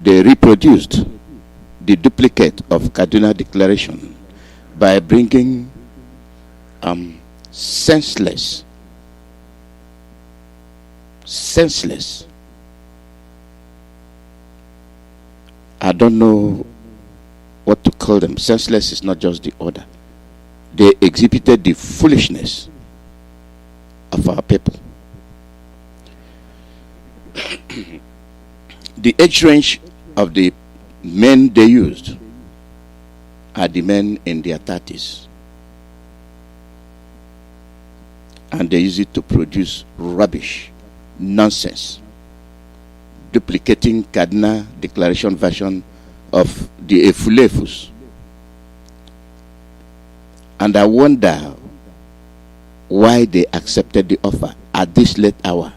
They reproduced the duplicate of Kaduna Declaration by bringing senseless, I don't know what to call them. Senseless is not just the order. They exhibited the foolishness of our people. The age range of the men they used are the men in their 30s. And they use it to produce rubbish, nonsense, duplicating Kaduna Declaration version of the Efulefus. And I wonder why they accepted the offer at this late hour,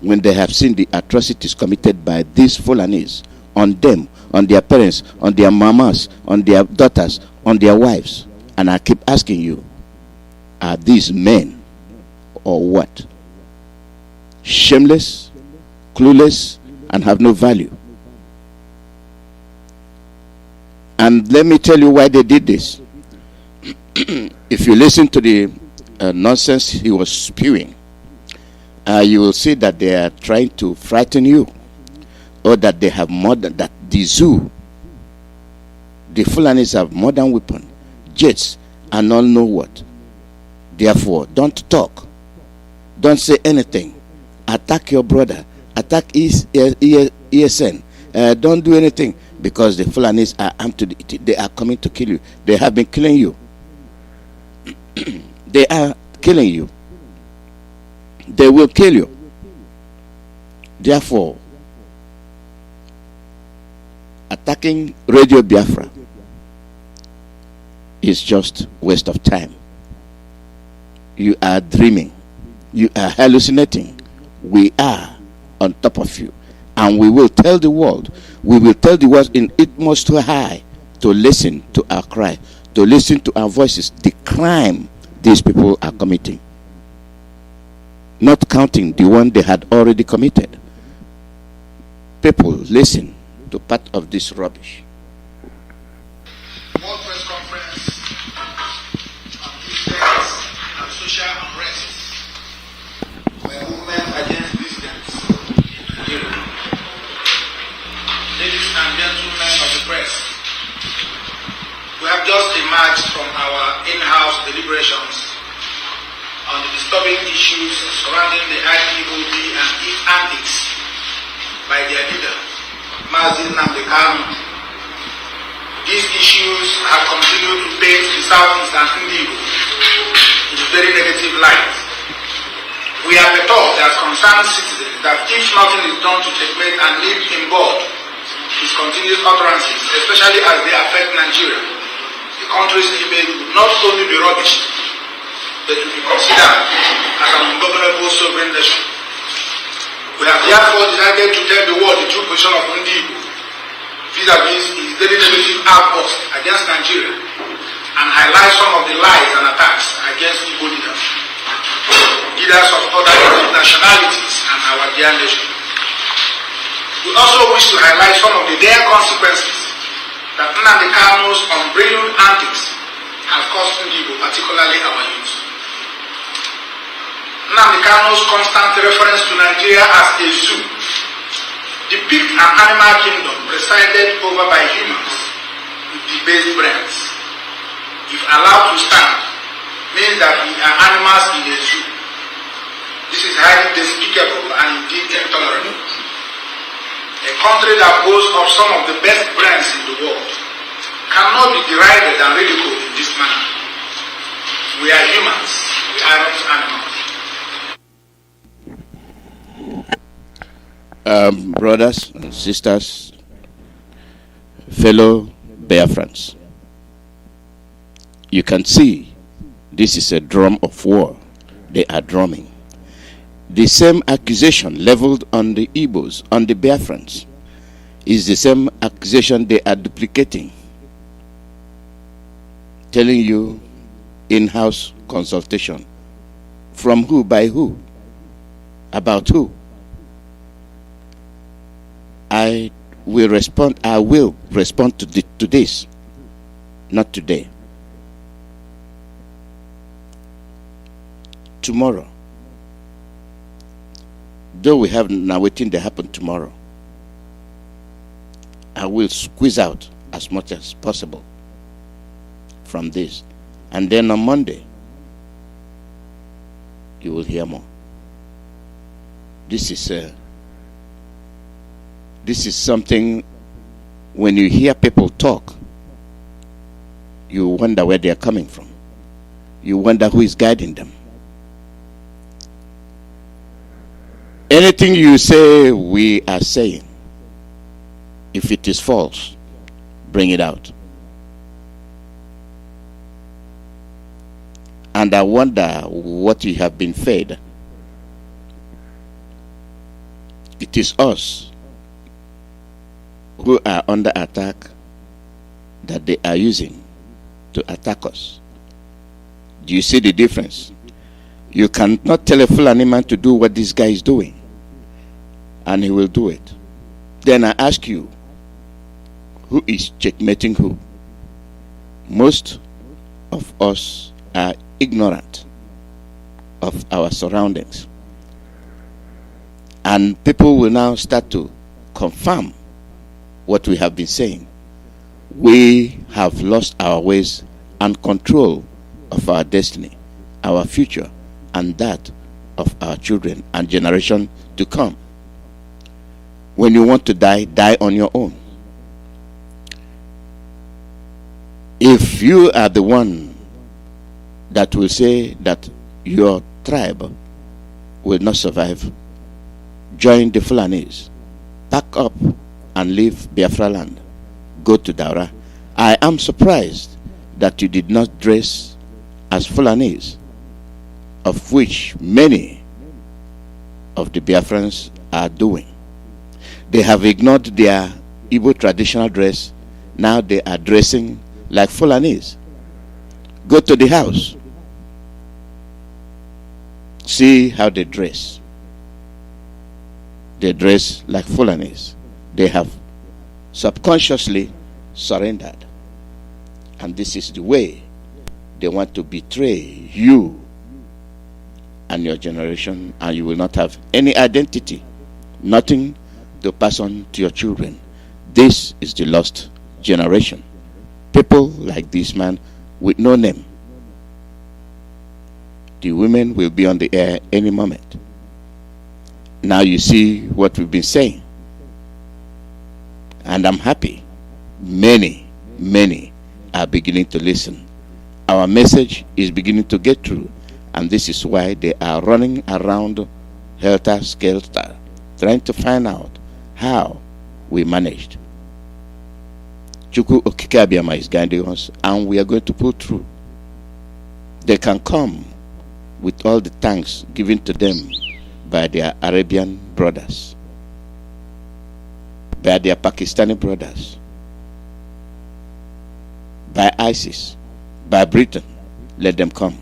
when they have seen the atrocities committed by these Fulanis on them, on their parents, on their mamas, on their daughters, on their wives. And I keep asking you, are these men or what? Shameless, clueless, and have no value. And let me tell you why they did this. If you listen to the nonsense he was spewing, you will see that they are trying to frighten you, or that they have modern, that the zoo, the Fulanis have modern weapon, jets, and all know what. Therefore, don't talk. Don't say anything. Attack your brother. Attack ESN. Don't do anything, because the Fulanis are armed to they are coming to kill you. They have been killing you. They are killing you. They will kill you. Therefore, attacking Radio Biafra is just waste of time. You are dreaming. You are hallucinating. We are on top of you. And we will tell the world. We will tell the world in utmost high to listen to our cry, to listen to our voices, the crime these people are committing. Not counting the one they had already committed. People, listen to part of this rubbish. World Press Conference on dissidents and social unrest, where movement against dissidents in Nigeria. Ladies and gentlemen of the press, we have just emerged from our in-house deliberations on the disturbing issues surrounding the Ipob and its antics by their leader, Mazi. These issues have continued to paint the Southeast and Igbo in a very negative light. We are told as concerned citizens that if nothing is done to checkmate and nip in bud his continuous utterances, especially as they affect Nigeria, the country's image will not only be rubbished, but will be considered as an ungovernable sovereign nation. We have therefore decided to tell the world the true position of Igbo vis-a-vis his daily negative outburst against Nigeria, and highlight some of the lies and attacks against Igbo leaders, leaders of other nationalities and our dear nation. We also wish to highlight some of the dire consequences that Nnamdi Kanu's unbridled antics have caused Igbo, particularly our youth. Nnamdi Kanu's constant reference to Nigeria as a zoo depicts an animal kingdom presided over by humans with debased brains. If allowed to stand, means that we are animals in a zoo. This is highly despicable and indeed intolerable. A country that boasts of some of the best brains in the world cannot be derided and ridiculed in this manner. We are humans, we aren't animals. Brothers and sisters, fellow Biafrans, you can see this is a drum of war. They are drumming. The same accusation leveled on the Igbos, on the Biafrans, is the same accusation they are duplicating. Telling you in-house consultation. From who, by who, about who? I will respond. I will respond to this, not today. Tomorrow. Though we have now waiting to happen tomorrow, I will squeeze out as much as possible from this. And then on Monday, you will hear more. This is something, when you hear people talk, you wonder where they are coming from. You wonder who is guiding them. Anything you say, we are saying. If it is false, bring it out. And I wonder what you have been fed. It is us who are under attack that they are using to attack us. Do you see the difference? You cannot tell a Fulani man to do what this guy is doing, and he will do it. Then I ask you, who is checkmating who? Most of us are ignorant of our surroundings. And people will now start to confirm what we have been saying. We have lost our ways and control of our destiny, our future, and that of our children and generation to come. When you want to die, die on your own. If you are the one that will say that your tribe will not survive, join the Fulanis, pack up and leave Biafra land, go to Daura. I am surprised that you did not dress as Fulanis, of which many of the Biafrans are doing. They have ignored their Igbo traditional dress. Now they are dressing like Fulanis. Go to the house. See how they dress. They dress like Fulanis. They have subconsciously surrendered. And this is the way they want to betray you and your generation, and you will not have any identity, nothing to pass on to your children. This is the lost generation. People like this man with no name. The women will be on the air any moment. Now you see what we've been saying. And I'm happy. Many are beginning to listen. Our message is beginning to get through. And this is why they are running around helter-skelter, trying to find out how we managed. Chukwuemeka is guiding us, and we are going to pull through. They can come with all the thanks given to them by their Arabian brothers, by their Pakistani brothers, by ISIS, by Britain. Let them come.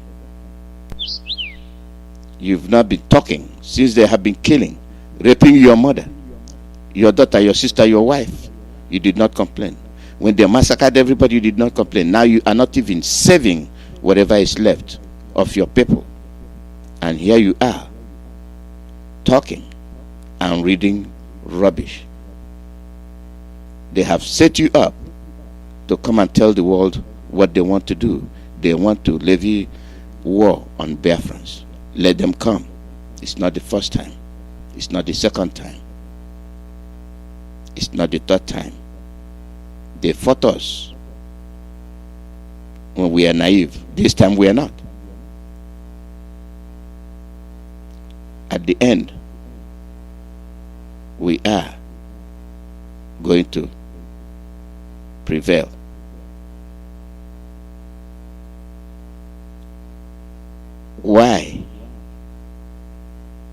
You've not been talking since they have been killing, raping your mother, your daughter, your sister, your wife. You did not complain. When they massacred everybody, you did not complain. Now you are not even saving whatever is left of your people. And here you are, talking and reading rubbish. They have set you up to come and tell the world what they want to do. They want to levy war on Biafrans. Let them come. It's not the first time. It's not the second time. It's not the third time. They fought us when we are naive. This time we are not. At the end, we are going to prevail. Why?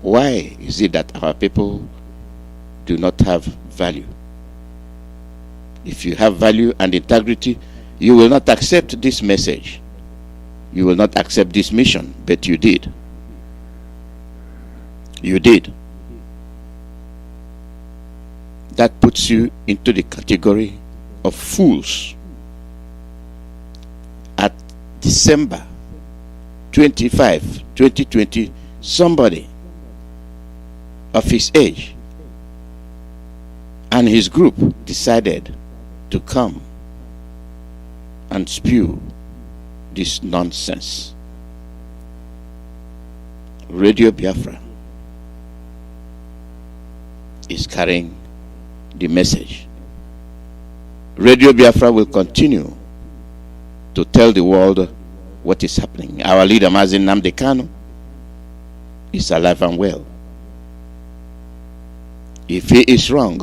Why is it that our people do not have value? If you have value and integrity, you will not accept this message. You will not accept this mission, but you did. You did. that puts you into the category of fools. At December 25, 2020, somebody of his age and his group decided to come and spew this nonsense. Radio Biafra is carrying the message. Radio Biafra will continue to tell the world what is happening. Our leader, Mazi is alive and well. If he is wrong,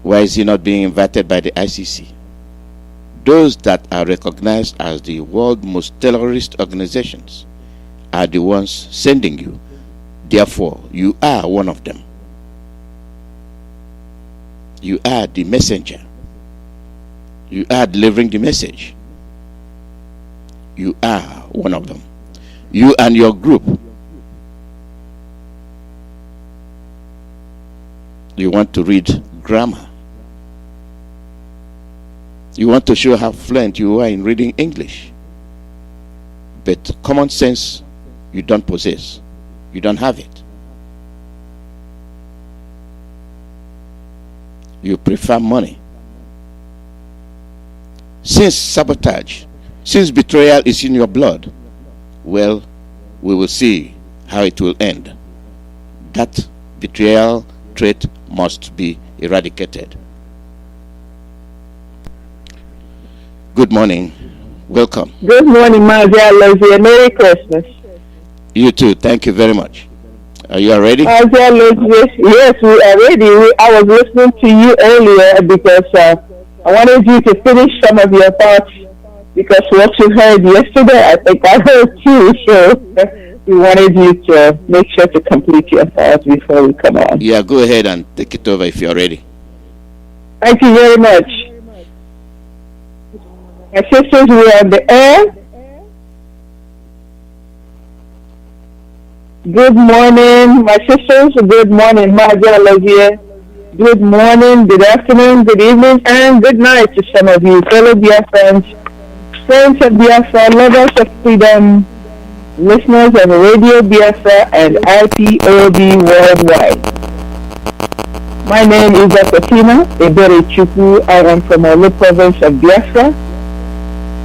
why is he not being invited by the ICC? Those that are recognized as the world's most terrorist organizations are the ones sending you. Therefore, you are one of them. You are the messenger. You are delivering the message. You are one of them. You and your group. You want to read grammar. You want to show how fluent you are in reading English. But common sense, you don't possess. You don't have it. You prefer money. Since sabotage, since betrayal is in your blood, well, we will see how it will end. That betrayal trait must be eradicated. Good morning. Welcome. Good morning, Mazi, Alozie. Merry Christmas. You too. Thank you very much. Are you ready? Mazi, Alozie. Yes, we are ready. I was listening to you earlier because I wanted you to finish some of your thoughts because what you heard yesterday, I think I heard too. So we wanted you to make sure to complete your thoughts before we come on. Yeah, go ahead and take it over if you're ready. Thank you very much. My sisters, we are on the air. Good morning, my sisters. Good morning, Mazi, Alozie. Good morning, good afternoon, good evening, and good night to some of you, fellow Biafrans, friends of Biafra, lovers of freedom, listeners of Radio Biafra and IPOB worldwide. My name is Dr. Tina Ebere Chukwu. I am from Olu province of Biafra.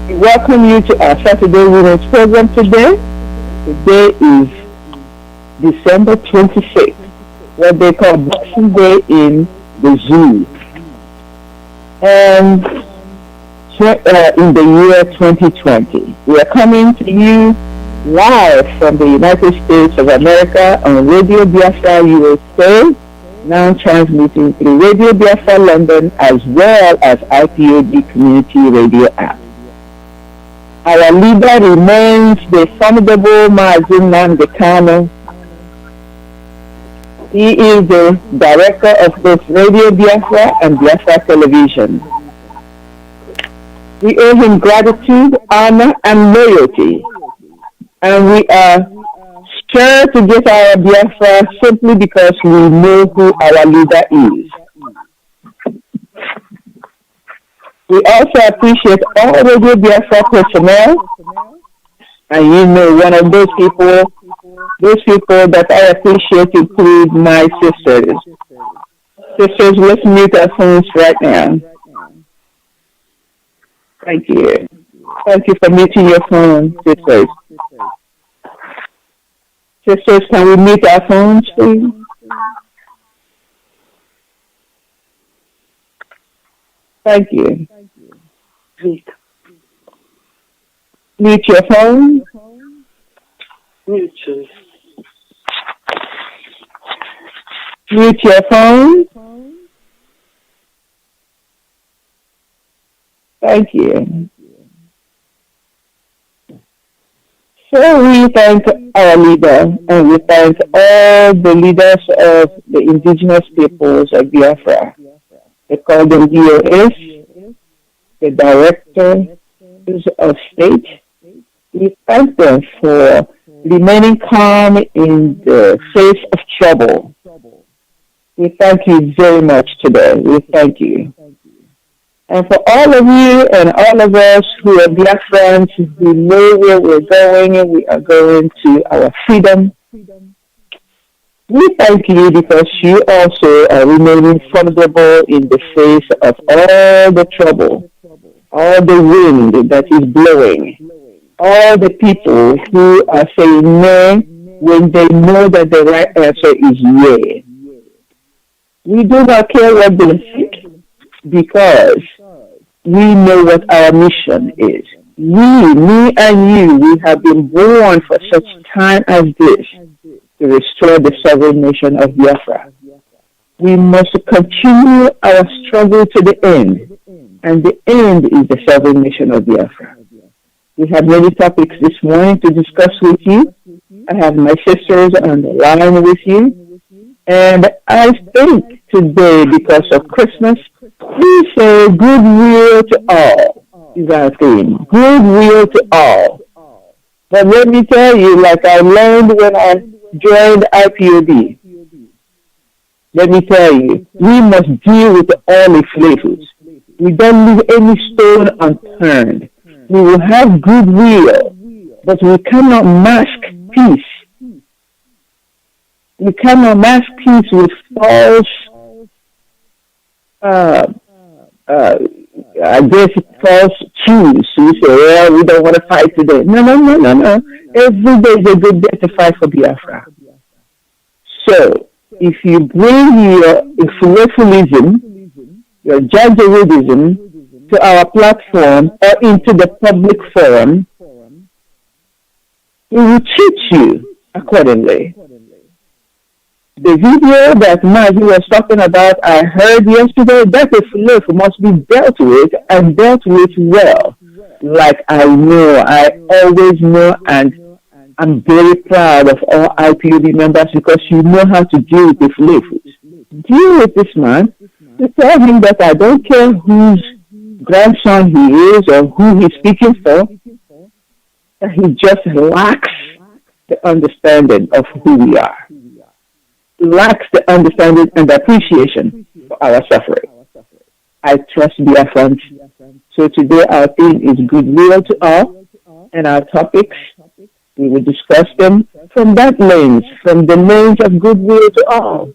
We welcome you to our Saturday Women's program today. Today is December 26th, what they call Boxing Day in the zoo. And in the year 2020, we are coming to you live from the United States of America on Radio Biafra USA, now transmitting through Radio Biafra London as well as IPOB Community Radio app. Our leader remains the formidable Mazi Nnamdi. He is the director of both Radio Biafra and Biafra Television. We owe him gratitude, honor, and loyalty. And we are sure to get our Biafra simply because we know who our leader is. We also appreciate all Radio Biafra personnel, and you know one of those people that I appreciate include my sisters. Sisters, let's mute our phones right now. Thank you. Thank you for muting your phone, sisters. Sisters, can we mute our phones, please? Thank you. Mute your phone. Mute your phone. Thank you. So we thank our leader and we thank all the leaders of the indigenous peoples of Biafra. They call them DOS, the directors of state. We thank them for remaining calm in the face of trouble. We thank you very much today. We thank you. And for all of you and all of us who are Biafrans, who know where we're going, and we are going to our freedom, we thank you because you also are remaining formidable in the face of all the trouble, all the wind that is blowing, all the people who are saying no when they know that the right answer is yea. We do not care what they think because we know what our mission is. Me and you, we have been born for such time as this to restore the sovereign nation of Biafra. We must continue our struggle to the end, and the end is the sovereign nation of Biafra. We have many topics this morning to discuss with you. I have my sisters on the line with you, and I think today, because of Christmas, we say goodwill to all is our theme. Goodwill to all. But let me tell you, like I learned when I joined IPOB, let me tell you, we must deal with all its flavors. We don't leave any stone unturned. We will have goodwill, but we cannot mask peace. We cannot mask peace with false, I guess, false cues. We say, well, we don't want to fight today. No. Every day is a good day to fight for Biafra. So, if you bring your intellectualism, your Janjaweedism, to our platform or into the public forum, we will treat you accordingly. The video that Mazi was talking about, I heard yesterday, that a fluff must be dealt with and dealt with well. Like I know, I always know, and I'm very proud of all IPOB members because you know how to deal with the fluff. Deal with this man to tell him that I don't care whose grandson he is or who he's speaking for, that he just lacks the understanding of who we are. Lacks the understanding and appreciation for our suffering. I trust Biafrans. So today our theme is goodwill to all, and our topics, we will discuss them from that lens, from the lens of goodwill to all.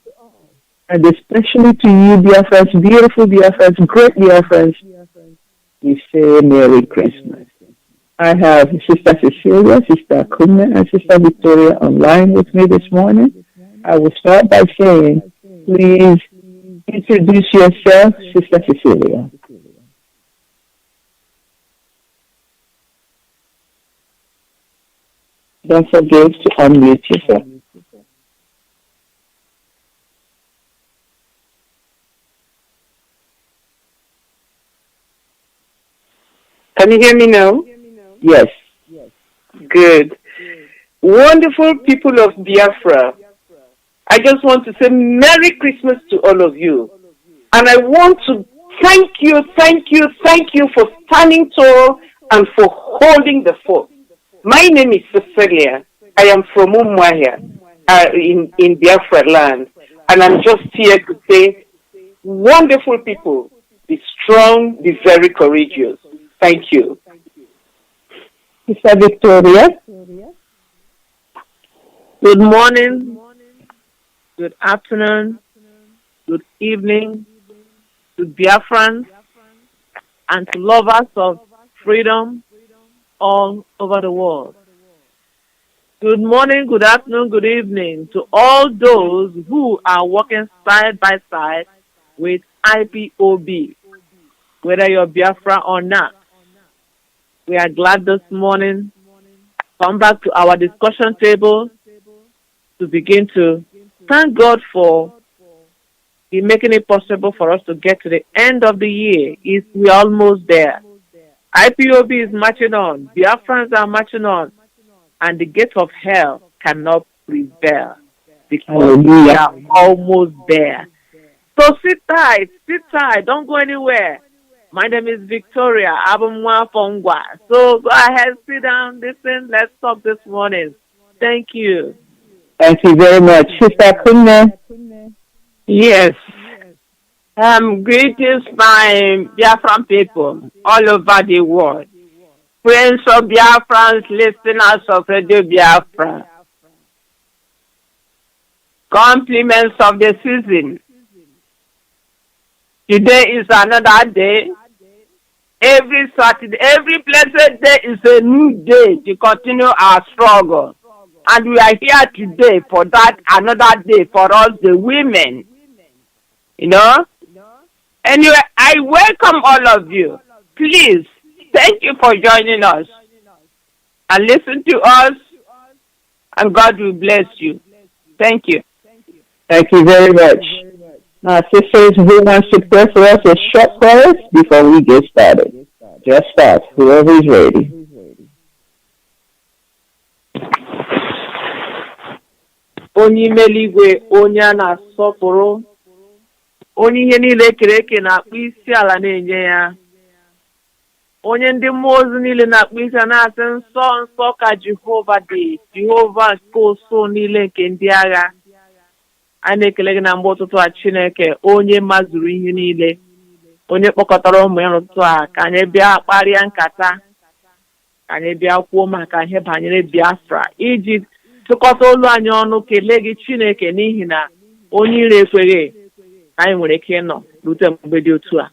And especially to you Biafrans, beautiful Biafrans, great Biafrans, we say Merry Christmas. I have Sister Cecilia, Sister Kumne, and Sister Victoria online with me this morning. I will start by saying, please introduce yourself, Sister Cecilia. Don't forget to unmute yourself. Can you hear me now? Yes. Good. Wonderful people of Biafra. I just want to say Merry Christmas to all of you. And I want to thank you for standing tall and for holding the fort. My name is Cecilia. I am from Umuahia in Biafra land. And I'm just here to say, wonderful people, be strong, be very courageous. Thank you. Sister Victoria. Good morning, good afternoon, good evening to Biafrans and to lovers of freedom all over the world. Good morning, good afternoon, good evening to all those who are working side by side with IPOB, whether you're Biafra or not. We are glad this morning to come back to our discussion table to begin to thank God for making it possible for us to get to the end of the year. We're almost there. IPOB is marching on. Biafrans are marching on. And the gate of hell cannot prevail because we are almost there. So sit tight. Don't go anywhere. My name is Victoria Abumwa Fongwa. So go ahead, sit down, listen. Let's talk this morning. Thank you. Thank you very much. Sister Kunne. Yes. Greetings, my Biafran people all over the world. Friends of Biafrans, listeners of Radio Biafra. Compliments of the season. Today is another day. Every Saturday, every blessed day is a new day to continue our struggle. And we are here today for that, another day for us, the women. You know? Anyway, I welcome all of you. Please, thank you for joining us. And listen to us, and God will bless you. Thank you. Thank you very much. Now, sisters, who wants to pray for us a short prayer before we get started? Just start. Whoever is ready. Onye imeligwe, onye a na-asọpụrụ, onye ihe niile kere eke na-akpụ isi ala na-enye ya, onye ndị mmụọ ozi niile na-akpụ isi ala na-asị nsọ nsọ ka Jehova dị, Jehova nke ụsụ niile nke ndị agha. A na-ekele gị na mgbe ụtụtụ a Chineke, onye mazuru ihe niile, onye kpọkọtara ụmụ ya n'ụtụtụ a ka anyị bịa kparịa nkata, ka anyị bịa kwuo maka ihe banyere Biafra, iji tụkọta olu anyị ọnụ kelee gị Chineke n'ihi na onye ire ekweghị anyị nwere ike ịnọ rute mgbe dị otu a.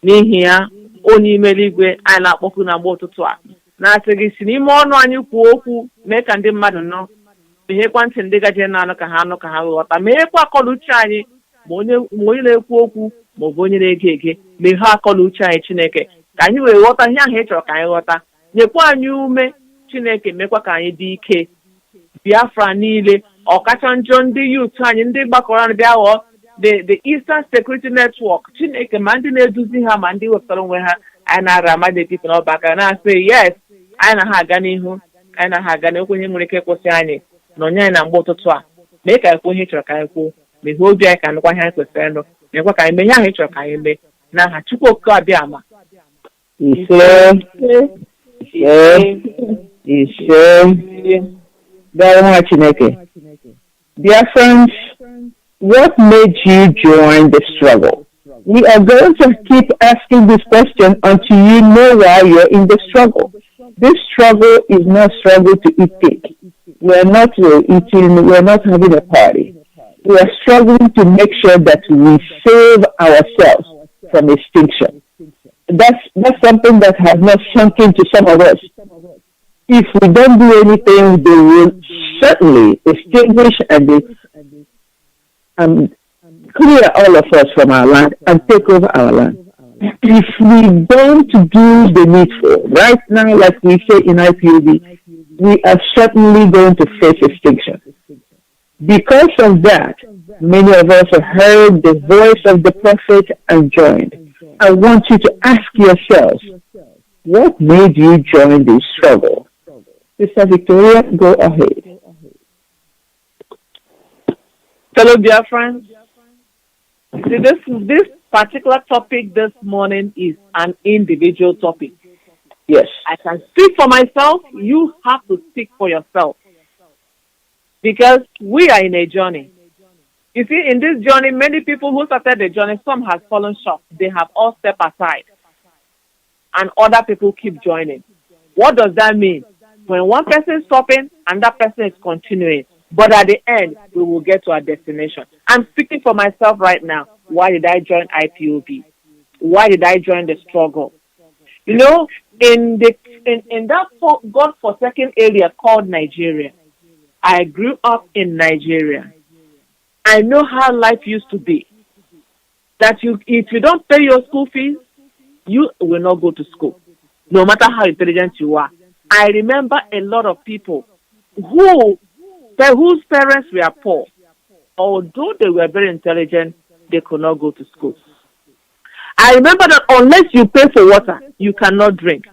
N'ihi ya, onye ime eluigwe anyị na-akpọku na mgbe ụtụtụ a na-asị gị si n'ime ọnụ anyị kwuo okwu, mee ka ndị mmadụ nọ, meghekwa ntị ndị gaje na-anụ ka ha ghọta, meghekwa akọla uche anyị ma onye na-ekwu okwu ma ọ bụ onye na-ege ege, meghee akọla uche anyị Chineke ka anyị wee ghọta ihe ahụ ị chọrọ ka anyị ghọta. Nyekwa anyị ume Chineke, mekwa ka anyị dị ike. Biafra niile, ọkacha njọ ndị youth anyị, ndị gbakọrọ bịa ghọọ the Eastern Security Network, Chineke ma ndị na-eduzi ha ma ndị wepụtara onwe ha, anyị na-ara amadi pipi n'ọba aka na-asị yes, anyị na ha aga n'ihu, anyị na ha aga n'okwu ihe nwere ike ịkwụsị anyị nọnye anyị na mgbe ụtụtụ a. Mee ka anyị kwuo ihe chọrọ ka anyị kwuo, meghee obi anyị ka nụkwa ihe anyị kwesịrị ịnụ, mekwa ka anyị mee ihe ahụ ị chọrọ ka anyị mee n'aha Chukwu Okike abịa ama. Very much, Chineke. Dear friends, what made you join the struggle? We are going to keep asking this question until you know why you're in the struggle. This struggle is not struggle to eat cake. We're not eating, we're not having a party. We are struggling to make sure that we save ourselves from extinction. That's something that has not sunk into some of us. If we don't do anything, they will certainly extinguish and clear all of us from our land and take over our land. If we don't do the needful, right now, like we say in IPOB, we are certainly going to face extinction. Because of that, many of us have heard the voice of the prophet and joined. I want you to ask yourselves, what made you join this struggle? Sister Victoria, go ahead. Fellow dear friends, this particular topic this morning is an individual topic. Yes. I can speak for myself. You have to speak for yourself. Because we are in a journey. You see, in this journey, many people who started the journey, some have fallen short. They have all stepped aside. And other people keep joining. What does that mean? When one person is stopping, another person is continuing. But at the end, we will get to our destination. I'm speaking for myself right now. Why did I join IPOB? Why did I join the struggle? You know, in that God-forsaken area called Nigeria, I grew up in Nigeria. I know how life used to be. That if you don't pay your school fees, you will not go to school, no matter how intelligent you are. I remember a lot of people whose parents were poor. Although they were very intelligent, they could not go to school. I remember that unless you pay for water, you cannot drink.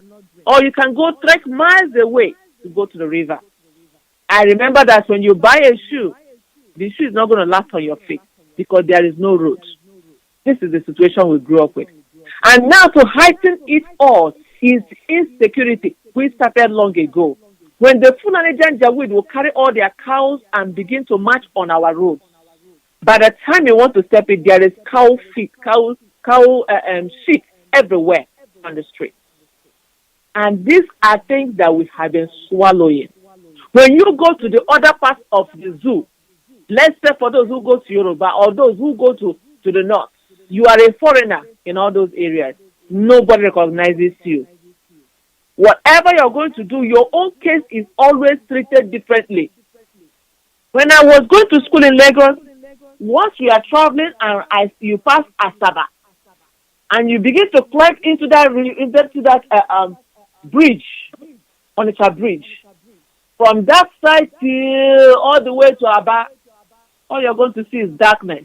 Or you can go trek miles away to go to the river. I remember that when you buy a shoe, the shoe is not going to last on your feet because there is no road. This is the situation we grew up with. And now to heighten it all is insecurity, which started long ago. When the Fulani Janjaweed will carry all their cows and begin to march on our roads, By the time you want to step in, there is sheep everywhere on the street. And these are things that we have been swallowing. When you go to the other parts of the zoo, let's say for those who go to Yoruba or those who go to the north, you are a foreigner in all those areas. Nobody recognizes you. Whatever you're going to do, your own case is always treated differently. When I was going to school in Lagos, once you are traveling and you pass Asaba, and you begin to climb into that bridge, Onitsha Bridge, from that side till all the way to Aba, all you're going to see is darkness.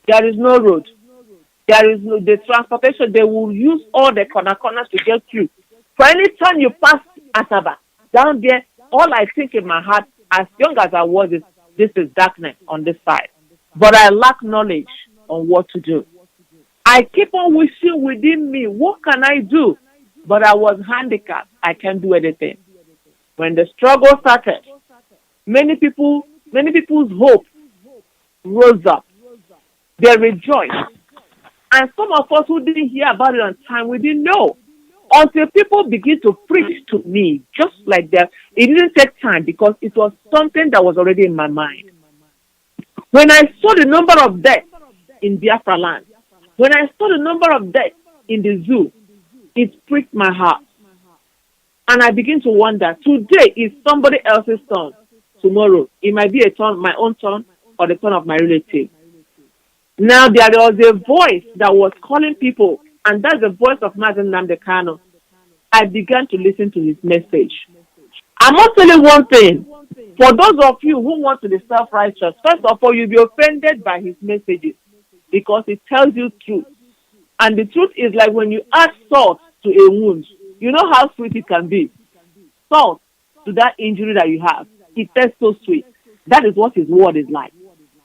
There is no road. There is no the transportation. They will use all the corners to get you. For any time you pass Asaba, down there, all I think in my heart, as young as I was, is this is darkness on this side. But I lack knowledge on what to do. I keep on wishing within me, what can I do? But I was handicapped. I can't do anything. When the struggle started, many people's hope rose up. They rejoiced. And some of us who didn't hear about it on time, we didn't know. Until people begin to preach to me, just like that. It didn't take time because it was something that was already in my mind. When I saw the number of deaths in Biafra land, when I saw the number of deaths in the zoo, it pricked my heart. And I begin to wonder, today is somebody else's turn. Tomorrow, it might be a turn, my own turn, or the turn of my relative. Now, there was a voice that was calling people, and that's the voice of Mazi Nnamdi. I began to listen to his message. I must tell you one thing. For those of you who want to be self-righteous, first of all, you'll be offended by his messages because it tells you truth. And the truth is like when you add salt to a wound, you know how sweet it can be. Salt to that injury that you have, it tastes so sweet. That is what his word is like.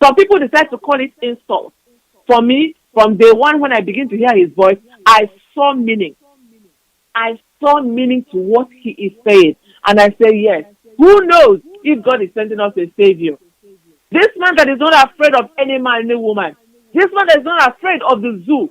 Some people decide to call it insult. For me, from day one when I begin to hear his voice, I saw meaning. I saw meaning to what he is saying. And I say, yes, who knows if God is sending us a savior? This man that is not afraid of any man, any woman. This man that is not afraid of the zoo.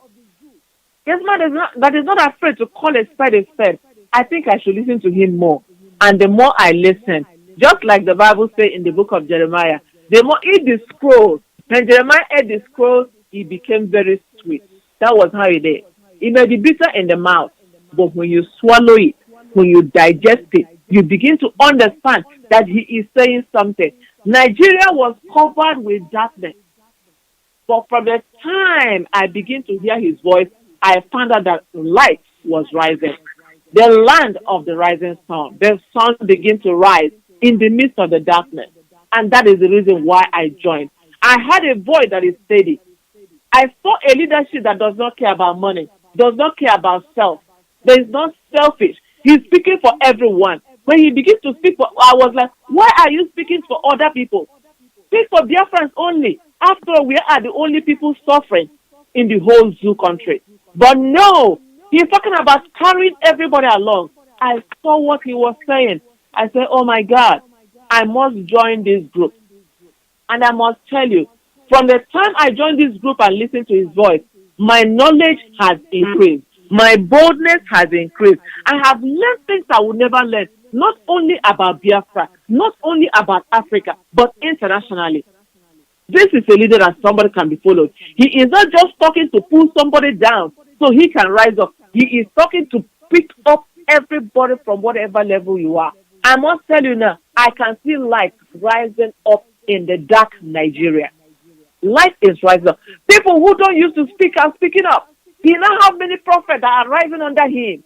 This man that is not afraid to call a spade a spade. I think I should listen to him more. And the more I listen, just like the Bible says in the book of Jeremiah, the more he the scroll. When Jeremiah ate the scroll, it became very sweet. That was how it is. It may be bitter in the mouth, but when you swallow it, when you digest it, you begin to understand that he is saying something. Nigeria was covered with darkness. But from the time I begin to hear his voice, I found out that light was rising. The land of the rising sun. The sun began to rise in the midst of the darkness. And that is the reason why I joined. I had a voice that is steady. I saw a leadership that does not care about money, does not care about self. That is not selfish. He's speaking for everyone. When he begins to speak for, I was like, why are you speaking for other people? Speak for Biafrans only. After all, we are the only people suffering in the whole zoo country. But no, he's talking about carrying everybody along. I saw what he was saying. I said, oh my God, I must join this group. And I must tell you, from the time I joined this group and listened to his voice, my knowledge has increased. My boldness has increased. I have learned things I would never learn, not only about Biafra, not only about Africa, but internationally. This is a leader that somebody can be followed. He is not just talking to pull somebody down so he can rise up. He is talking to pick up everybody from whatever level you are. I must tell you now, I can see light rising up in the dark Nigeria. Light is rising up. People who don't used to speak are speaking up. He now have many prophets that are rising under him.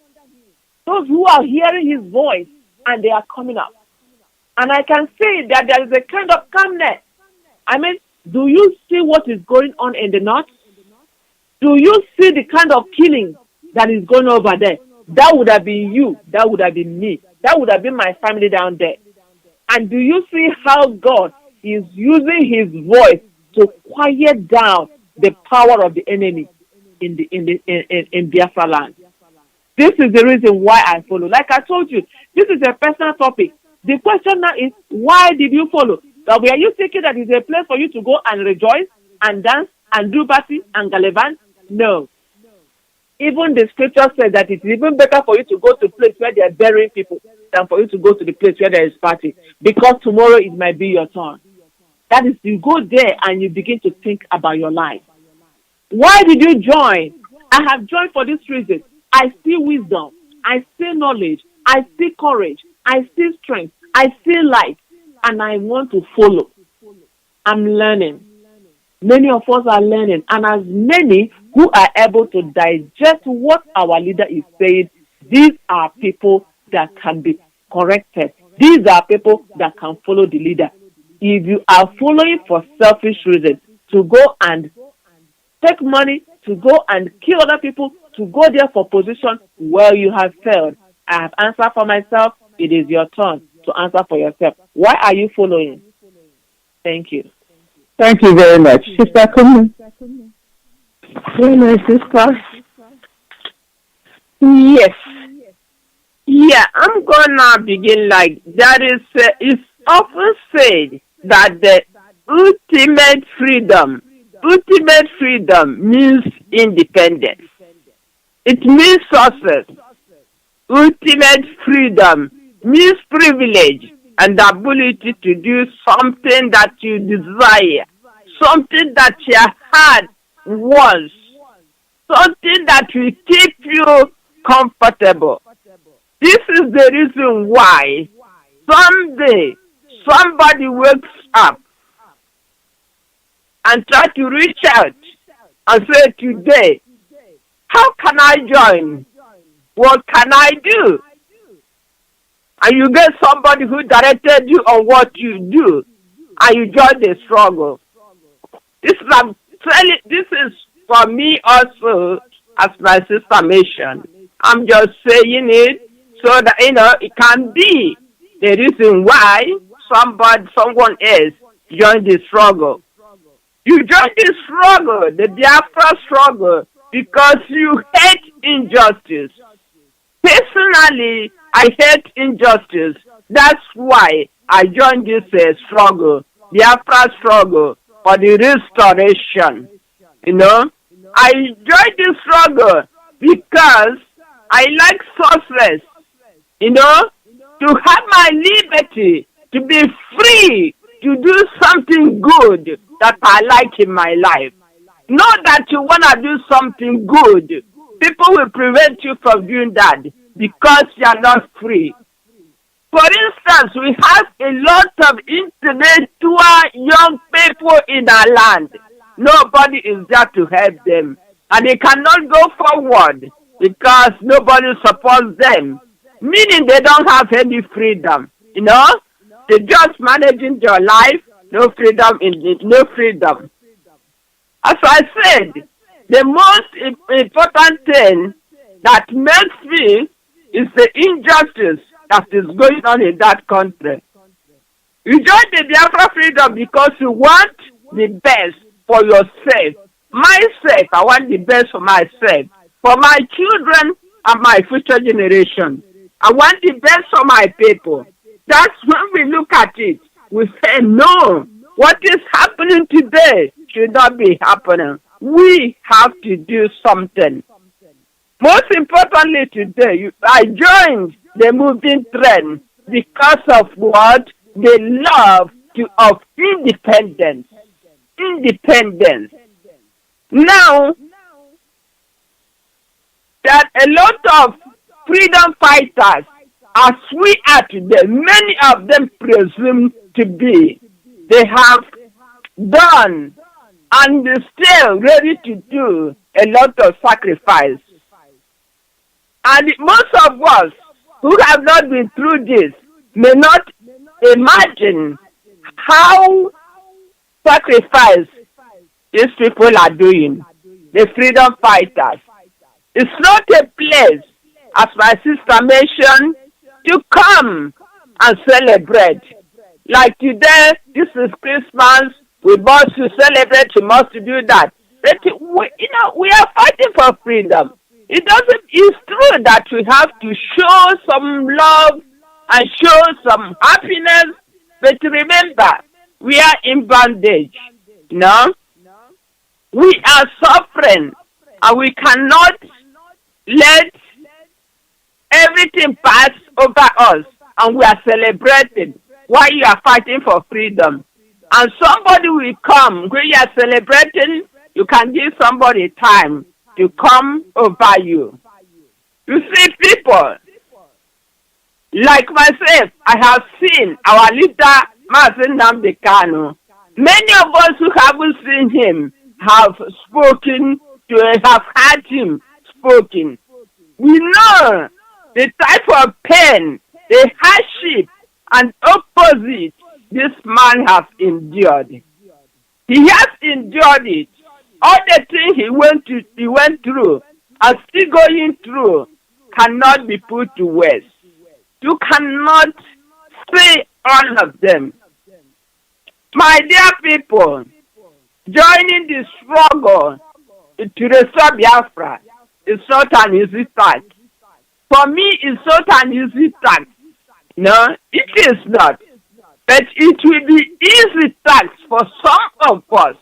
Those who are hearing his voice and they are coming up. And I can see that there is a kind of calmness. I mean, do you see what is going on in the north? Do you see the kind of killing that is going over there? That would have been you. That would have been me. That would have been my family down there. And do you see how God is using his voice to quiet down the power of the enemy in Biafra land? This is the reason why I follow. Like I told you, this is a personal topic. The question now is, why did you follow? Now, were you thinking that it's a place for you to go and rejoice and dance and do party and gallivant? No. Even the scripture says that it's even better for you to go to a place where they are burying people than for you to go to the place where there is party, because tomorrow it might be your turn. That is, you go there and you begin to think about your life. Why did you join? I have joined for this reason. I see wisdom. I see knowledge. I see courage. I see strength. I see light. And I want to follow. I'm learning. Many of us are learning. And as many who are able to digest what our leader is saying, these are people that can be corrected. These are people that can follow the leader. If you are following for selfish reasons, to go and take money, to go and kill other people, to go there for position, well, you have failed. I have answered for myself. It is your turn to answer for yourself. Why are you following? Thank you. Thank you very much. Sister Kumi. Hey, my sister. Yes. Yeah, I'm gonna begin like that. It's often said that the ultimate freedom means independence. It means success. Ultimate freedom means privilege and the ability to do something that you desire, something that your heart wants, something that will keep you comfortable. This is the reason why someday somebody wakes up and try to reach out and say, today, how can I join? What can I do? And you get somebody who directed you on what you do, and you join the struggle. This is for me also, as my sister mentioned. I'm just saying it so that, it can be the reason why someone else joined the struggle. You joined the struggle, the Biafra struggle, because you hate injustice. Personally, I hate injustice. That's why I joined this struggle, Biafra struggle, for the restoration. I joined this struggle because I like success, to have my liberty, to be free, to do something good that I like in my life. Not that you want to do something good. People will prevent you from doing that because you are not free. For instance, we have a lot of intellectual young people in our land. Nobody is there to help them. And they cannot go forward because nobody supports them. Meaning they don't have any freedom. They're just managing their life. No freedom no freedom. As I said, the most important thing that makes me is the injustice that is going on in that country. You join the Biafra freedom because you want the best for yourself. Myself, I want the best for myself, for my children and my future generation. I want the best for my people. That's when we look at it. We say, no, what is happening today should not be happening. We have to do something. Most importantly today, I joined the moving trend because of what? The love of independence. Independence. Now, that a lot of freedom fighters, as we are today, many of them presume to be, they have done and still ready to do a lot of sacrifice. And most of us who have not been through this may not imagine how sacrifice these people are doing, the freedom fighters. It's not a place, as my sister mentioned, to come and celebrate. Like today, this is Christmas, we must to celebrate, we must to do that. But we are fighting for freedom. It's true that we have to show some love and show some happiness, but remember, we are in bondage. We are suffering, and we cannot let everything pass over us, and we are celebrating while you are fighting for freedom. And somebody will come when you are celebrating. You can give somebody time to come over you. You see, people like myself, I have seen our leader, Mazi. Many of us who haven't seen him have spoken to, have heard him spoken. We know the type of pain, the hardship, and opposite this man has endured. He has endured it. All the things he went through, and still going through, cannot be put to words. You cannot say all of them. My dear people, joining the struggle to restore Biafra is not an easy task. For me, it's not an easy task. No, it is not. But it will be easy task for some of us.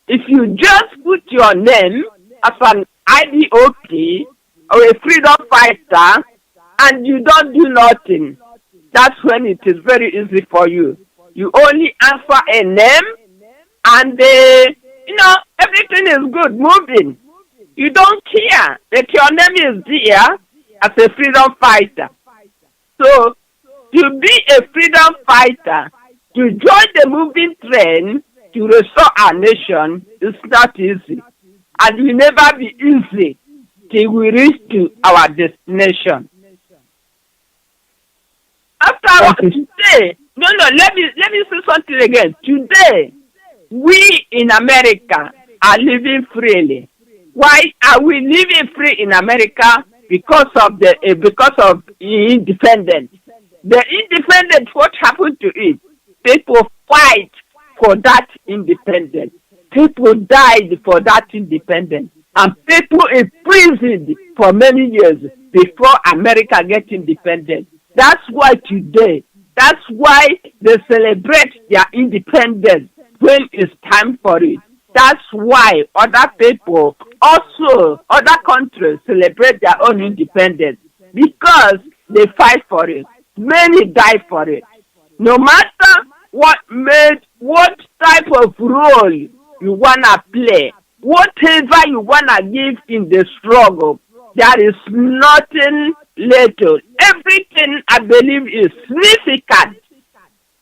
If you just put your name as an IDOP or a freedom fighter and you don't do nothing, that's when it is very easy for you. You only answer a name and, everything is good, moving. You don't care that your name is there as a freedom fighter. So, to be a freedom fighter, to join the moving train to restore our nation is not easy. And will never be easy till we reach to our destination. Today, let me say something again. Today, we in America are living freely. Why are we living free in America? Because of independence. The independence, what happened to it? People fight for that independence. People died for that independence. And people imprisoned for many years before America get independent. That's why today, that's why they celebrate their independence when it's time for it. That's why other people, also other countries, celebrate their own independence, because they fight for it. Many die for it. No matter what type of role you wanna play, whatever you wanna give in the struggle, there is nothing little. Everything, I believe, is significant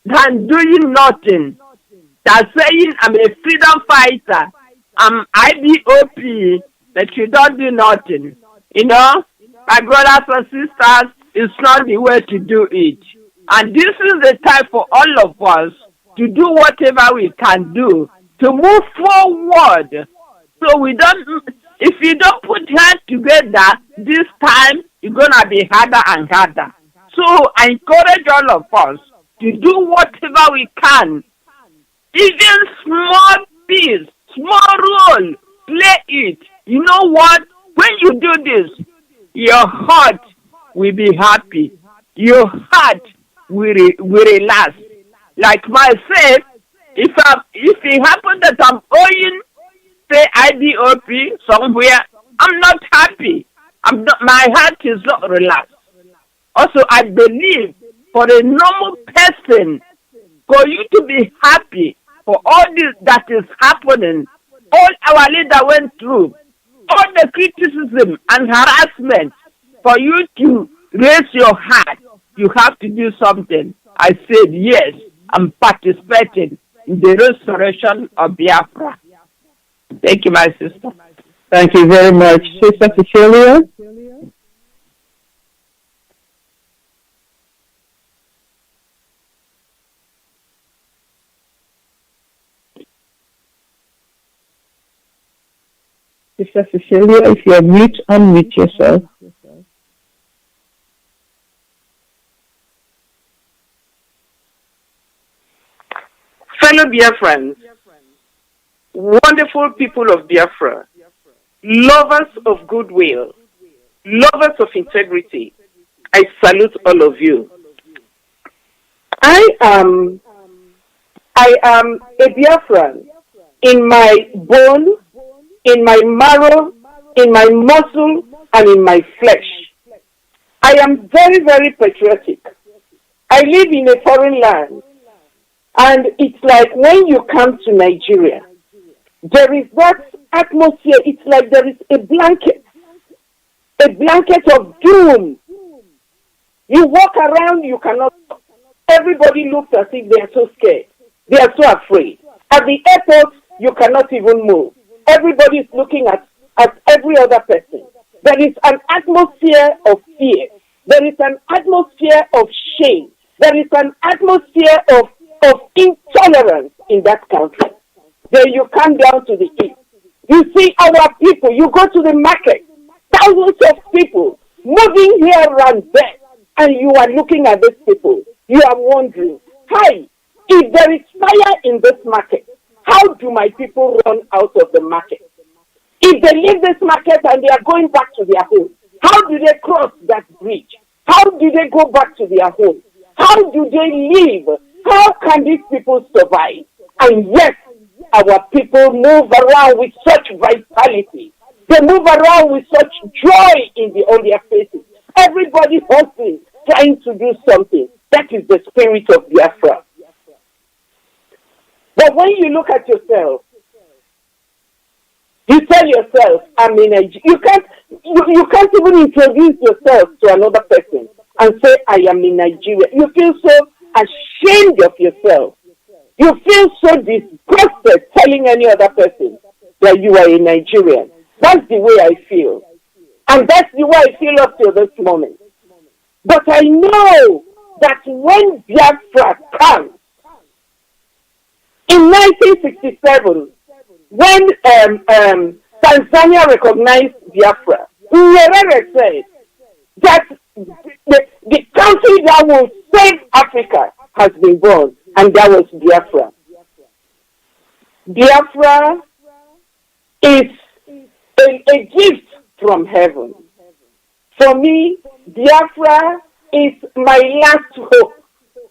than doing nothing. That's saying I'm a freedom fighter, I'm IBOP, that you don't do nothing. My brothers and sisters, it's not the way to do it. And this is the time for all of us to do whatever we can do to move forward. So if you don't put hands together, this time it's gonna be harder and harder. So I encourage all of us to do whatever we can. Even small piece, small role, play it. You know what? When you do this, your heart will be happy. Your heart will relax. Like myself, if it happens that I'm owing, say, IDOP somewhere, I'm not happy. My heart is not relaxed. Also, I believe for a normal person, for you to be happy for all this that is happening, all our leader went through, all the criticism and harassment, for you to raise your heart, you have to do something. I said, yes, I'm participating in the restoration of Biafra. Thank you, my sister. Thank you very much. Sister Cecilia? Sister Cecilia, if you are mute, unmute yourself. Fellow Biafrans, wonderful people of Biafra, lovers of goodwill, lovers of integrity, I salute all of you. I am a Biafran in my bone, in my marrow, in my muscle, and in my flesh. I am very, very patriotic. I live in a foreign land, and it's like when you come to Nigeria, there is that atmosphere. It's like there is a blanket of doom. You walk around, you cannot. Everybody looks as if they are so scared. They are so afraid. At the airport, you cannot even move. Everybody is looking at every other person. There is an atmosphere of fear. There is an atmosphere of shame. There is an atmosphere of intolerance in that country. Then you come down to the east. You see our people. You go to the market. Thousands of people moving here and there. And you are looking at these people. You are wondering, hi, if there is fire in this market, how do my people run out of the market? If they leave this market and they are going back to their home, how do they cross that bridge? How do they go back to their home? How do they live? How can these people survive? And yes, our people move around with such vitality. They move around with such joy on their faces. Everybody hustling, trying to do something. That is the spirit of Biafra. But when you look at yourself, you tell yourself, I'm in Nigeria. You can't even introduce yourself to another person and say, I am in Nigeria. You feel so ashamed of yourself. You feel so disgusted telling any other person that you are a Nigerian. That's the way I feel. And that's the way I feel up to this moment. But I know that when Biafra comes, in 1967, when Tanzania recognized Biafra, Nyerere said that the country that will save Africa has been born, and that was Biafra. Biafra is a gift from heaven. For me, Biafra is my last hope.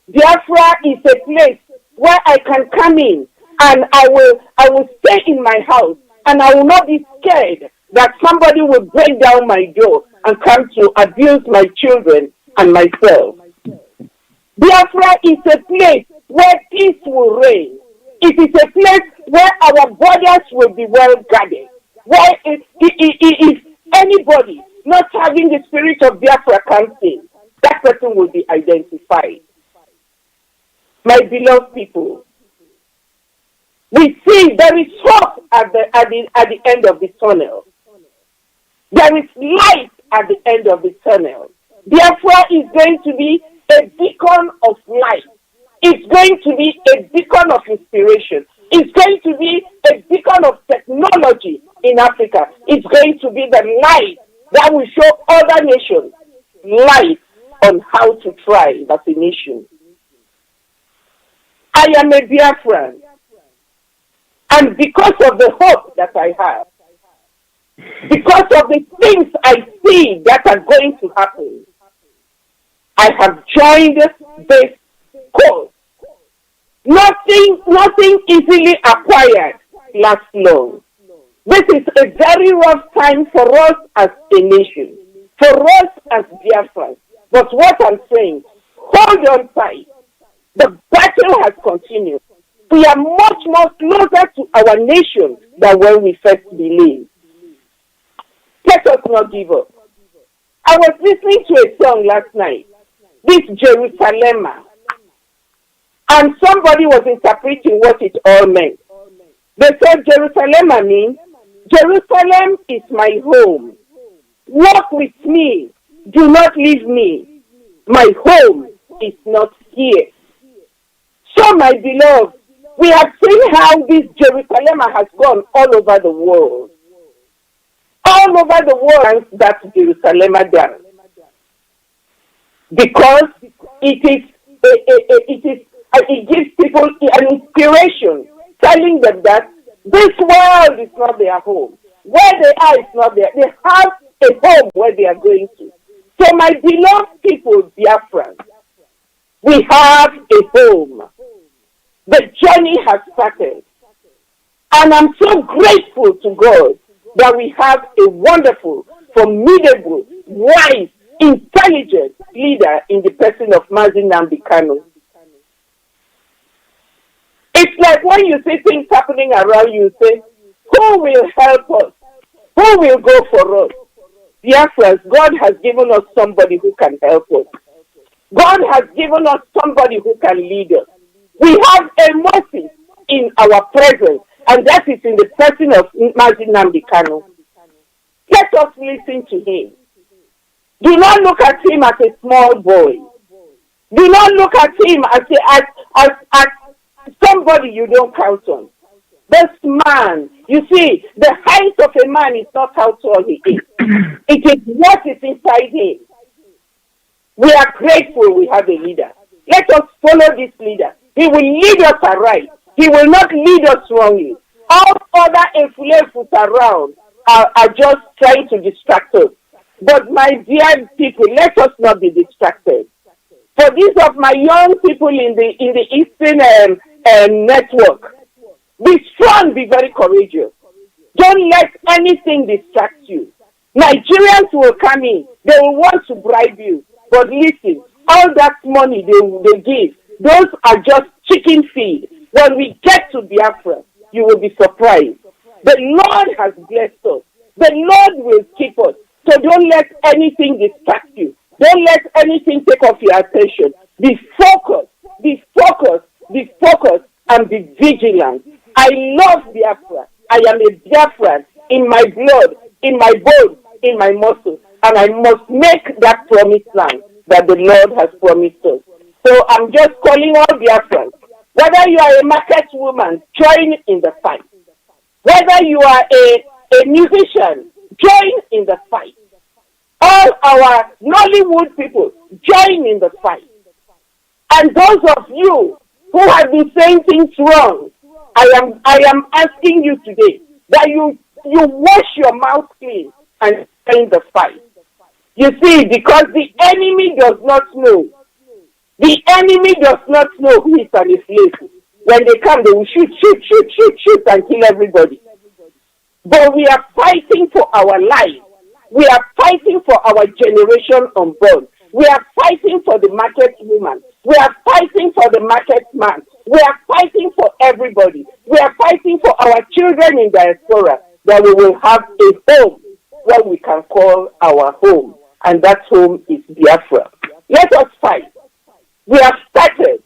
Biafra is a place where I can come in and I will stay in my house and I will not be scared that somebody will break down my door and come to abuse my children and myself. Biafra is a place where peace will reign. It is a place where our borders will be well guarded. Where if anybody not having the spirit of Biafra comes in, that person will be identified. My beloved people, we see there is hope at the end of the tunnel. There is light at the end of the tunnel. Biafra is going to be a beacon of light. It's going to be a beacon of inspiration. It's going to be a beacon of technology in Africa. It's going to be the light that will show other nations light on how to thrive as a nation. I am a Biafran, and because of the hope that I have, because of the things I see that are going to happen, I have joined this cause. Nothing easily acquired lasts long. This is a very rough time for us as a nation, for us as Biafrans. But what I'm saying, hold on tight. The battle has continued. We are much more closer to our nation than when we first believed. Let us not give up. I was listening to a song last night, this Jerusalem, and somebody was interpreting what it all meant. They said Jerusalem means, Jerusalem is my home. Walk with me. Do not leave me. My home is not here. So, my beloved, we have seen how this Jerusalem has gone all over the world. All over the world, that Jerusalem does. Because it gives people an inspiration, telling them that this world is not their home. Where they are is not there. They have a home where they are going to. So, my beloved people, Biafrans, we have a home. The journey has started. And I'm so grateful to God that we have a wonderful, formidable, wise, intelligent leader in the person of Mazi Nnamdi Kanu. It's like when you see things happening around you, say, who will help us? Who will go for us? Biafrans, God has given us somebody who can help us. God has given us somebody who can lead us. We have a Moses in our presence, and that is in the person of Mazi Nnamdi Kanu. Let us listen to him. Do not look at him as a small boy. Do not look at him as somebody you don't count on. This man, you see, the height of a man is not how tall he is. It is what is inside him. We are grateful we have a leader. Let us follow this leader. He will lead us aright. He will not lead us wrongly. All other influences around are just trying to distract us. But my dear people, let us not be distracted. For these of my young people in the Eastern network, be strong, be very courageous. Don't let anything distract you. Nigerians will come in. They will want to bribe you. But listen, all that money they give, those are just chicken feed. When we get to Biafra, you will be surprised. The Lord has blessed us. The Lord will keep us. So don't let anything distract you. Don't let anything take off your attention. Be focused, be focused, be focused, and be vigilant. I love Biafra. I am a Biafran in my blood, in my bones, in my muscles. And I must make that promised land that the Lord has promised us. So I'm just calling all Biafrans. Whether you are a market woman, join in the fight. Whether you are a musician, join in the fight. All our Nollywood people, join in the fight. And those of you who have been saying things wrong, I am asking you today that you wash your mouth clean and join the fight. You see, because the enemy does not know. The enemy does not know who is on his list. When they come, they will shoot, and kill everybody. But we are fighting for our life. We are fighting for our generation unborn. We are fighting for the market woman. We are fighting for the market man. We are fighting for everybody. We are fighting for our children in diaspora, that we will have a home what we can call our home. And that home is Biafra. Let us fight. We have started.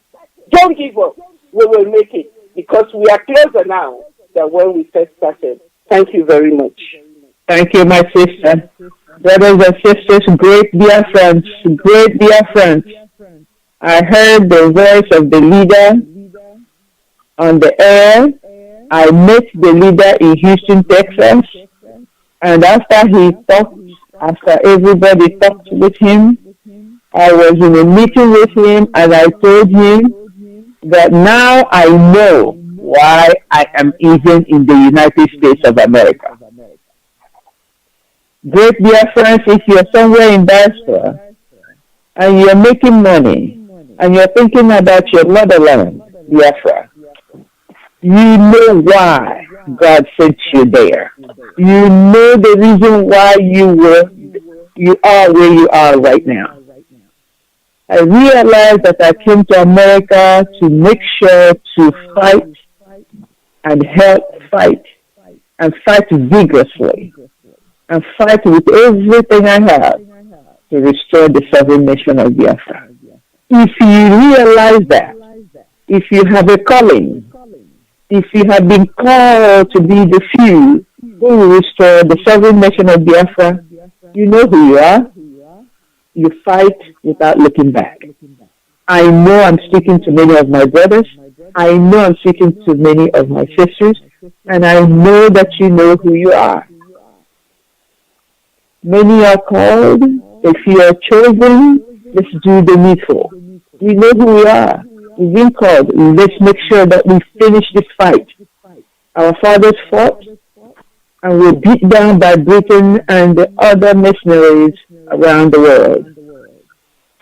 Don't give up. We will make it, because we are closer now than when we first started. Thank you very much. Thank you, my sister. Brothers and sisters, great Biafrans, great Biafrans. I heard the voice of the leader on the air. I met the leader in Houston, Texas. And after he talked, after everybody talked with him, I was in a meeting with him, and I told him that now I know why I am even in the United States of America. Great Biafrans, if you're somewhere in diaspora and you're making money and you're thinking about your motherland, Biafra, you know why God sent you there. You know the reason why you are where you are right now. I realized that I came to America to make sure to fight and help fight and fight vigorously and fight with everything I have to restore the sovereign nation of Biafra. If you realize that, if you have a calling, if you have been called to be the few who will restore the sovereign nation of Biafra, you know who you are. You fight without looking back. I know I'm speaking to many of my brothers. I know I'm speaking to many of my sisters. And I know that you know who you are. Many are called. If you are chosen, let's do the needful. We know who we are. We've been called. Let's make sure that we finish this fight. Our fathers fought and were beat down by Britain and the other mercenaries around the world.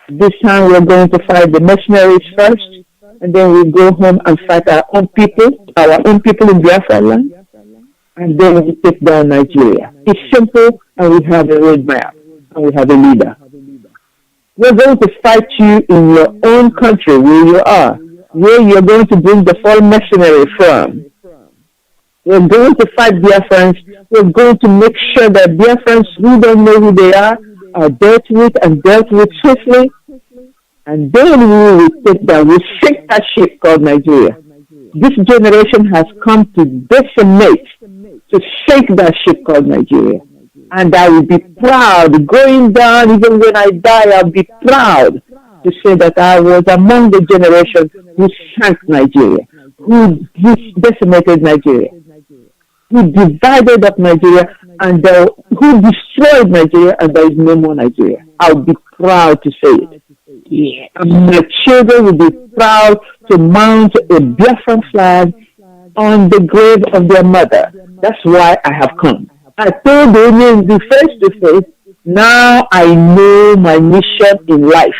This time we're going to fight the mercenaries first, and then we go home and fight our own people in Biafra land. and then we take down Nigeria. It's simple, and we have a roadmap, and we have a leader. We're going to fight you in your own country where you are, where you're going to bring the foreign mercenary from. We're going to fight Biafrans. We're going to make sure that Biafrans who don't know who they are dealt with and dealt with swiftly. And then we will take down, we sink that ship called Nigeria. This generation has come to decimate, to shake that ship called Nigeria. And I will be proud, going down, even when I die, I'll be proud to say that I was among the generation who sank Nigeria, who decimated Nigeria, who divided up Nigeria, and who destroyed Nigeria, and there is no more Nigeria. I'll be proud to say it. Yeah. And my children will be proud to mount a Biafran flag on the grave of their mother. That's why I have come. I told the Indians face to face, now I know my mission in life.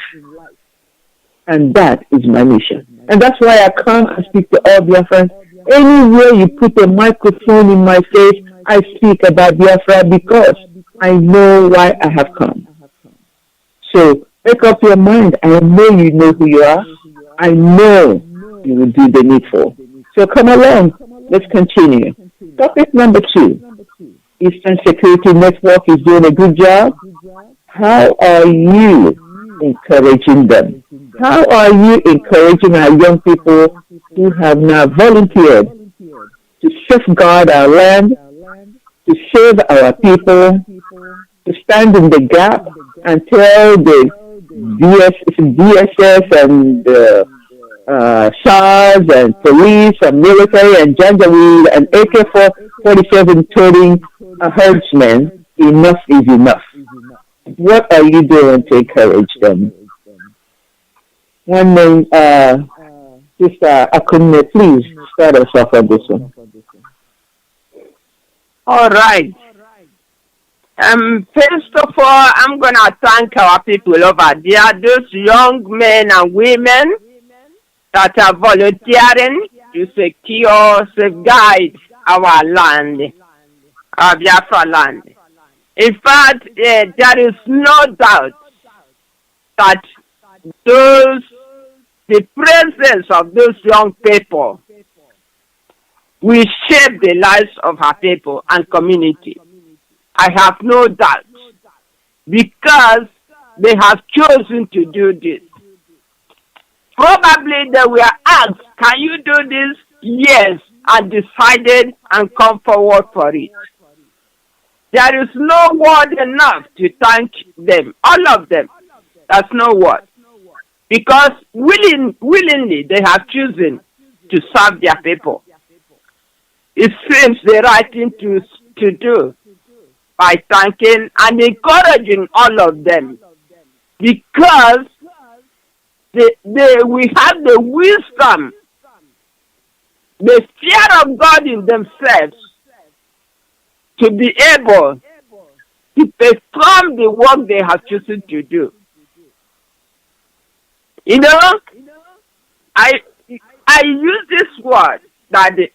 And that is my mission. And that's why I come and speak to all Biafrans. Anywhere you put a microphone in my face, I speak about Biafra because I know why I have come. So make up your mind. I know you know who you are. I know you will do the needful. So come along. Let's continue. Topic number 2. Eastern Security Network is doing a good job. How are you encouraging them? How are you encouraging our young people who have now volunteered to safeguard our land, to save our people, to stand in the gap and tell the DSS and SARS and police and military and Janjaweed and AK-47 toting herdsmen, enough is enough. What are you doing to encourage them? One name, Sister Akunne, please start us off on this one. All right. First of all, I'm going to thank our people over there, those young men and women that are volunteering to secure, safeguard our land, our Biafra land. In fact, there is no doubt that the presence of those young people will shape the lives of our people and community. I have no doubt, because they have chosen to do this. Probably they were asked, can you do this? Yes, and decided and come forward for it. There is no word enough to thank them, all of them. That's no word. Because willingly they have chosen to serve their people. It seems the right thing to do by thanking and encouraging all of them, because we have the wisdom, the fear of God in themselves to be able to perform the work they have chosen to do. You know, I use this word, that the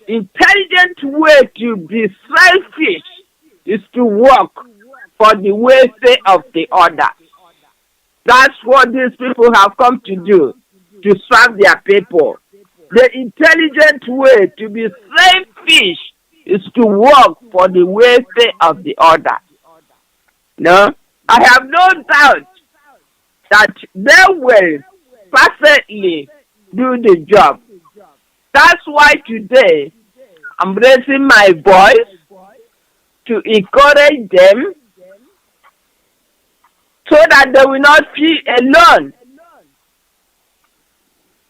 intelligent way to be selfish is to work for the welfare of the other. That's what these people have come to do, to serve their people. The intelligent way to be selfish is to work for the welfare of the other. No, I have no doubt that they will perfectly do the job. That's why today I'm raising my voice to encourage them so that they will not feel alone.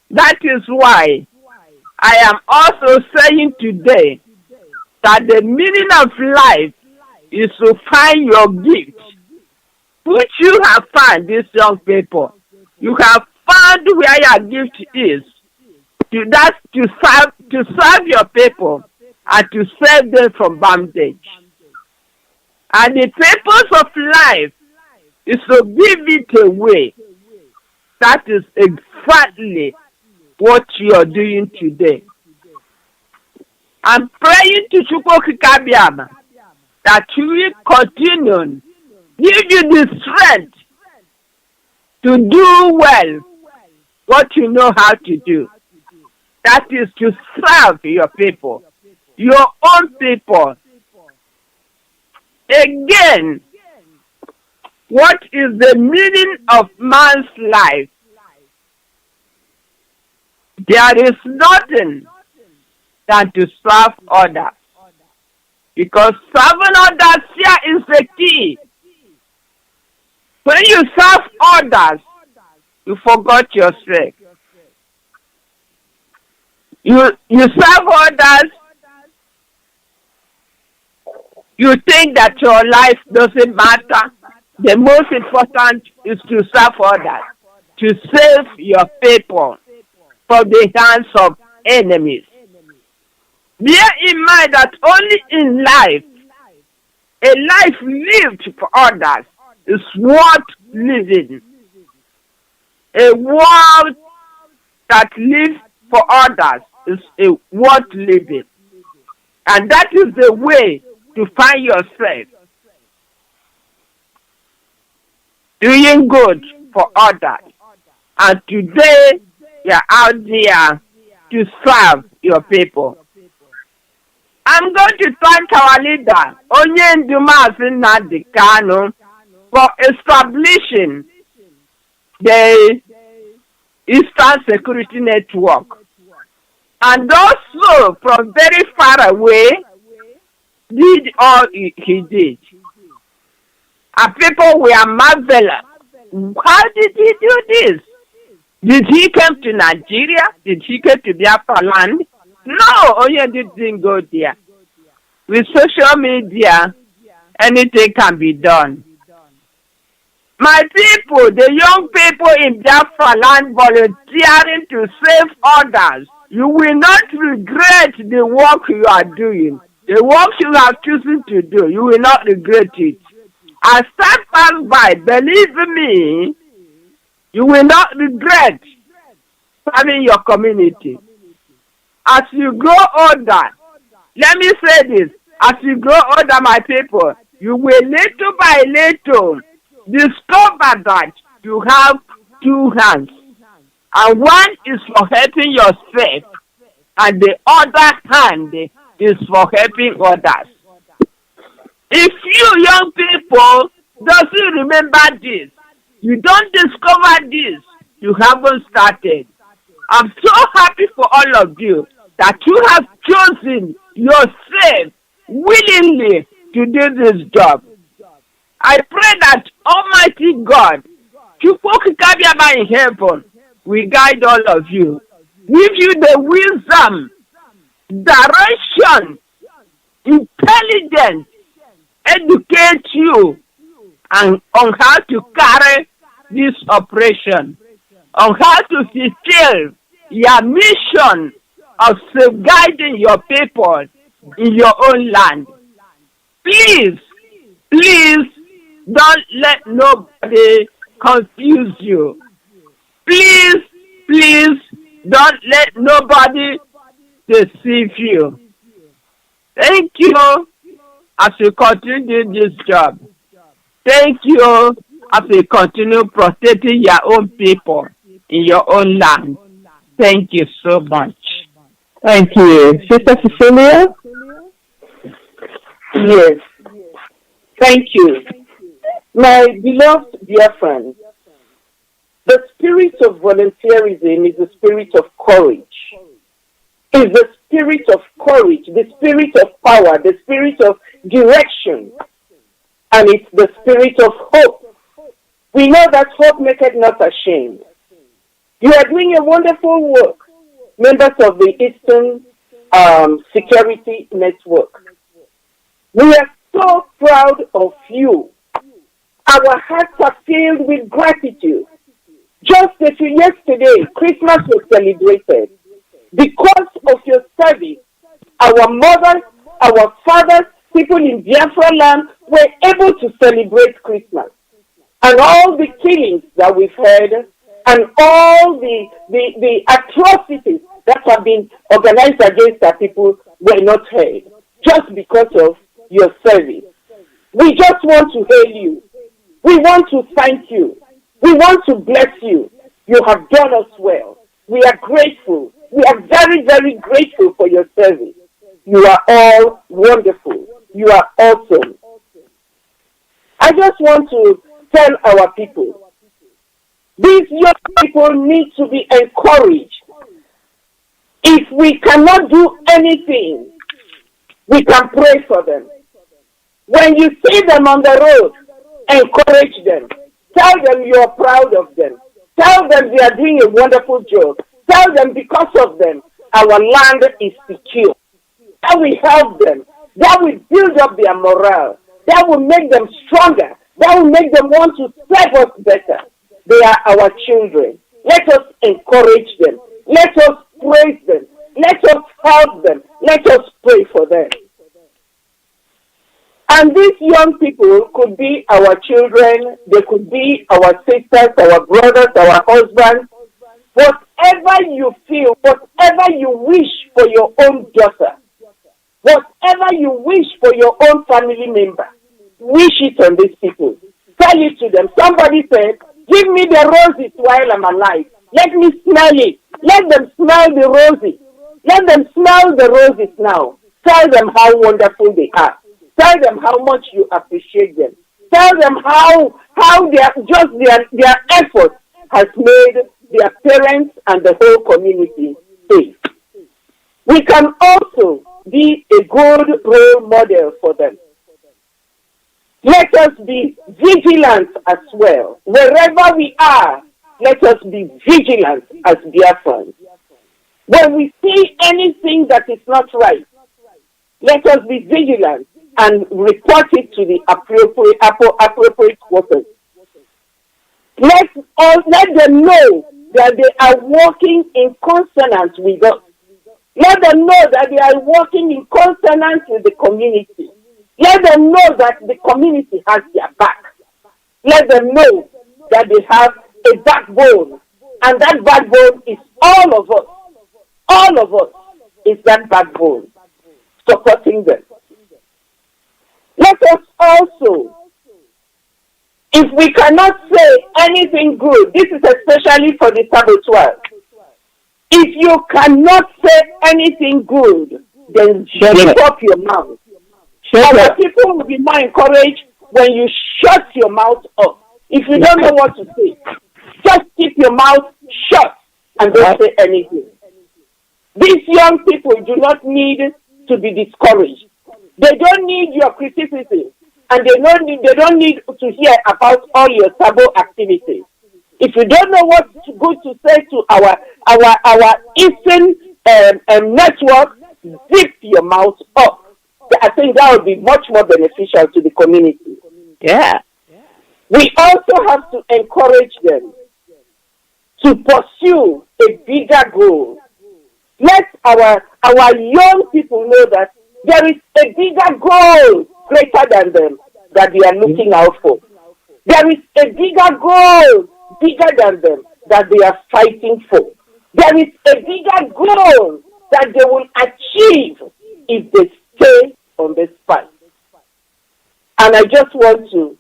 That is why I am also saying today that the meaning of life is to find your gift, which you have found, these young people. You have found where your gift is. To serve your people and to save them from bondage. And the purpose of life is to give it away. That is exactly what you are doing today. I'm praying to Chukwuemeka that you will continue, give you the strength to do well what you know how to do. That is to serve your people, your own people. Again, what is the meaning of man's life? There is nothing than to serve others. Because serving others here is the key. When you serve others, you forgot yourself. You serve others, you think that your life doesn't matter. The most important is to serve others, to save your people from the hands of enemies. Bear in mind that only in life, a life lived for others is worth living. A world that lives for others is worth living. And that is the way to find yourself doing good for others. And today, you're out there to serve your people. I'm going to thank our leader, Onyendu Mazi Nnamdi Kanu, for establishing the Eastern Security Network. And also, from very far away, did all he did. And people were marvelous. How did he do this? Did he come to Nigeria? Did he come to Biafra land? No, Onyendu didn't go there. With social media, anything can be done. My people, the young people in Biafra land volunteering to save others, you will not regret the work you are doing. The work you have chosen to do, you will not regret it. As time passes by, believe me, you will not regret serving your community. As you grow older, let me say this, as you grow older, my people, you will little by little discover that you have two hands. And one is for helping yourself, and the other hand is for helping others. If you young people doesn't remember this, you don't discover this, you haven't started. I'm so happy for all of you that you have chosen yourself willingly to do this job. I pray that Almighty God, Chukwuemeka in heaven, will guide all of you, give you the wisdom, direction, intelligence, educate you and on how to carry this operation, on how to fulfill your mission of safeguarding your people in your own land. Please, please don't let nobody confuse you. Please, please don't let nobody deceive you. Thank you as you continue this job. Thank you as you continue protecting your own people in your own land. Thank you so much. Thank you. Sister Cecilia? Yes. Thank you. My beloved dear friends, the spirit of volunteerism is the spirit of courage. It's the spirit of courage, the spirit of power, the spirit of direction, and it's the spirit of hope. We know that hope maketh not ashamed. You are doing a wonderful work, members of the Eastern Security Network. We are so proud of you. Our hearts are filled with gratitude. Just yesterday, Christmas was celebrated. Because of your service, our mothers, our fathers, people in Biafra land were able to celebrate Christmas. And all the killings that we've heard, and all the atrocities that have been organized against our people were not heard just because of your service. We just want to hail you. We want to thank you. We want to bless you. You have done us well. We are grateful. We are very, very grateful for your service. You are all wonderful. You are awesome. I just want to tell our people, these young people need to be encouraged. If we cannot do anything, we can pray for them. When you see them on the road, encourage them. Tell them you are proud of them. Tell them they are doing a wonderful job. Tell them because of them, our land is secure. That will help them. That will build up their morale. That will make them stronger. That will make them want to serve us better. They are our children. Let us encourage them. Let us praise them. Let us help them. Let us pray for them. And these young people could be our children. They could be our sisters, our brothers, our husbands. Whatever you feel, whatever you wish for your own daughter, whatever you wish for your own family member, wish it on these people. Tell it to them. Somebody said, give me the roses while I'm alive. Let me smell it. Let them smell the roses. Let them smell the roses now. Tell them how wonderful they are. Tell them how much you appreciate them. Tell them how their effort has made their parents and the whole community safe. We can also be a good role model for them. Let us be vigilant as well. Wherever we are, let us be vigilant as Biafrans. When we see anything that is not right, let us be vigilant and report it to the appropriate quarters. Let them know that they are working in consonance with us. Let them know that they are working in consonance with the community. Let them know that the community has their back. Let them know that they have a backbone. And that backbone is all of us. All of us is that backbone supporting them. Let us also, if we cannot say anything good, this is especially for the saboteurs. If you cannot say anything good, then shut up your mouth. Other people will be more encouraged when you shut your mouth up. If you don't know what to say, just keep your mouth shut and don't say anything. These young people do not need to be discouraged. They don't need your criticism, and they don't need to hear about all your sabo activities. If you don't know what good to say to our Eastern network, zip your mouth up. I think that would be much more beneficial to the community. Yeah. We also have to encourage them to pursue a bigger goal. Let our young people know that there is a bigger goal greater than them that they are looking out for. There is a bigger goal bigger than them that they are fighting for. There is a bigger goal that they will achieve if they stay on this fight. And I just want to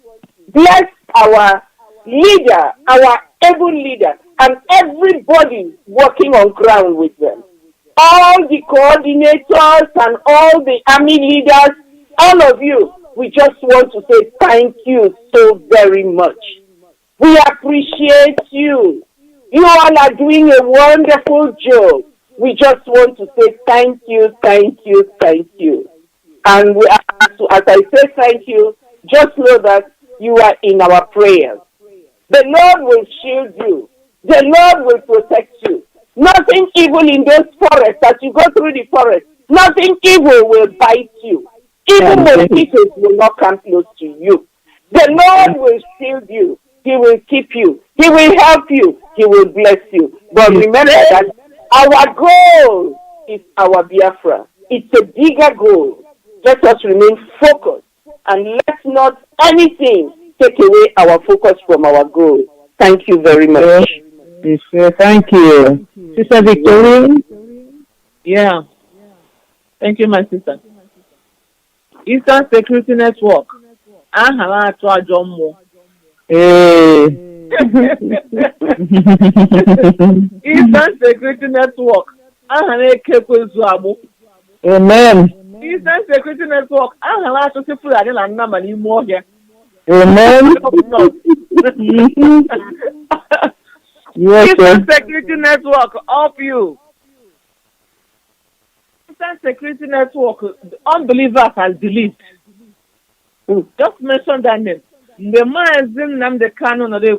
bless our leader, our able leader, and everybody working on ground with them. All the coordinators and all the army leaders, all of you, we just want to say thank you so very much. We appreciate you. You all are doing a wonderful job. We just want to say thank you, thank you, thank you. And we are, as I say thank you, just know that you are in our prayers. The Lord will shield you. The Lord will protect you. Nothing evil in those forests, as you go through the forest, nothing evil will bite you. Even mosquitoes will not come close to you. The Lord will shield you. He will keep you. He will help you. He will bless you. But remember that our goal is our Biafra. It's a bigger goal. Let us remain focused and let not anything take away our focus from our goal. Thank you very much. Thank you. Sister Victoria? Yeah. Thank you, my sister. Eastern Security Network. Aha, to Ajomo. Eastern Security Network. Aha, Kekwezwabo. Amen. Eastern Security Network. Aha, to see food. I didn't know many more here. Amen. Yes, Eastern Security Network. Up you. Eastern Security Network. The unbelievers has deleted. Just mention that name. The man in them the canon of the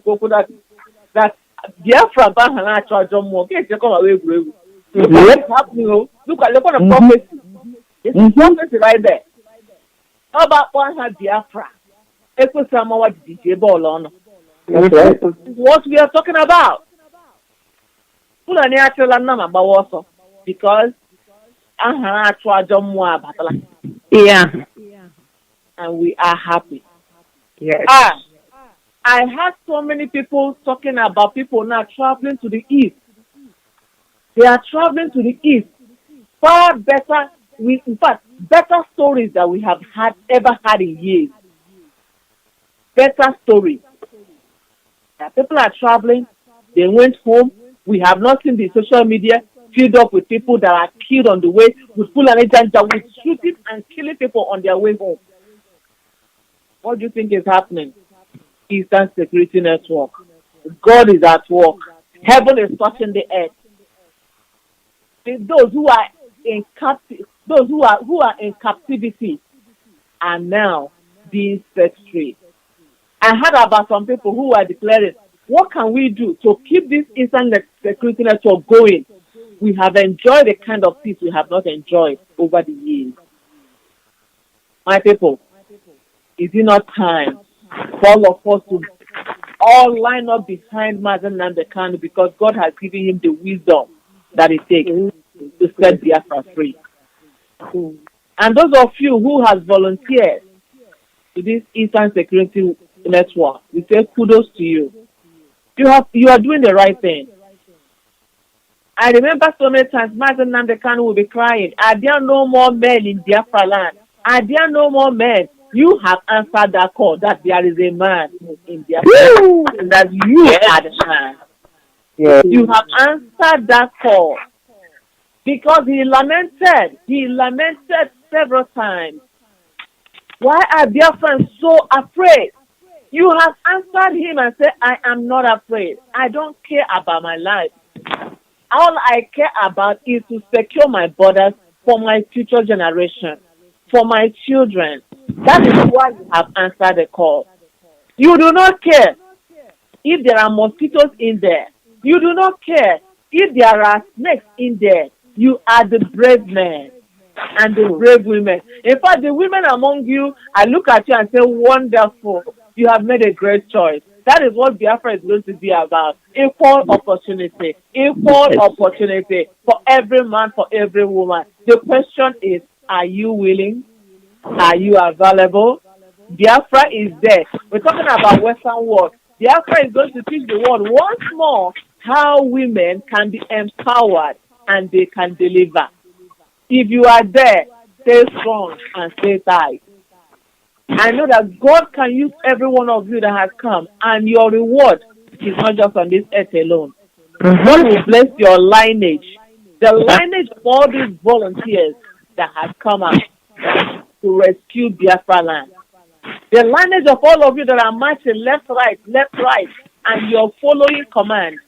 that Biafra Bahana Chajom Mo. Get your come away, brave. What's happening? Look at the prophecy. It's prophecy right there. How about one had Biafra? Echo Sama what DJ Ball on. What we are talking about. Full and natural and number about also because Chajom Mo battle. Yeah. And we are happy. Yes. I had so many people talking about people now traveling to the east. They are traveling to the east. Far better, in fact, better stories that we have ever had in years. Better stories. People are traveling. They went home. We have not seen the social media filled up with people that are killed on the way, with full and with shooting and killing people on their way home. What do you think is happening? Eastern Security Network. God is at work. Heaven is touching the earth. Those who are in captivity are now being set free. I heard about some people who are declaring, what can we do to keep this Eastern Security Network going? We have enjoyed the kind of peace we have not enjoyed over the years. My people, is it not time for all of us to all line up behind Mazi Nnamdi because God has given him the wisdom that it takes to set Biafra free? And those of you who have volunteered to this Eastern Security Network, we say kudos to you. You are doing the right thing. I remember so many times Mazi Nnamdi will be crying, are there no more men in Biafra land? Are there no more men? You have answered that call that there is a man in Biafra and that you are the man. Yes. You have answered that call because he lamented several times. Why are Biafrans so afraid? You have answered him and said, I am not afraid. I don't care about my life. All I care about is to secure my borders for my future generation, for my children. That is why you have answered the call. You do not care if there are mosquitoes in there. You do not care if there are snakes in there. You are the brave men and the brave women. In fact, the women among you, I look at you and say, wonderful. You have made a great choice. That is what Biafra is going to be about. Equal opportunity. Equal opportunity for every man, for every woman. The question is, are you willing? Are you available? Biafra is there. We're talking about Western world. Biafra is going to teach the world once more how women can be empowered and they can deliver. If you are there, stay strong and stay tight. I know that God can use every one of you that has come, and your reward is not just on this earth alone. God will bless your lineage, the lineage of all these volunteers that have come out to rescue Biafra land. The lineage of all of you that are marching left, right, and you're following command.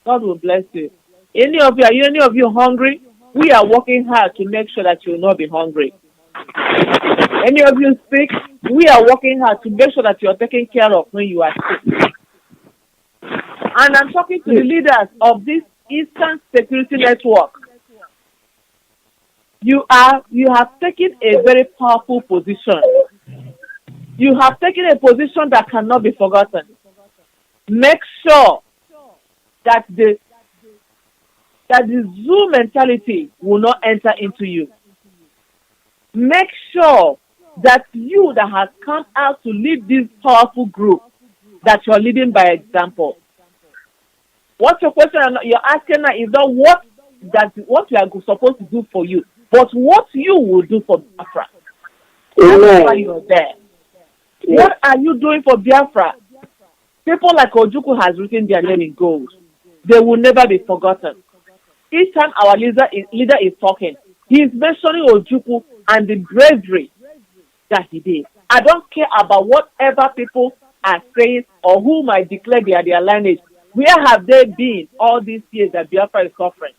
God will bless you. Are any of you hungry? We are working hard to make sure that you will not be hungry. Any of you sick? We are working hard to make sure that you are taken care of when you are sick. And I'm talking to the leaders of this Eastern Security Network. You have taken a very powerful position. You have taken a position that cannot be forgotten. Make sure that the zoo mentality will not enter into you. Make sure that you that has come out to lead this powerful group, that you're leading by example. What's your question you're asking now is not what we are supposed to do for you, but what you will do for Biafra. That's why you're there. What are you doing for Biafra? People like Ojukwu has written their name in gold. They will never be forgotten. Each time our leader is talking, he is mentioning Ojukwu and the bravery that he did. I don't care about whatever people are saying or who might declare they are their lineage. Where have they been all these years that Biafra is suffering?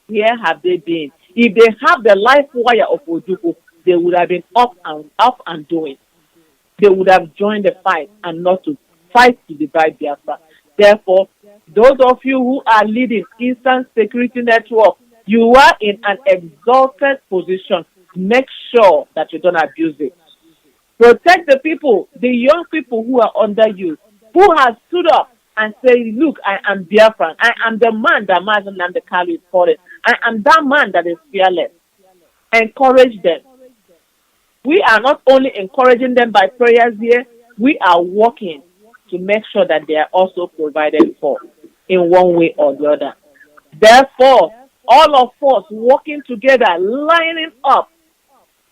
Where have they been? If they have the life wire of Ojukwu, they would have been up and doing. They would have joined the fight and not to fight to divide Biafra. Therefore, those of you who are leading Eastern Security Network, you are in an exalted position. Make sure that you don't abuse it. Protect the people, the young people who are under you, who have stood up and say, look, I am Biafran. I am the man that Mazi is calling. I am that man that is fearless. Encourage them. We are not only encouraging them by prayers here, we are working to make sure that they are also provided for in one way or the other. Therefore, all of us working together, lining up.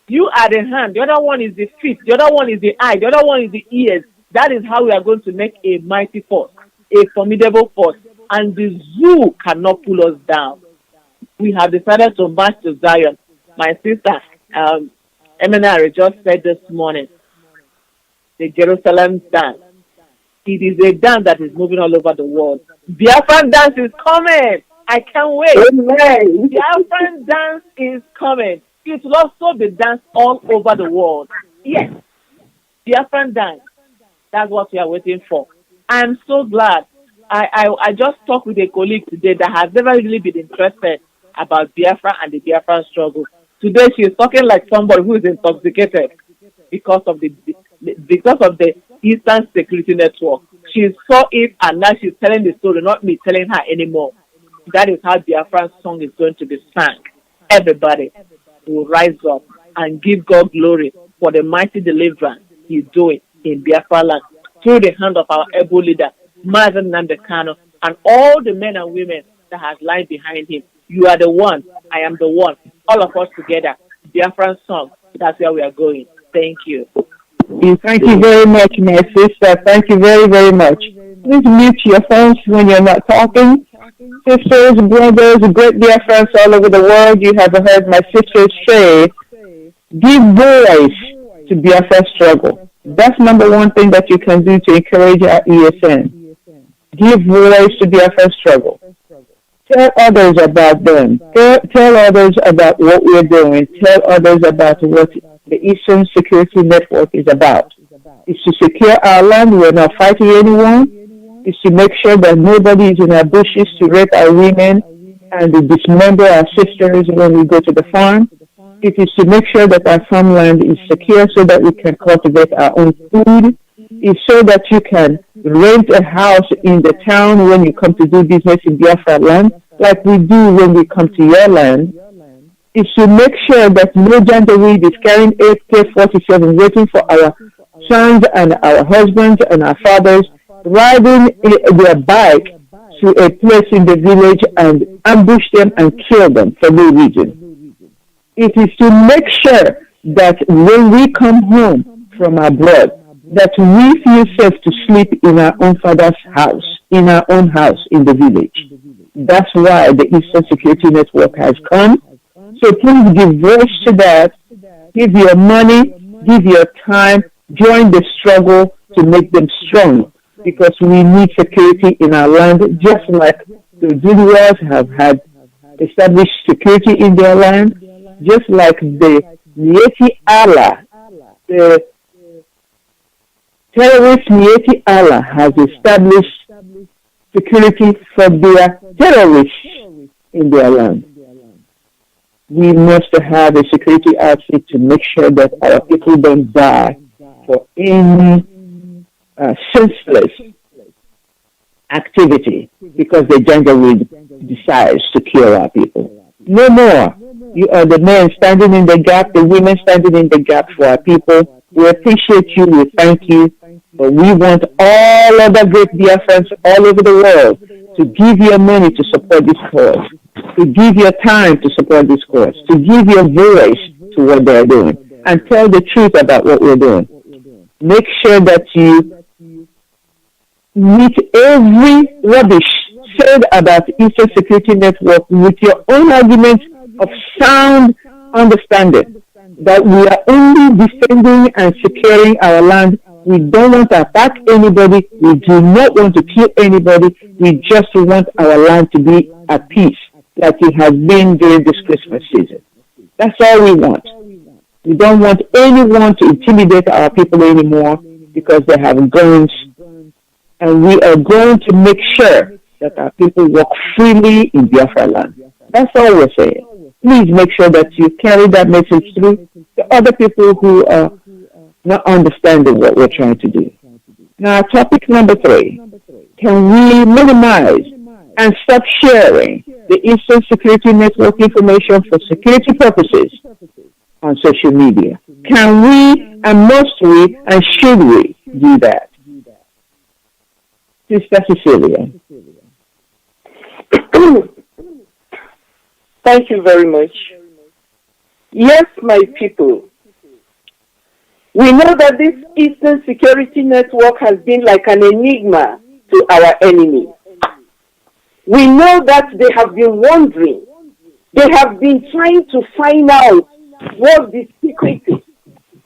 You are the hand, the other one is the feet, the other one is the eye, the other one is the ears. That is how we are going to make a mighty force, a formidable force. And the zoo cannot pull us down. We have decided to march to Zion. My sister, Eminari, just said this morning, the Jerusalem dance. It is a dance that is moving all over the world. Biafran dance is coming. I can't wait. Amen. Biafran dance is coming. It will also be danced all over the world. Yes. Biafran dance. That's what we are waiting for. I am so glad. I just talked with a colleague today that has never really been interested about Biafra and the Biafran struggle. Today she is talking like somebody who is intoxicated because of the Eastern Security Network. She saw it and now she's telling the story, not me telling her anymore. That is how Biafran's song is going to be sung. Everybody will rise up and give God glory for the mighty deliverance He's doing in Biafra land through the hand of our able leader, Mazi and all the men and women that has lined behind him. You are the one, I am the one, all of us together. Biafran song, that's where we are going. Thank you. Thank you very much, my sister. Thank you very, very much. Please mute your phones when you're not talking. Sisters, brothers, great Biafrans all over the world, you have heard my sisters say, give voice to Biafra struggle. That's number one thing that you can do to encourage our ESN. Give voice to Biafra struggle. Tell others about them. Tell others about what we're doing. Tell others about what the Eastern Security Network is about. It's to secure our land. We're not fighting anyone. It's to make sure that nobody is in our bushes to rape our women and to dismember our sisters when we go to the farm. It is to make sure that our farmland is secure so that we can cultivate our own food. It's so that you can rent a house in the town when you come to do business in Biafra land, like we do when we come to your land. It's to make sure that no janjaweed is carrying AK-47 waiting for our sons and our husbands and our fathers riding their bike to a place in the village and ambush them and kill them for no reason. It is to make sure that when we come home from abroad, that we feel safe to sleep in our own father's house, in our own house in the village. That's why the Eastern Security Network has come. So please give voice to that. Give your money, give your time, join the struggle to make them strong. Because we need security in our land, just like the Duduas have had established security in their land, just like the Mieti Allah, the terrorist Mieti Allah has established security for their terrorists in their land. We must have a security outfit to make sure that our people don't die for any senseless activity because the Janjaweed decides to kill our people. No more. You are the men standing in the gap, the women standing in the gap for our people. We appreciate you. We thank you. But we want all other great Biafrans all over the world to give your money to support this cause. to give your time to support this cause, to give your voice to what they're doing, and tell the truth about what we're doing. Make sure that you meet every rubbish said about the Eastern Security Network with your own arguments of sound understanding, that we are only defending and securing our land. We don't want to attack anybody. We do not want to kill anybody. We just want our land to be at peace, like it has been during this Christmas season. That's all we want. We don't want anyone to intimidate our people anymore because they have guns. And we are going to make sure that our people walk freely in Biafra land. That's all we're saying. Please make sure that you carry that message through to other people who are not understanding what we're trying to do. Now, topic number 3. Can we minimize and stop sharing the Eastern Security Network information for security purposes on social media? Can we, and must we, and should we do that? Sister Cecilia. Thank you very much. Yes, my people. We know that this Eastern Security Network has been like an enigma to our enemies. We know that they have been wondering. They have been trying to find out what the secret is,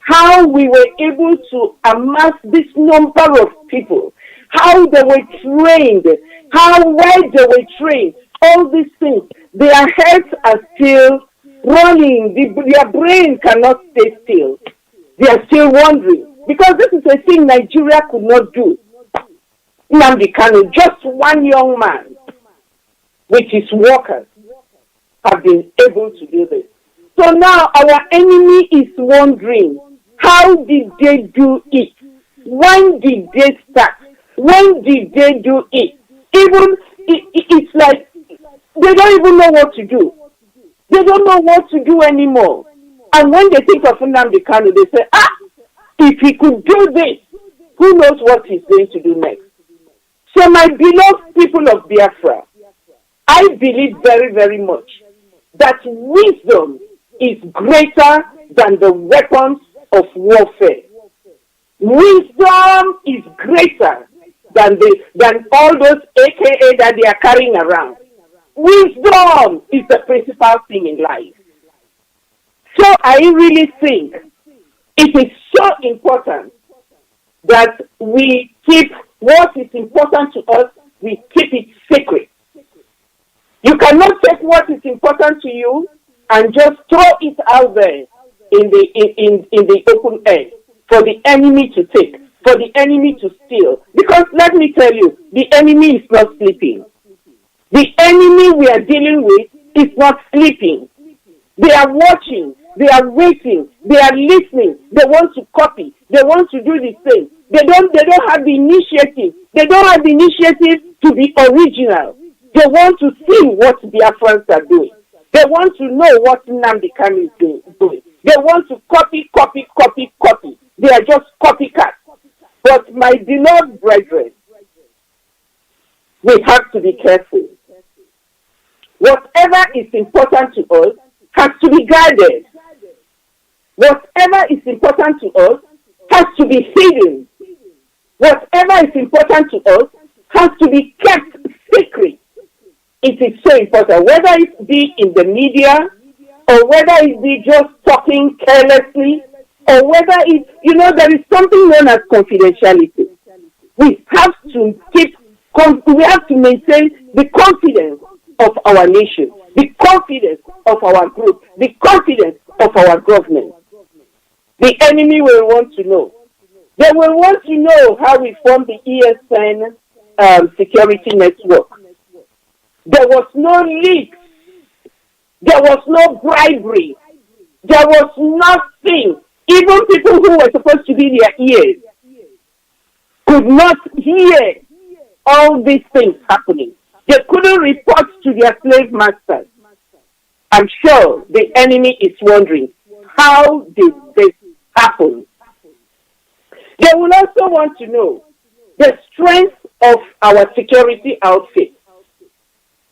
how we were able to amass this number of people, how they were trained, why they were trained, all these things. Their heads are still running. Their brain cannot stay still. They are still wondering. Because this is a thing Nigeria could not do. Nnamdi Kanu, just one young man with his workers, have been able to do this. So now our enemy is wondering, how did they do it? When did they start? When did they do it? Even, it's like, they don't even know what to do. They don't know what to do anymore. And when they think of Nnamdi Kanu, they say, if he could do this, who knows what he's going to do next? So my beloved people of Biafra, I believe very, very much that wisdom is greater than the weapons of warfare. Wisdom is greater than all those AKA that they are carrying around. Wisdom is the principal thing in life. So I really think it is so important that we keep what is important to us, we keep it secret. You cannot take what is important to you and just throw it out there in the open air for the enemy to take, for the enemy to steal. Because let me tell you, the enemy is not sleeping. The enemy we are dealing with is not sleeping. They are watching, they are waiting, they are listening, they want to copy, they want to do the same. They don't have the initiative. They don't have the initiative to be original. They want to see what the Biafrans are doing. They want to know what Nnamdi Kanu is doing. They want to copy. They are just copycats. But my beloved brethren, we have to be careful. Whatever is important to us has to be guarded. Whatever is important to us has to be hidden. Whatever is important to us has to be kept secret. It is so important, whether it be in the media, or whether it be just talking carelessly, or whether it, there is something known as confidentiality. We have to maintain the confidence of our nation, the confidence of our group, the confidence of our government. The enemy will want to know. They will want to know how we formed the ESN security network. There was no leak. There was no bribery. There was nothing. Even people who were supposed to be their ears could not hear all these things happening. They couldn't report to their slave masters. I'm sure the enemy is wondering, how did this happen? They will also want to know the strength of our security outfit.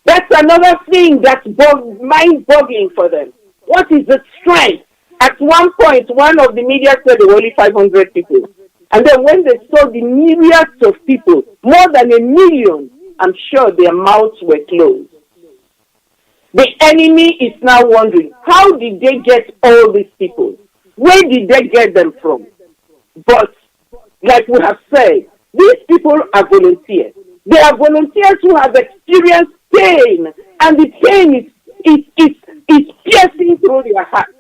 That's another thing that's mind-boggling for them. What is the strength? At one point, one of the media said there were only 500 people. And then when they saw the myriads of people, more than 1 million, I'm sure their mouths were closed. The enemy is now wondering, how did they get all these people? Where did they get them from? But, like we have said, these people are volunteers. They are volunteers who have experienced pain, and the pain is piercing through their heart.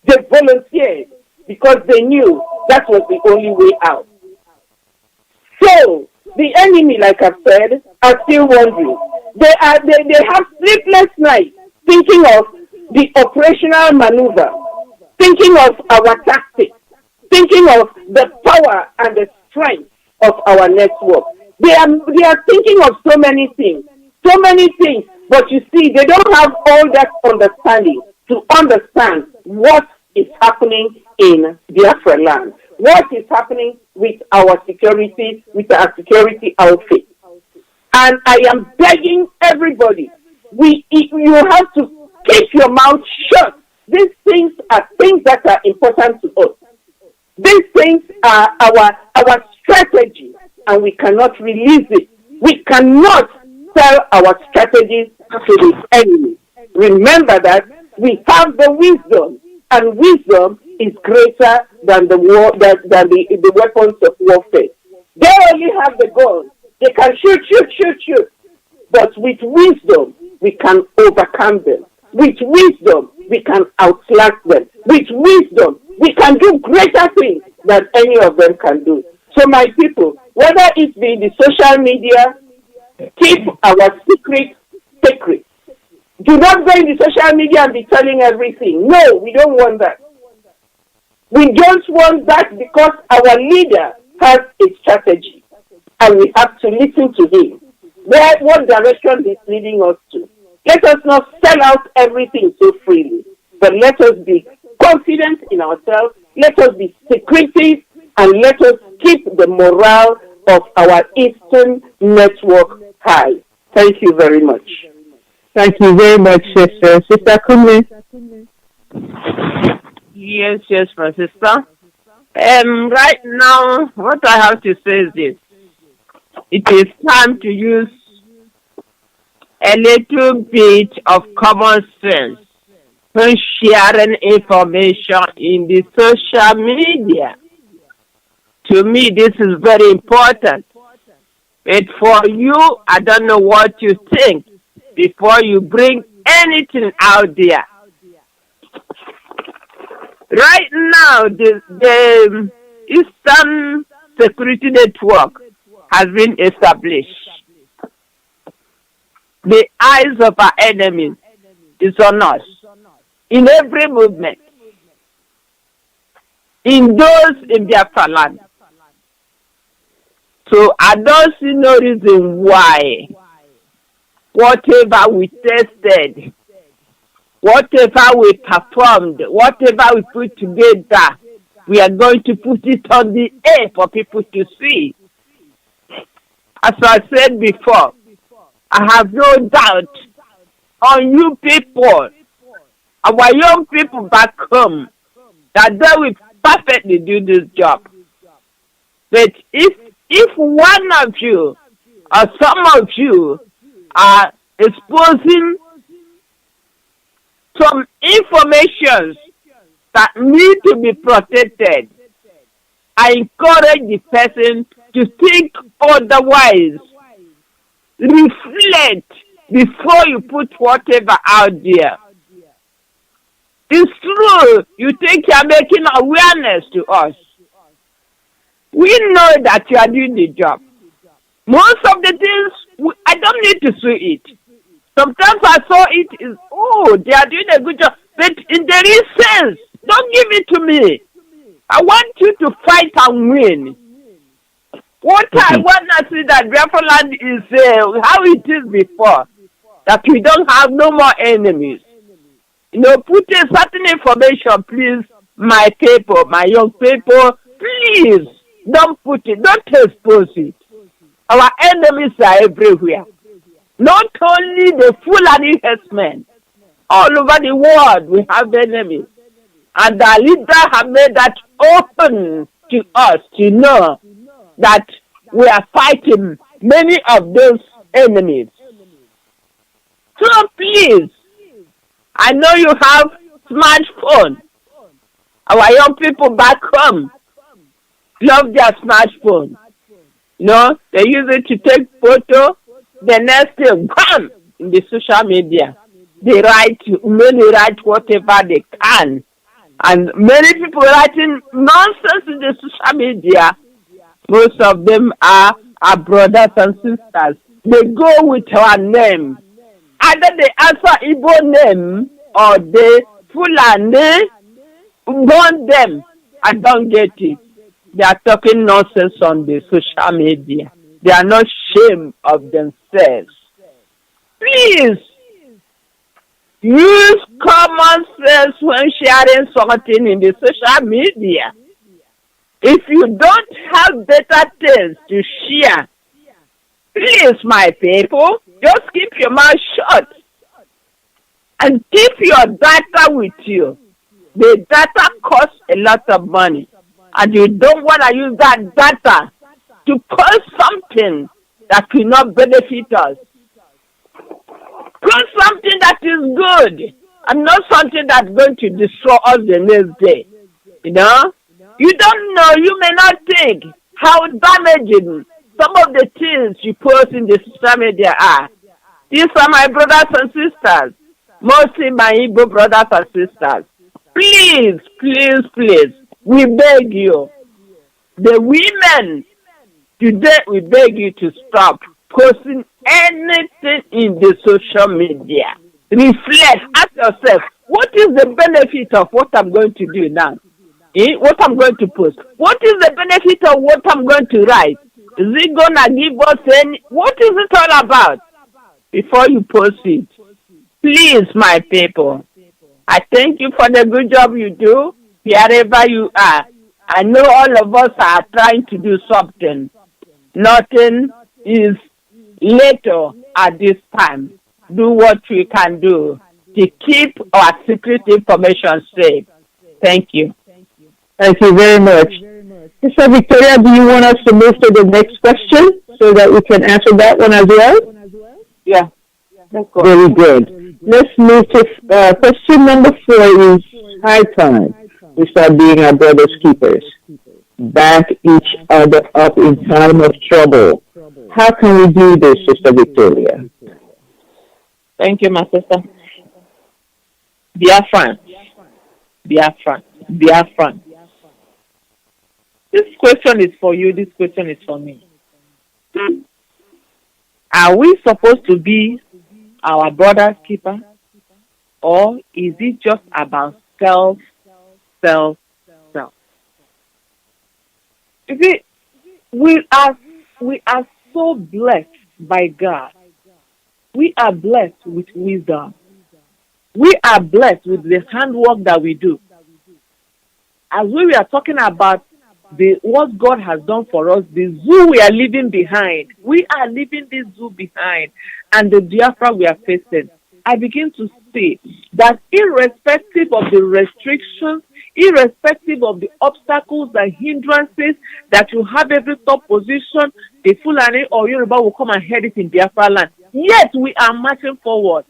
They volunteered because they knew that was the only way out. So, the enemy, like I've said, are still wondering. They have sleepless nights thinking of the operational maneuver, thinking of our tactics, thinking of the power and the strength of our network. They are thinking of so many things, but you see, they don't have all that understanding to understand what is happening in Biafra land, what is happening with our security outfit. And I am begging everybody, you have to keep your mouth shut. These things are things that are important to us. These things are our strategy, and we cannot release it. We cannot sell our strategies to the enemy. Remember that we have the wisdom, and wisdom is greater than the weapons of warfare. They only have the guns. They can shoot. But with wisdom, we can overcome them. With wisdom, we can outlast them. With wisdom, we can do greater things than any of them can do. So my people, whether it be the social media, keep our secret sacred. Do not go in the social media and be telling everything. No, we don't want that. We don't want that because our leader has a strategy, and we have to listen to him. What direction he's leading us to. Let us not sell out everything so freely, but let us be confident in ourselves, let us be secretive, and let us keep the morale of our Eastern network high. Thank you very much. Thank you very much, Sister. Sister Kunle. Yes, my sister. Right now, what I have to say is this. It is time to use a little bit of common sense when sharing information in the social media. To me, this is very important. But for you, I don't know what you think before you bring anything out there. Right now, the Eastern Security Network has been established. The eyes of our enemies is on us in every movement, in those in Biafra land. So I don't see no reason why whatever we tested, whatever we performed, whatever we put together, we are going to put it on the air for people to see. As I said before, I have no doubt on you people, our young people back home, that they will perfectly do this job. But if one of you or some of you are exposing some information that need to be protected, I encourage the person to think otherwise. Reflect before you put whatever out there. It's true, you think you are making awareness to us. We know that you are doing the job. Most of the things, I don't need to see it. Sometimes I saw it they are doing a good job. But in the real sense, don't give it to me. I want you to fight and win. What I want to see that Biafra land is how it is before. That we don't have no more enemies. Put a certain information, please, my people, my young people, please, don't expose it. Our enemies are everywhere. Not only the Fulani herdsmen, all over the world we have enemies. And the leaders have made that open to us to know that we are fighting many of those enemies. So please, I know you have smartphone. Our young people back home love their smartphone. They use it to take photo. The next day, bam, in the social media. They many write whatever they can. And many people writing nonsense in the social media. Most of them are our brothers and sisters. They go with our name. Either they answer Igbo name or they Fulani burn them. I don't get it. They are talking nonsense on the social media. They are not ashamed of themselves. Please, use common sense when sharing something in the social media. If you don't have better things to share, please, my people, just keep your mouth shut and keep your data with you. The data costs a lot of money, and you don't want to use that data to post something that will not benefit us. Post something that is good and not something that's going to destroy us the next day. You don't know, you may not think how damaging some of the things you post in the social media are. These are my brothers and sisters, mostly my Igbo brothers and sisters. Please, please, please, we beg you. The women, today we beg you to stop posting anything in the social media. Reflect, ask yourself, what is the benefit of what I'm going to do now? What I'm going to post? What is the benefit of what I'm going to write? Is it going to give us any? What is it all about? Before you post it, please, my people, I thank you for the good job you do, wherever you are. I know all of us are trying to do something. Nothing is later at this time. Do what we can do to keep our secret information safe. Thank you. Thank you very much. Sister Victoria, do you want us to move to the next question so that we can answer that one as well? Yeah. Very good. Let's move to question number 4 is high time we start being our brother's keepers. Back each other up in time of trouble. How can we do this, Sister Victoria? Thank you, my sister. Biafra. This question is for you. This question is for me. Are we supposed to be our brother's keeper? Or is it just about self? You see, we are so blessed by God. We are blessed with wisdom. We are blessed with the handwork that we do. As we are talking about what God has done for us, the zoo we are leaving behind. We are leaving this zoo behind, and the Biafra we are facing. I begin to see that irrespective of the restrictions, irrespective of the obstacles and hindrances that you have every top position, the Fulani or Yoruba will come and head it in Biafra land. Yet we are marching forward.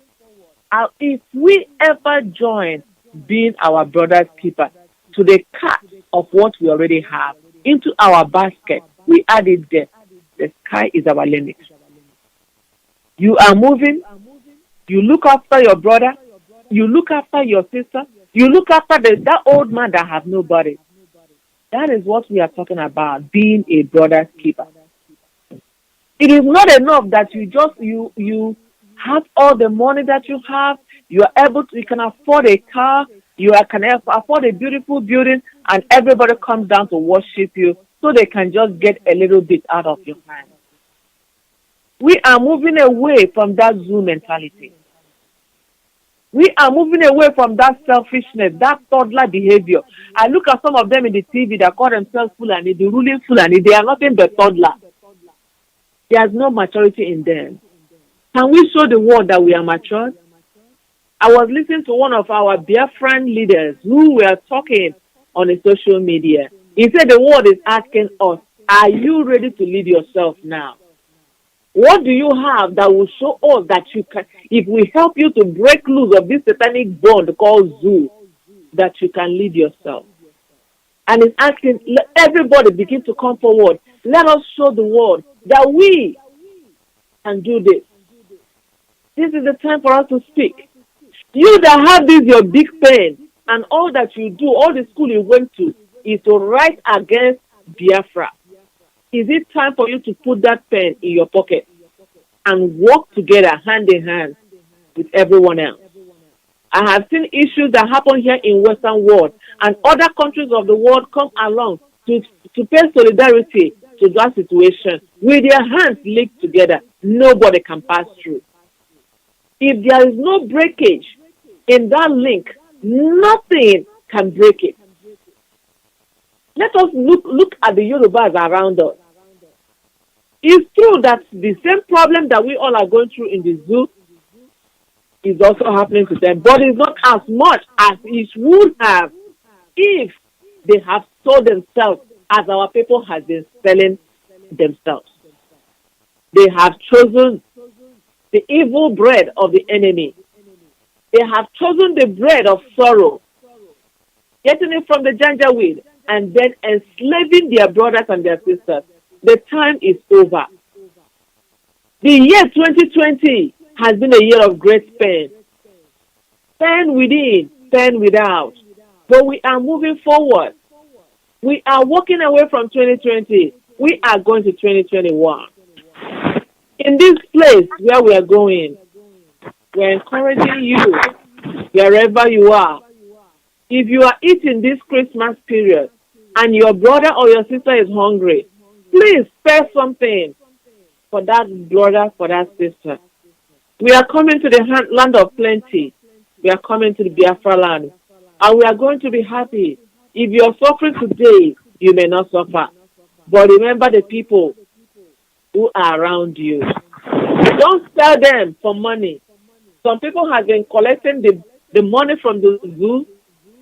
If we ever join being our brother's keeper to the cart of what we already have into our basket, we add it there. The sky is our limit. You are moving. You look after your brother. You look after your sister. You look after that old man that have nobody. That is what we are talking about, being a brother's keeper. It is not enough that you have all the money that you have. You can afford a car. You can afford a beautiful building, and everybody comes down to worship you so they can just get a little bit out of your hand. We are moving away from that zoo mentality. We are moving away from that selfishness, that toddler behavior. I look at some of them in the TV that call themselves Fulani, the ruling Fulani. They are nothing but toddler. There's no maturity in them. Can we show the world that we are mature? I was listening to one of our Biafran leaders who were talking on the social media. He said the world is asking us, are you ready to lead yourself now? What do you have that will show us that you can, if we help you to break loose of this satanic bond called Zoo, that you can lead yourself? And he's asking, let everybody begin to come forward. Let us show the world that we can do this. This is the time for us to speak. You that have this, your big pain, and all that you do, all the school you went to, is to write against Biafra. Is it time for you to put that pen in your pocket and work together hand in hand with everyone else? I have seen issues that happen here in Western world, and other countries of the world come along to pay solidarity to that situation. With their hands linked together, nobody can pass through. If there is no breakage in that link, nothing can break it. Let us look at the Yorubas around us. It's true that the same problem that we all are going through in the zoo is also happening to them, but it's not as much as it would have if they have sold themselves as our people have been selling themselves. They have chosen the evil bread of the enemy. They have chosen the bread of sorrow, getting it from the janjaweed, and then enslaving their brothers and their sisters. The time is over. The year 2020 has been a year of great pain. Pain within, pain without. But we are moving forward. We are walking away from 2020. We are going to 2021. In this place where we are going, we are encouraging you, wherever you are. If you are eating this Christmas period and your brother or your sister is hungry, please spare something for that brother, for that sister. We are coming to the land of plenty. We are coming to the Biafra land. And we are going to be happy. If you are suffering today, you may not suffer. But remember the people who are around you. Don't sell them for money. Some people have been collecting the money from the zoo,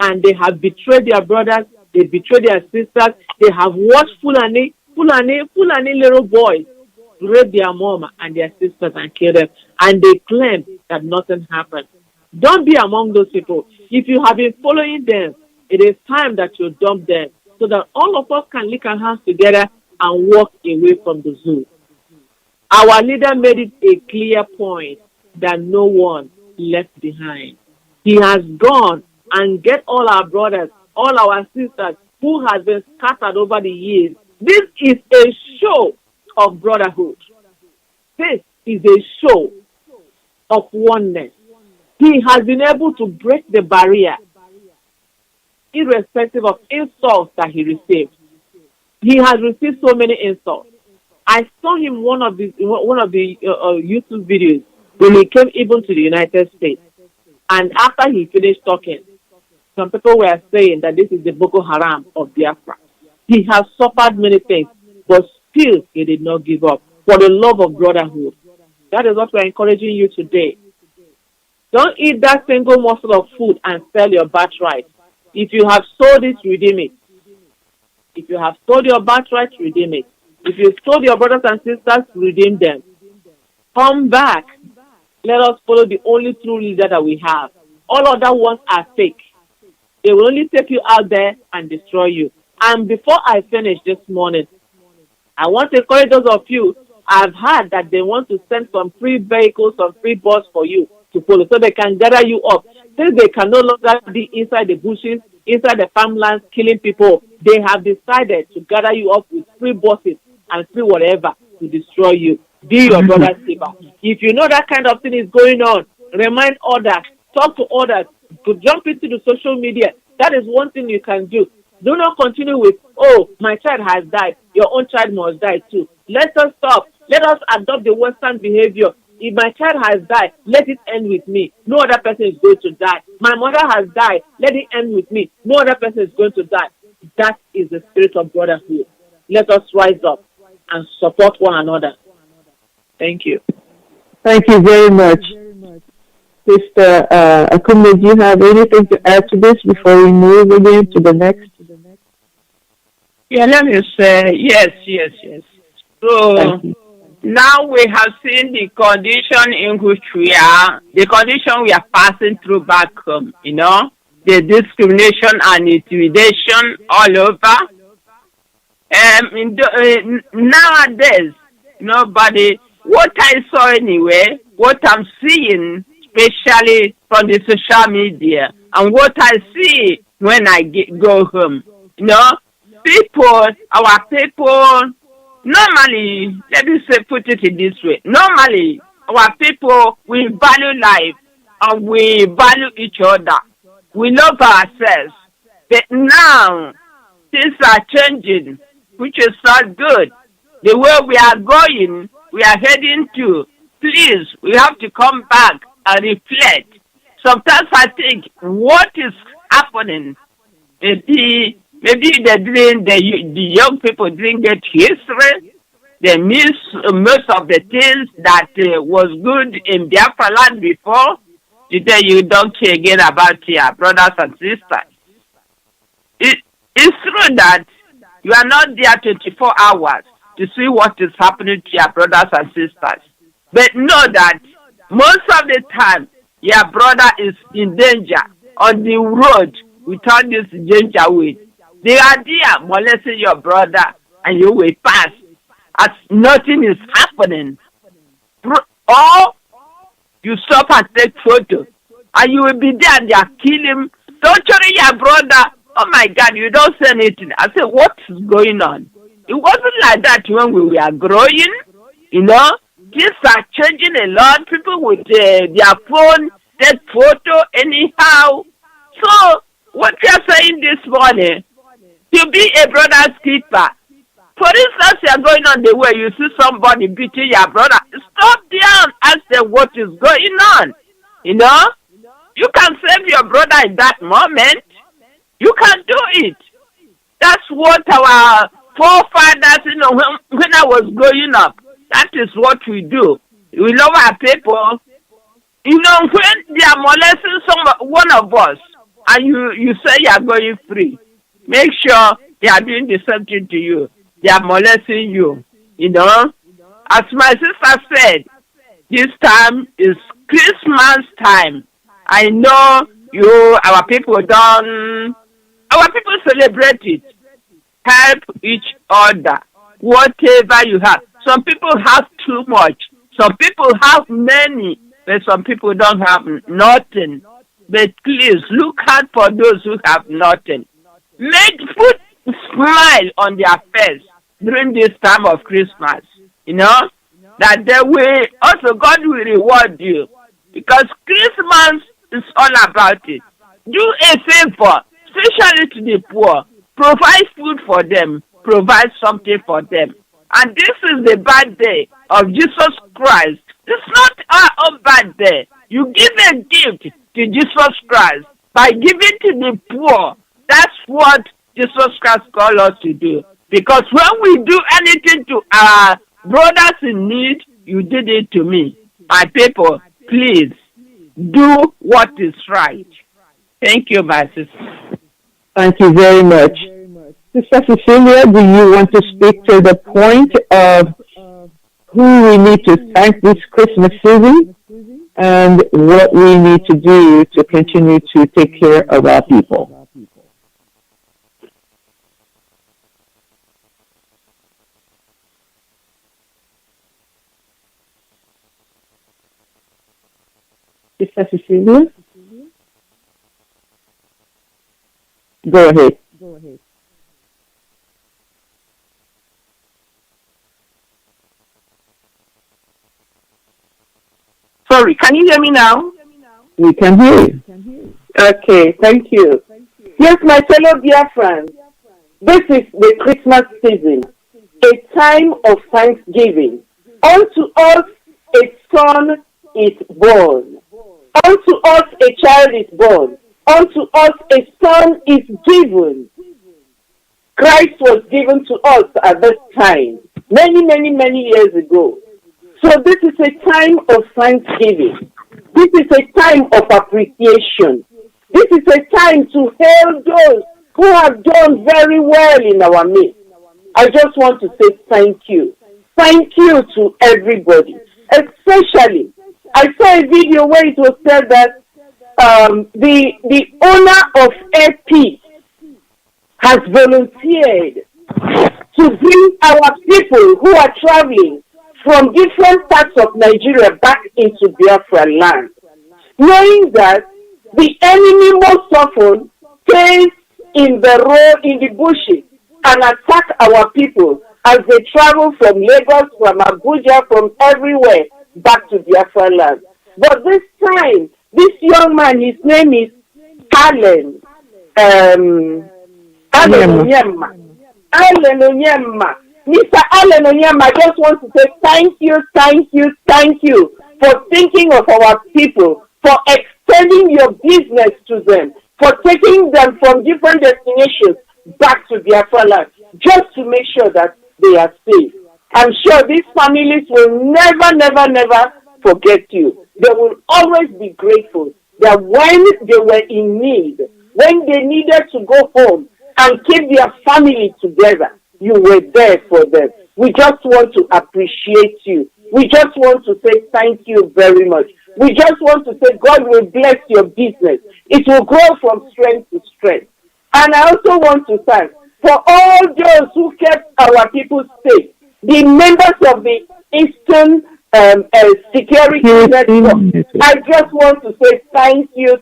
and they have betrayed their brothers, they betrayed their sisters, they have watched Fulani little boys rape their mom and their sisters and kill them, and they claim that nothing happened. Don't be among those people. If you have been following them, it is time that you dump them so that all of us can link our hands together and walk away from the zoo. Our leader made it a clear point that no one left behind. He has gone and get all our brothers, all our sisters who has been scattered over the years. This is a show of brotherhood. This is a show of oneness. He has been able to break the barrier, irrespective of insults that he received. He has received so many insults. I saw him one of the YouTube videos when he came even to the United States. And after he finished talking, some people were saying that this is the Boko Haram of Biafra. He has suffered many things, but still he did not give up for the love of brotherhood. That is what we're encouraging you today. Don't eat that single morsel of food and sell your birthright. If you have sold it, redeem it. If you have sold your birthright, redeem it. If you sold your brothers and sisters, redeem them. Come back. Let us follow the only true leader that we have. All other ones are fake. They will only take you out there and destroy you. And before I finish this morning, I want to encourage those of you. I've heard that they want to send some free vehicles, some free bus for you to follow so they can gather you up. Since they can no longer be inside the bushes, inside the farmlands, killing people, they have decided to gather you up with free buses and free whatever to destroy you. Be your brother's keeper. If you know that kind of thing is going on, remind others, talk to others, to jump into the social media. That is one thing you can do. Do not continue with, oh, my child has died. Your own child must die too. Let us stop. Let us adopt the Western behavior. If my child has died, let it end with me. No other person is going to die. My mother has died. Let it end with me. No other person is going to die. That is the spirit of brotherhood. Let us rise up and support one another. Thank you. Thank you very much. Sister Akumbe, do you have anything to add to this before we move again to the next? Yeah, let me say, yes. So, now we have seen the condition in which we are, the condition we are passing through back home, the discrimination and intimidation all over. Nowadays, nobody, what I saw anyway, what I'm seeing, especially from the social media, and what I see when I go home, our people, normally, let me say, put it in this way, normally, our people, we value life, and we value each other. We love ourselves. But now, things are changing, which is not good. The way we are going, we are heading to, please, we have to come back and reflect. Sometimes I think, what is happening? Maybe the young people didn't get history. They miss most of the things that was good in Biafra land before. Today you don't care again about your brothers and sisters. It's true that you are not there 24 hours to see what is happening to your brothers and sisters. But know that most of the time, your brother is in danger on the road without this danger with. They are there molesting your brother and you will pass as nothing is happening. Or you stop and take photo and you will be there and they are killing, torturing your brother. Oh my God, you don't say anything. I say, what is going on? It wasn't like that when we were growing, Things are changing a lot. People with their phone take photo anyhow. So, what you are saying this morning, to be a brother's keeper. For instance, you are going on the way, you see somebody beating your brother. Stop there and ask them what is going on. You can save your brother in that moment. You can do it. That's what our forefathers, when I was growing up, that is what we do. We love our people. When they are molesting one of us, and you say you are going free, make sure they are doing the same thing to you. They are molesting you. As my sister said, this time is Christmas time. I know our people celebrate it. Help each other. Whatever you have. Some people have too much. Some people have many, but some people don't have nothing. But please, look out for those who have nothing. Put a smile on their face during this time of Christmas. That they will, also God will reward you. Because Christmas is all about it. Do a favor, especially to the poor. Provide food for them. Provide something for them. And this is the birthday of Jesus Christ. It's not our own birthday. You give a gift to Jesus Christ by giving to the poor. That's what Jesus Christ called us to do. Because when we do anything to our brothers in need, you did it to me. My people, please do what is right. Thank you, my sister. Thank you very much. Sister Cecilia, do you want to speak to the point of who we need to thank this Christmas season and what we need to do to continue to take care of our people? Sister Cecilia? Go ahead. Sorry, can you hear me now? We can hear you. Okay, thank you. Yes, my fellow Biafrans, this is the Christmas season, a time of thanksgiving. Unto us a son is born. Unto us a child is born. Unto us a son is given. Christ was given to us at this time, many years ago. So this is a time of thanksgiving. This is a time of appreciation. This is a time to hail those who have done very well in our midst. I just want to say thank you. Thank you to everybody. Especially, I saw a video where it was said that the owner of AP has volunteered to bring our people who are traveling from different parts of Nigeria back into Biafra land, knowing that the enemy most often stays in the road, in the bushes, and attack our people as they travel from Lagos, from Abuja, from everywhere back to Biafra land. But this time, this young man, his name is Allen Onyema. Allen Onyema. Mr. Allen Onyema, I just want to say thank you for thinking of our people, for extending your business to them, for taking them from different destinations back to Biafra land, just to make sure that they are safe. I'm sure these families will never forget you. They will always be grateful that when they were in need, when they needed to go home and keep their family together, you were there for them. We just want to appreciate you. We just want to say thank you very much. We just want to say God will bless your business. It will grow from strength to strength. And I also want to thank for all those who kept our people safe, the members of the Eastern Security Network. I just want to say thank you.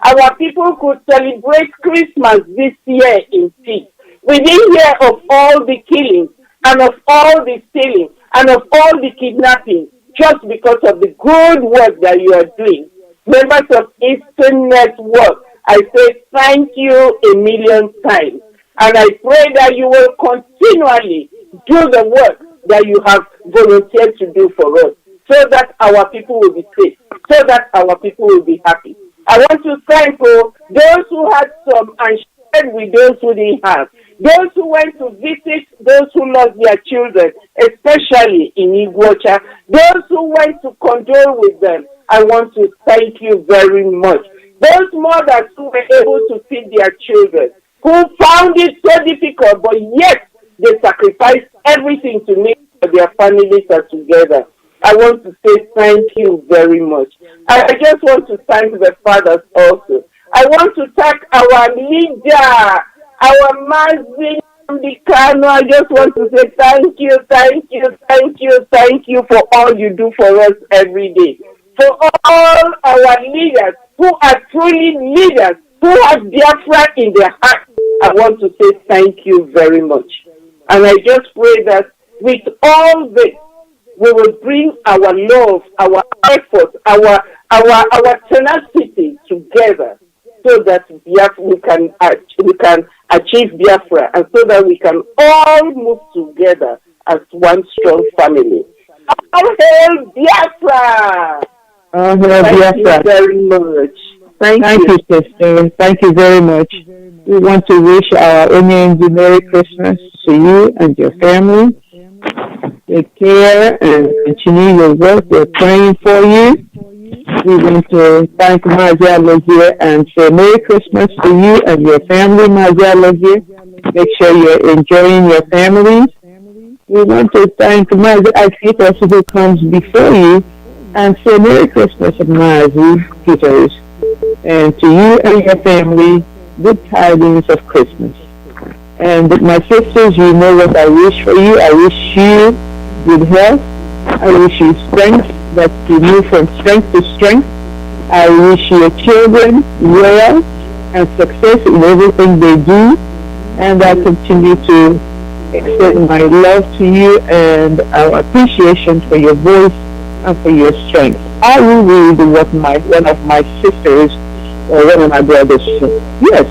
Our people could celebrate Christmas this year in peace. We didn't hear of all the killings and of all the stealing and of all the kidnapping just because of the good work that you are doing. Members of Eastern Network, I say thank you a million times. And I pray that you will continually do the work that you have volunteered to do for us, so that our people will be safe, so that our people will be happy. I want to thank those who had some and shared with those who didn't have. Those who went to visit those who lost their children, especially in Iguacha. Those who went to condole with them, I want to thank you very much. Those mothers who were able to feed their children, who found it so difficult, but yet they sacrificed everything to make sure their families are together. I want to say thank you very much. I just want to thank the fathers also. I want to thank our leader, our Mazi. I just want to say thank you for all you do for us every day. For all our leaders who are truly leaders, who have Biafra in their heart, I want to say thank you very much. And I just pray that with all this, we will bring our love, our effort, our tenacity together, so that we can achieve Biafra, and so that we can all move together as one strong family. All hail Biafra! Thank you very much. Thank you, sister. Thank you very much. We want to wish our Onyenzi Merry Christmas to you and your family. Take care and continue your work. We're praying for you. We want to thank Mazi Alozie and say Merry Christmas to you and your family, Mazi Alozie. Make sure you're enjoying your families. We want to thank Mazi Akita who comes before you and say Merry Christmas, Mazi Peters. And to you and your family, good tidings of Christmas. And my sisters, you know what I wish for you. I wish you good health. I wish you strength, that you move from strength to strength. I wish your children well and success in everything they do. And I continue to extend my love to you and our appreciation for your voice and for your strength. I will read what one of my sisters or one of my brothers said. Yes.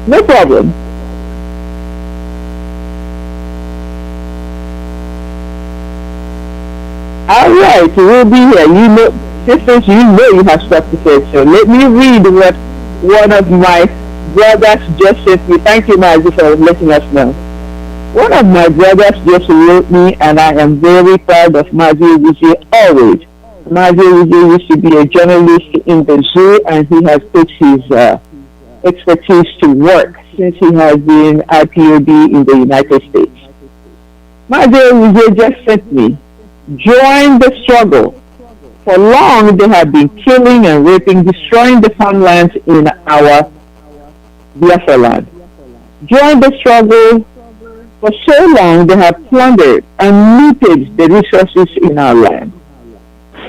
No problem. All right, we'll be here. You know, Sisters, you know you have stuff to say, so let me read what one of my brothers just sent me. Thank you, Mazi, for letting us know. One of my brothers just wrote me, and I am very proud of Mazi Alozie always. Mazi Alozie used to be a journalist in the zoo, and he has put his expertise to work since he has been IPOB in the United States. Mazi Alozie just sent me, join the struggle. For long, they have been killing and raping, destroying the farmlands in our Biafra land. Join the struggle. For so long, they have plundered and looted the resources in our land.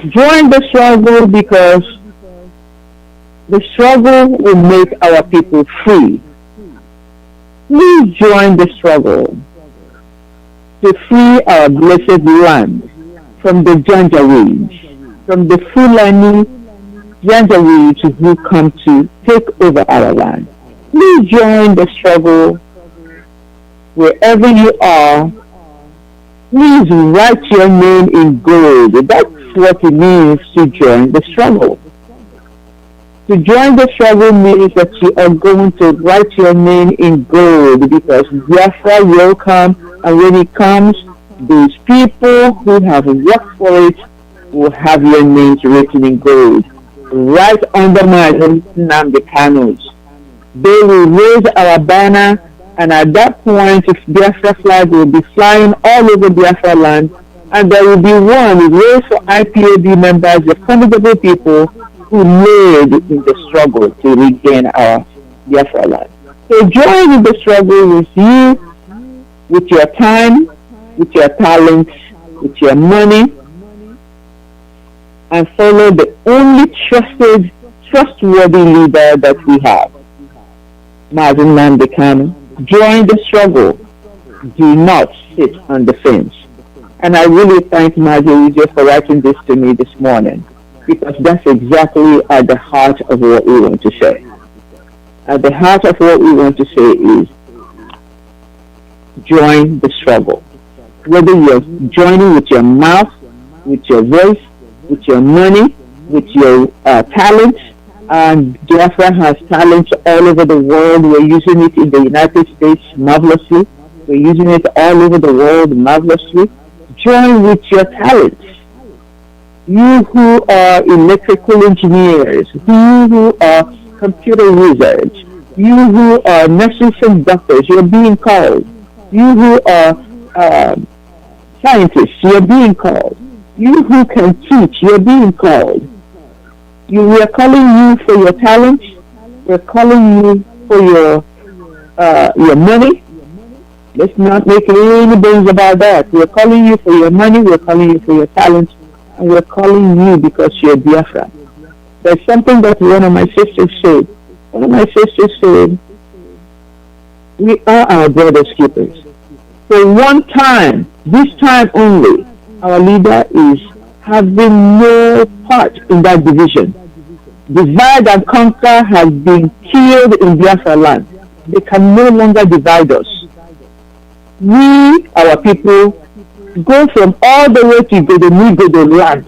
Join the struggle because the struggle will make our people free. Please join the struggle to free our blessed land from the Janjaweeds, from the Fulani Janjaweeds who come to take over our land. Please join the struggle wherever you are. Please write your name in gold. That's what it means to join the struggle. To join the struggle means that you are going to write your name in gold, because Biafra will come, and when it comes, those people who have worked for it will have your names written in gold, right under Mazi Nnamdi Kanu's. They will raise our banner, and at that point, Biafra flag will be flying all over Biafra land, and there will be one raised for IPOB members, the formidable people who led in the struggle to regain our Biafra land. So join in the struggle with you, with your time, with your talents, with your money, and follow the only trustworthy leader that we have, Mazi Nnamdi Kanu. Join the struggle. Do not sit on the fence. And I really thank Mazi Alozie for writing this to me this morning, because that's exactly at the heart of what we want to say. At the heart of what we want to say is join the struggle. Whether you're joining with your mouth, with your voice, with your money, with your talent, and Biafra has talents all over the world. We're using it in the United States marvelously. We're using it all over the world marvelously. Join with your talents. You who are electrical engineers, you who are computer wizards, you who are nurses and doctors, you're being called. You who are scientists, you're being called. You who can teach, you're being called. We are calling you for your talents. We're calling you for your money. Let's not make any bones about that. We're calling you for your money. We're calling you for your talents. And we're calling you because you're Biafra. There's something that one of my sisters said. One of my sisters said, we are our brother's keepers. For one time, this time only, our leader is having no part in that division. Divide and conquer has been killed in Biafra land. They can no longer divide us. We, our people, go from all the way to the Nigodo land,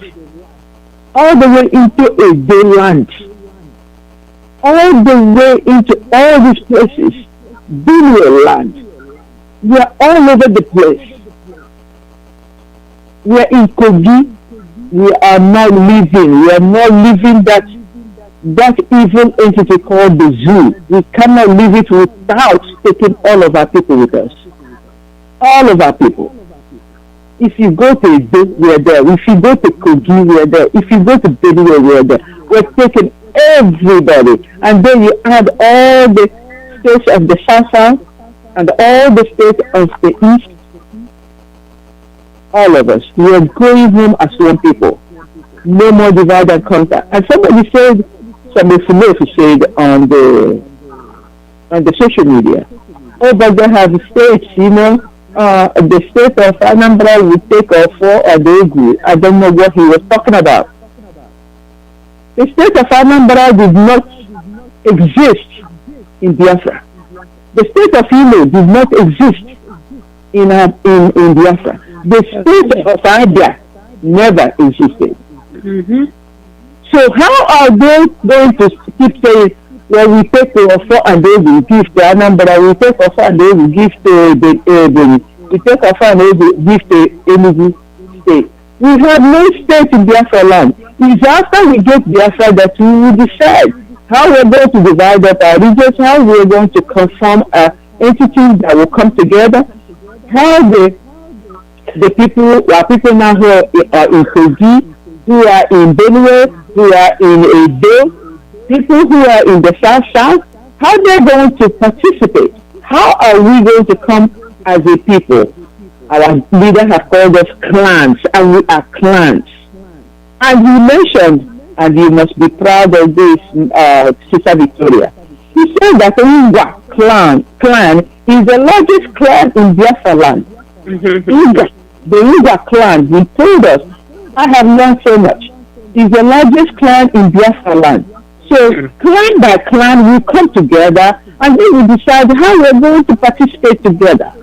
all the way into a day land, all the way into all these places, Benue land. We are all over the place. We are in Kogi. We are not living that evil entity called the zoo. We cannot live it without taking all of our people with us. All of our people. If you go to Ipob, we are there. If you go to Kogi, we are there. If you go to Benue, we are there. We're taking everybody. And then you add all the states of the south and all the states of the east. All of us. We are going home as one people. No more divide and conquer. And somebody said on the social media, oh, but they have states, the state of Anambra will take off or they agree. I don't know what he was talking about. The state of Anambra did not exist in Biafra. The state of Imo did not exist in Biafra. The state of Abia never existed. So how are they going to keep saying, well, we take to offer and they will give to Anambra, we take offer and they will give to we take offer and they will give to Enugu state. We have no state in Biafra land. It's after we get Biafra that we will decide how we're going to divide up our regions, how we're going to conform entities that will come together, how the people, our people now who are in Kogi, who are in Benue, who are in Edo, people who are in the South, how they're going to participate. How are we going to come as a people? Our leaders have called us clans, and we are clans. And you mentioned, and you must be proud of this, Sister Victoria. He said that the Ngwa clan is the largest clan in Biafra land. The Ngwa clan, he told us, I have learned so much, is the largest clan in Biafra land. So clan by clan we come together and we will decide how we're going to participate together.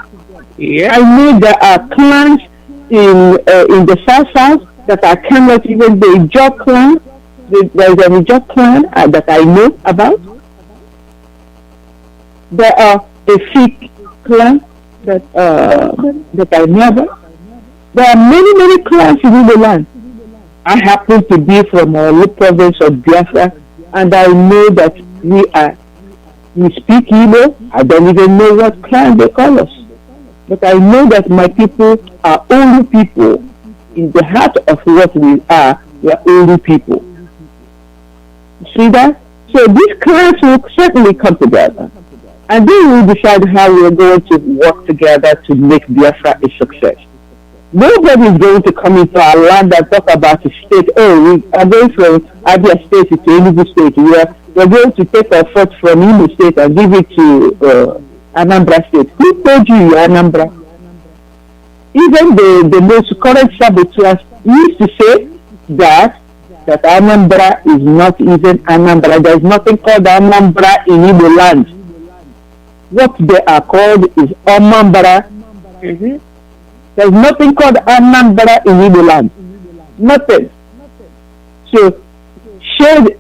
Yeah. I know there are clans in the South that I cannot even, the Ijob clan, there is an Ijob clan that I know about. There are a Sikh clan that I know about. There are many clans in the land. I happen to be from a province of Biafra, and I know that we speak Igbo. I don't even know what clan they call us. But I know that my people are only people. In the heart of what we are only people. See that? So these clans will certainly come together. And then we'll decide how we're going to work together to make Biafra a success. Nobody is going to come into our land and talk about a state. Oh, we are going from Abia State to Enugu State. We're going to take our foot from Imo State and give it to Anambra State. Who told you you're Anambra? Even the most current saboteurs used to say that Anambra is not even Anambra. There is nothing called Anambra in Igbo land. What they are called is Omambra. There is nothing called Anambra in Igbo land. Nothing. So,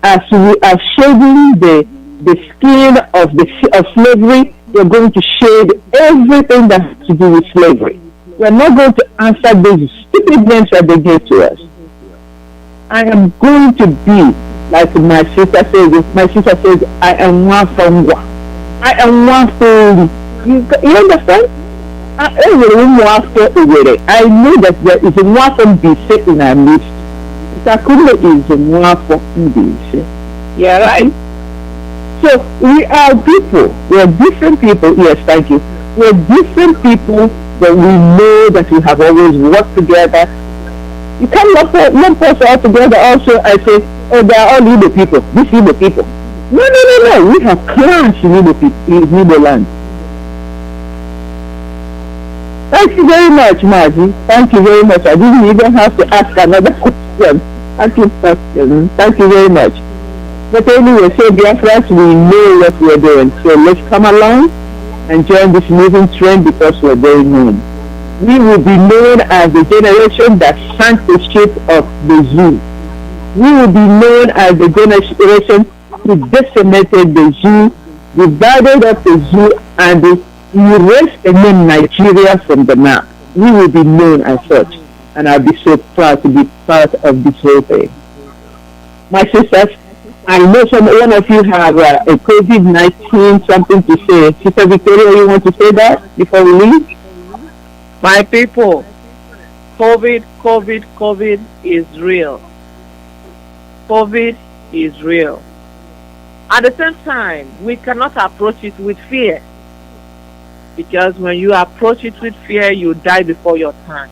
as we are shading the skin of slavery, we are going to shade everything that has to do with slavery. We are not going to answer those stupid names that they gave to us. I am going to be like my sister says. If my sister says, I am one from one. I am one from you understand? I know that there is one from BC in our midst. Takuma is one from BC. Yeah, right? So we are people. We are different people. Yes, thank you. We are different people, but we know that we have always worked together. You can't lump us all together also and say, oh, they are all Igbo people. These Igbo people. No. We have clans in Igbo land. Thank you very much, Mazi. Thank you very much. I didn't even have to ask another question. Thank you very much. But anyway, so Biafras, we know what we're doing. So let's come along and join this moving trend because we're very known. We will be known as the generation that sank the ship of the zoo. We will be known as the generation who decimated the zoo, divided up the zoo, and erased the name Nigeria from the map. We will be known as such, and I'll be so proud to be part of this whole thing. My sisters, I know one of you have a COVID-19 something to say. Sister Victoria, you want to say that before we leave? My people, COVID is real. COVID is real. At the same time, we cannot approach it with fear. Because when you approach it with fear, you die before your time.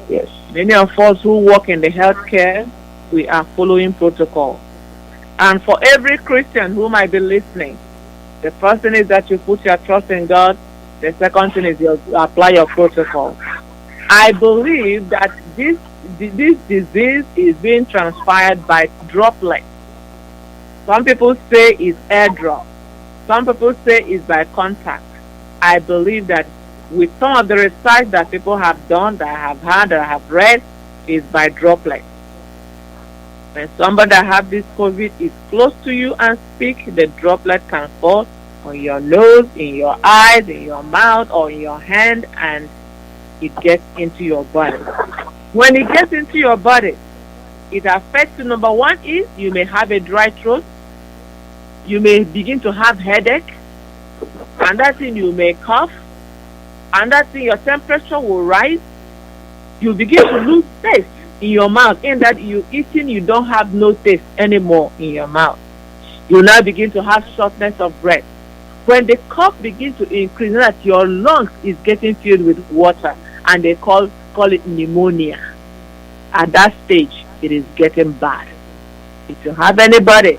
Yes. Many of us who work in the healthcare, we are following protocol. And for every Christian who might be listening, the first thing is that you put your trust in God. The second thing is you apply your protocol. I believe that this disease is being transferred by droplets. Some people say it's airdrop. Some people say it's by contact. I believe that with some of the research that people have done, that I have heard, that I have read, is by droplets. When somebody that have this COVID is close to you and speak, the droplet can fall on your nose, in your eyes, in your mouth, or in your hand, and it gets into your body. When it gets into your body, it affects you. Number one is you may have a dry throat. You may begin to have headache. And that thing, you may cough. And that thing, your temperature will rise. You begin to lose taste in your mouth. In that you eating, you don't have no taste anymore in your mouth. You now begin to have shortness of breath. When the cough begins to increase, that your lungs is getting filled with water, and they call it pneumonia. At that stage, it is getting bad. If you have anybody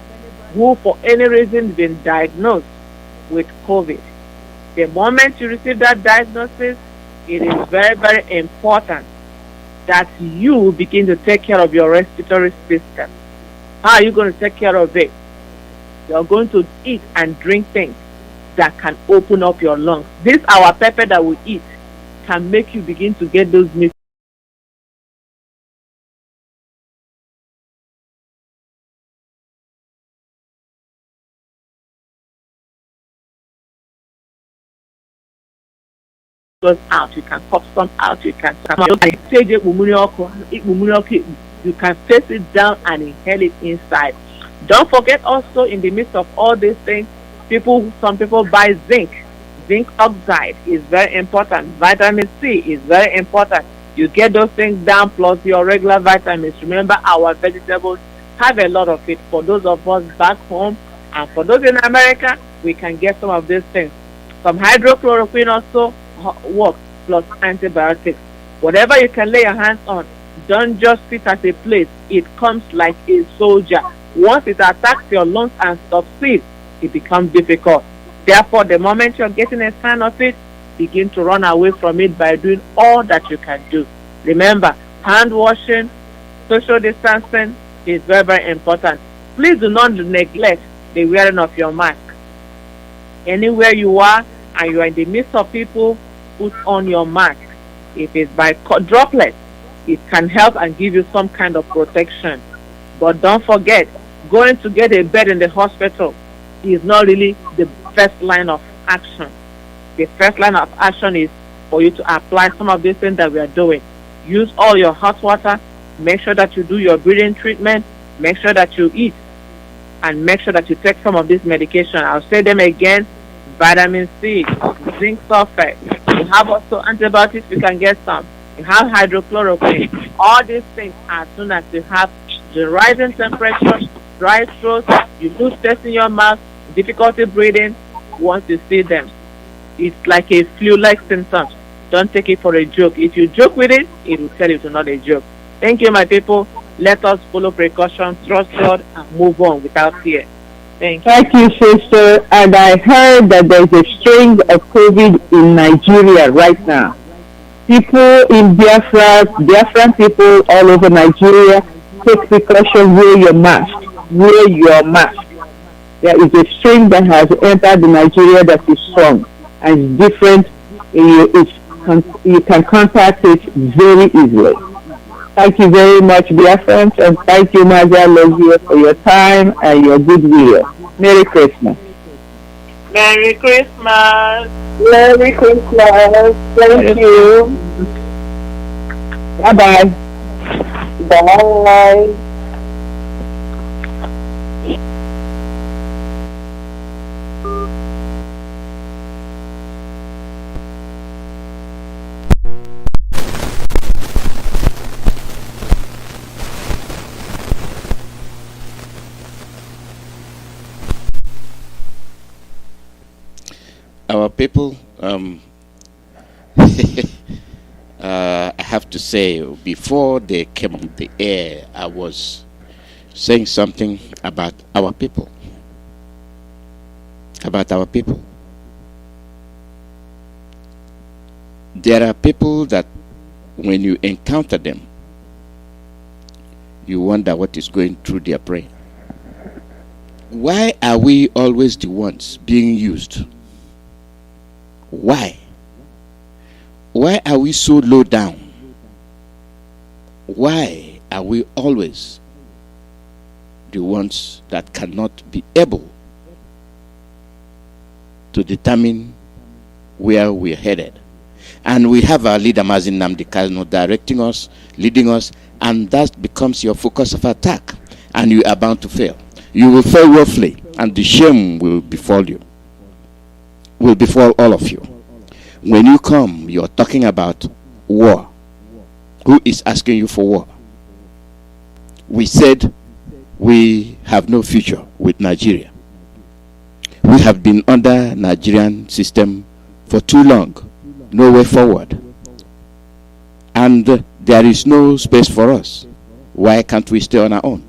who for any reason been diagnosed with COVID, the moment you receive that diagnosis, it is very, very important that you begin to take care of your respiratory system. How are you going to take care of it? You're going to eat and drink things that can open up your lungs. This our pepper that we eat can make you begin to get those mucus out. You can pop some out. You can you can face it down and inhale it inside. Don't forget also, in the midst of all these things, some people buy zinc. Zinc oxide is very important. Vitamin C is very important. You get those things down plus your regular vitamins. Remember, our vegetables have a lot of it. For those of us back home and for those in America, we can get some of these things. Some hydrochloroquine also works, plus antibiotics. Whatever you can lay your hands on, don't just sit at a place. It comes like a soldier. Once it attacks your lungs and succeeds, it becomes difficult. Therefore, the moment you're getting a sign of it, begin to run away from it by doing all that you can do. Remember, hand washing, social distancing is very, very important. Please do not neglect the wearing of your mask. Anywhere you are and you are in the midst of people, put on your mask. If it's by droplets, it can help and give you some kind of protection. But don't forget, going to get a bed in the hospital is not really the first line of action. The first line of action is for you to apply some of these things that we are doing. Use all your hot water. Make sure that you do your breathing treatment. Make sure that you eat. And make sure that you take some of this medication. I'll say them again. Vitamin C, zinc sulfate. You have also antibiotics, you can get some. You have hydrochloroquine. All these things, as soon as you have the rising temperature, dry throat, you lose taste in your mouth, difficulty breathing, once you see them, it's like a flu-like symptom. Don't take it for a joke. If you joke with it, it will tell you it's not a joke. Thank you, my people. Let us follow precautions, trust God, and move on without fear. Thank you. Thank you, sister. And I heard that there's a strain of COVID in Nigeria right now. People in Biafran people all over Nigeria, take precaution, wear your mask. Wear your mask. There is a strain that has entered Nigeria that is strong and it's different. You can contact it very easily. Thank you very much, Biafrans, and thank you, Mazi Alozie, for your time and your goodwill. Merry Christmas. Merry Christmas. Merry Christmas. Thank you. Bye-bye. Bye. Our people, I have to say, before they came on the air, I was saying something about our people. About our people. There are people that when you encounter them, you wonder what is going through their brain. Why are we always the ones being used? Why? Why are we so low down? Why are we always the ones that cannot be able to determine where we're headed. And we have our leader Mazi directing us, leading us, and that becomes your focus of attack, and you are bound to fail. You will fail woefully, and the shame will befall you, will befall all of you. When you come, you're talking about war. Who is asking you for war? We said we have no future with Nigeria. We have been under Nigerian system for too long, no way forward, and there is no space for us. Why can't we stay on our own?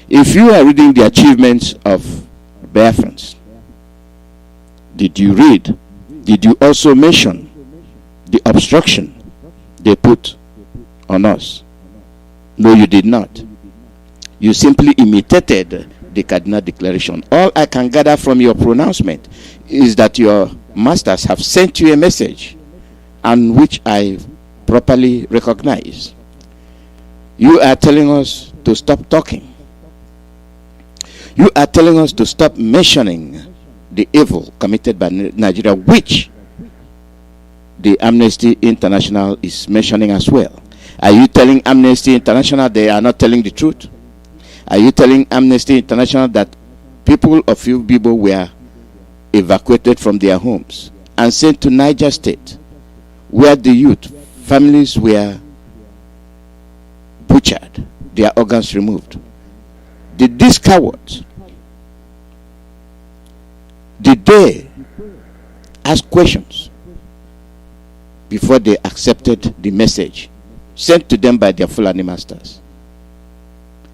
If you are reading the achievements of Biafrans, did you also mention the obstruction they put on us? No, you did not. You simply imitated the Cardinal Declaration. All I can gather from your pronouncement is that your masters have sent you a message, and which I properly recognize. You are telling us to stop talking. You are telling us to stop mentioning the evil committed by Nigeria, which the Amnesty International is mentioning as well. Are you telling Amnesty International they are not telling the truth? Are you telling Amnesty International that people of Ipob were evacuated from their homes and sent to Niger State, where the youth, families were butchered, their organs removed? Did these cowards, did they ask questions before they accepted the message sent to them by their Fulani masters?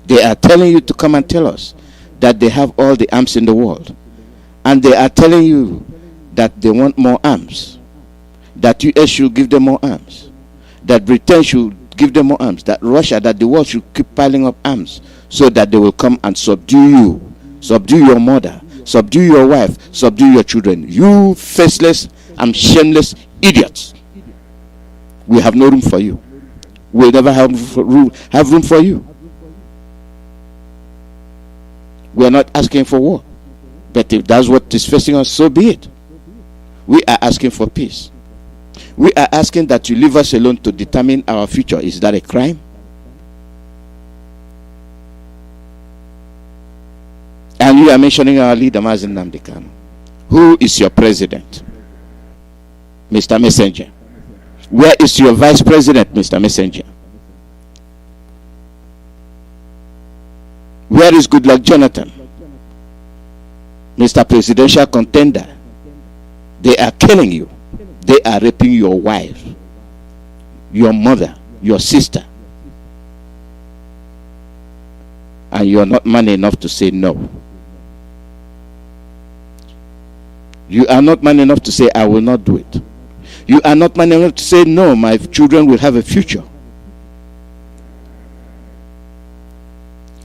They are telling you to come and tell us that they have all the arms in the world, and they are telling you that they want more arms, that US should give them more arms, that Britain should give them more arms, that Russia, that the world should keep piling up arms so that they will come and subdue you, subdue your mother, subdue your wife, subdue your children. You faceless and shameless idiots. We have no room for you. We'll never have room for you. We are not asking for war, but if that's what is facing us, so be it. We are asking for peace. We are asking that you leave us alone to determine our future. Is that a crime? And you are mentioning our leader, Mazi Nnamdi Kanu. Who is your president? Mr. Messenger. Where is your vice president, Mr. Messenger? Where is Goodluck Jonathan, Mr. Presidential contender? They are killing you. They are raping your wife, your mother, your sister. And you are not man enough to say no. You are not man enough to say, I will not do it. You are not man enough to say, no, my children will have a future.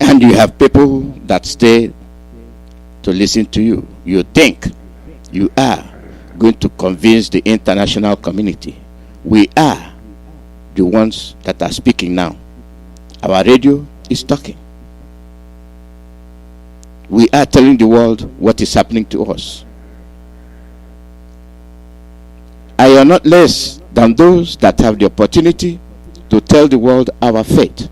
And you have people that stay to listen to you. You think you are going to convince the international community. We are the ones that are speaking now. Our radio is talking. We are telling the world what is happening to us. I am not less than those that have the opportunity to tell the world our fate.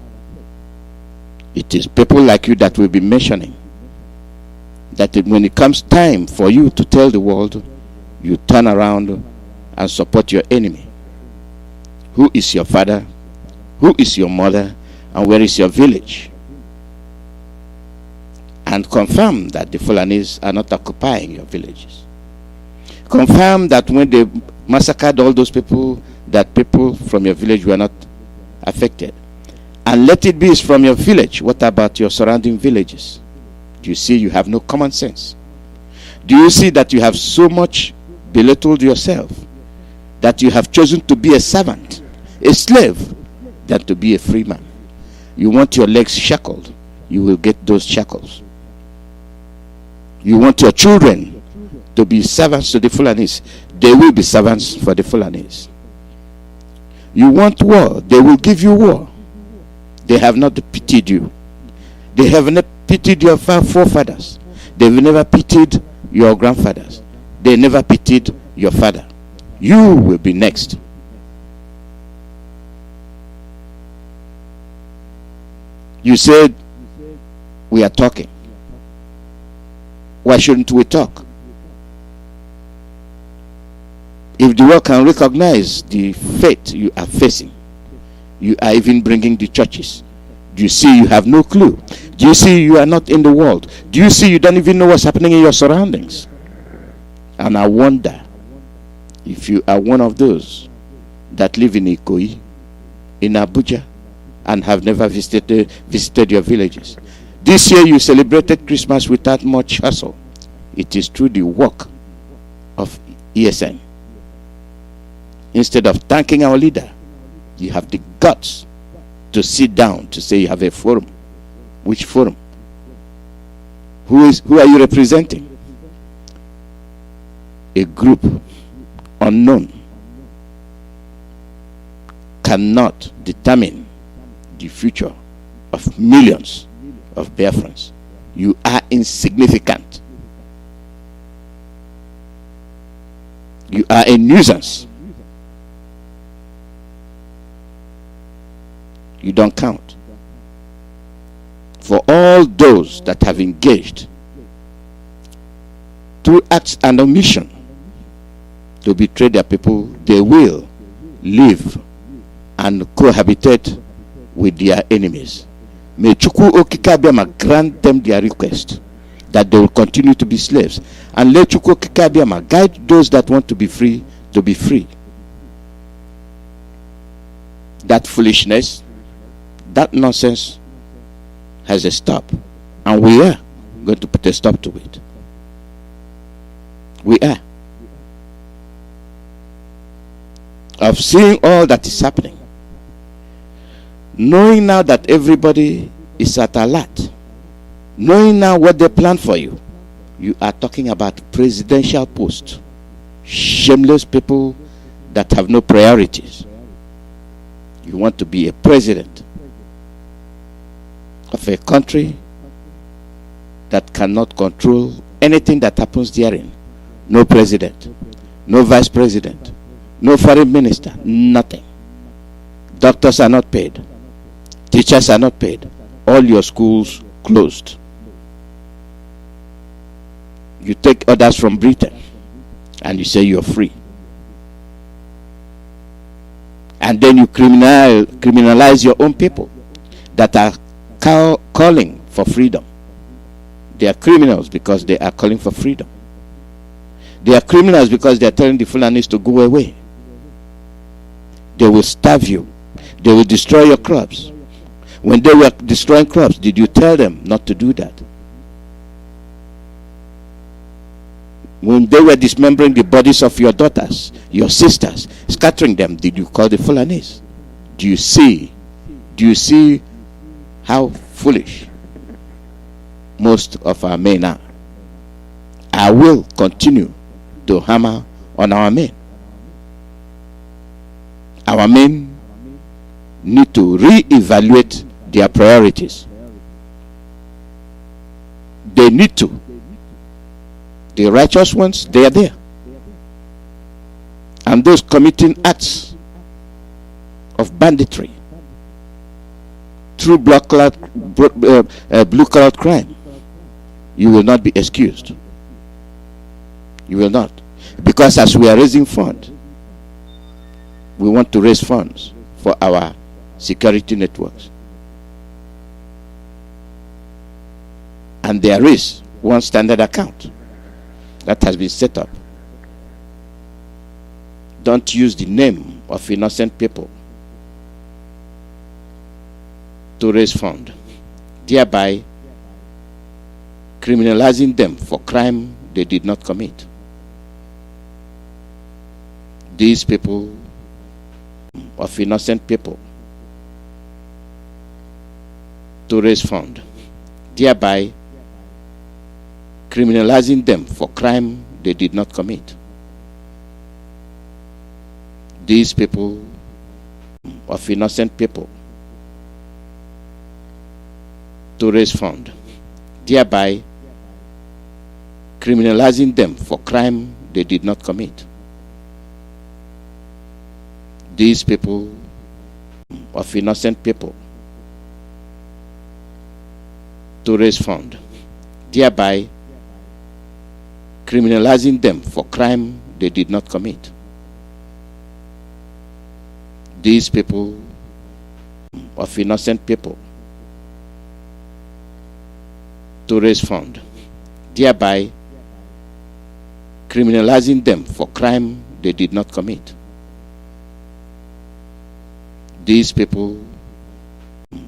It is people like you that will be mentioning that when it comes time for you to tell the world, you turn around and support your enemy. Who is your father? Who is your mother? And where is your village? And confirm that the Fulanis are not occupying your villages. Confirm that when they massacred all those people, that people from your village were not affected. And let it be from your village. What about your surrounding villages? Do you see you have no common sense? Do you see that you have so much belittled yourself that you have chosen to be a servant, a slave, than to be a free man? You want your legs shackled, you will get those shackles. You want your children to be servants to the Fulanis, they will be servants for the Fulanis. You want war, they will give you war. They have not pitied you. They have never pitied your forefathers. They've never pitied your grandfathers. They never pitied your father. You will be next. You said we are talking. Why shouldn't we talk? If the world can recognize the fate you are facing, you are even bringing the churches. Do you see you have no clue? Do you see you are not in the world? Do you see you don't even know what's happening in your surroundings? And I wonder if you are one of those that live in Ikoyi, in Abuja, and have never visited your villages. This year you celebrated Christmas without much hassle. It is through the work of ESN. Instead of thanking our leader, you have the guts to sit down to say you have a forum. Which forum? Who are you representing? A group unknown cannot determine the future of millions of Biafrans. You are insignificant. You are a nuisance. You don't count. For all those that have engaged through acts and omission to betray their people, they will live and cohabitate with their enemies. May Chukwuemeka grant them their request that they will continue to be slaves, and let Chukwuemeka guide those that want to be free to be free. That foolishness, that nonsense has a stop, and we are going to put a stop to it. We are. Of seeing all that is happening, knowing now that everybody is at alert, knowing now what they plan for you, you are talking about presidential post. Shameless people that have no priorities. You want to be a president of a country that cannot control anything that happens therein. No president, no vice president, no foreign minister, nothing. Doctors are not paid. Teachers are not paid. All your schools closed. You take orders from Britain and you say you're free. And then you criminalize your own people that are calling for freedom. They are criminals because they are calling for freedom. They are criminals because they are telling the Fulanis to go away. They will starve you. They will destroy your crops. When they were destroying crops, did you tell them not to do that? When they were dismembering the bodies of your daughters, your sisters, scattering them, did you call the Fulanis? Do you see how foolish most of our men are? I will continue to hammer on our men. Our men need to re-evaluate their priorities. They need to. The righteous ones, they are there. And those committing acts of banditry through blue-collar crime, you will not be excused. You will not. Because as we are raising funds, we want to raise funds for our security networks. And there is one standard account that has been set up. Don't use the name of innocent people to raise funds, thereby criminalizing them for crime they did not commit. These people, of innocent people, to raise funds, thereby criminalizing them for crime they did not commit. These people, of innocent people, to to raise funds, thereby criminalizing them for crime they did not commit. These people, of innocent people, to raise funds, thereby criminalizing them for crime they did not commit. These people, of innocent people, to raise funds, thereby criminalizing them for crime they did not commit. These people,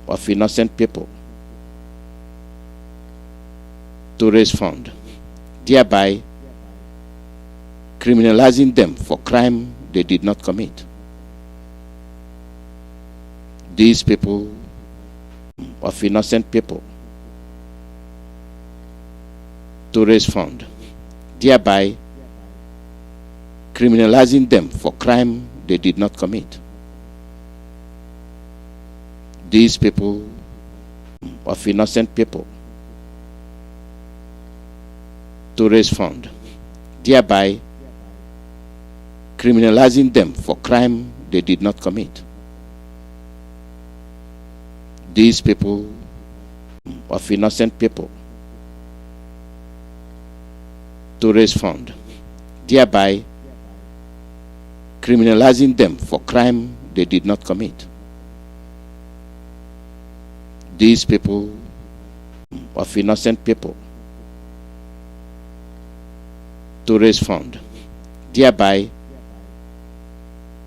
of innocent people, to raise funds, thereby criminalizing them for crime they did not commit. These people, of innocent people, to raise funds, thereby criminalizing them for crime they did not commit. These people, of innocent people, to raise funds, thereby criminalizing them for crime they did not commit. These people, of innocent people, to raise funds, thereby criminalizing them for crime they did not commit. These people, of innocent people, to raise funds, thereby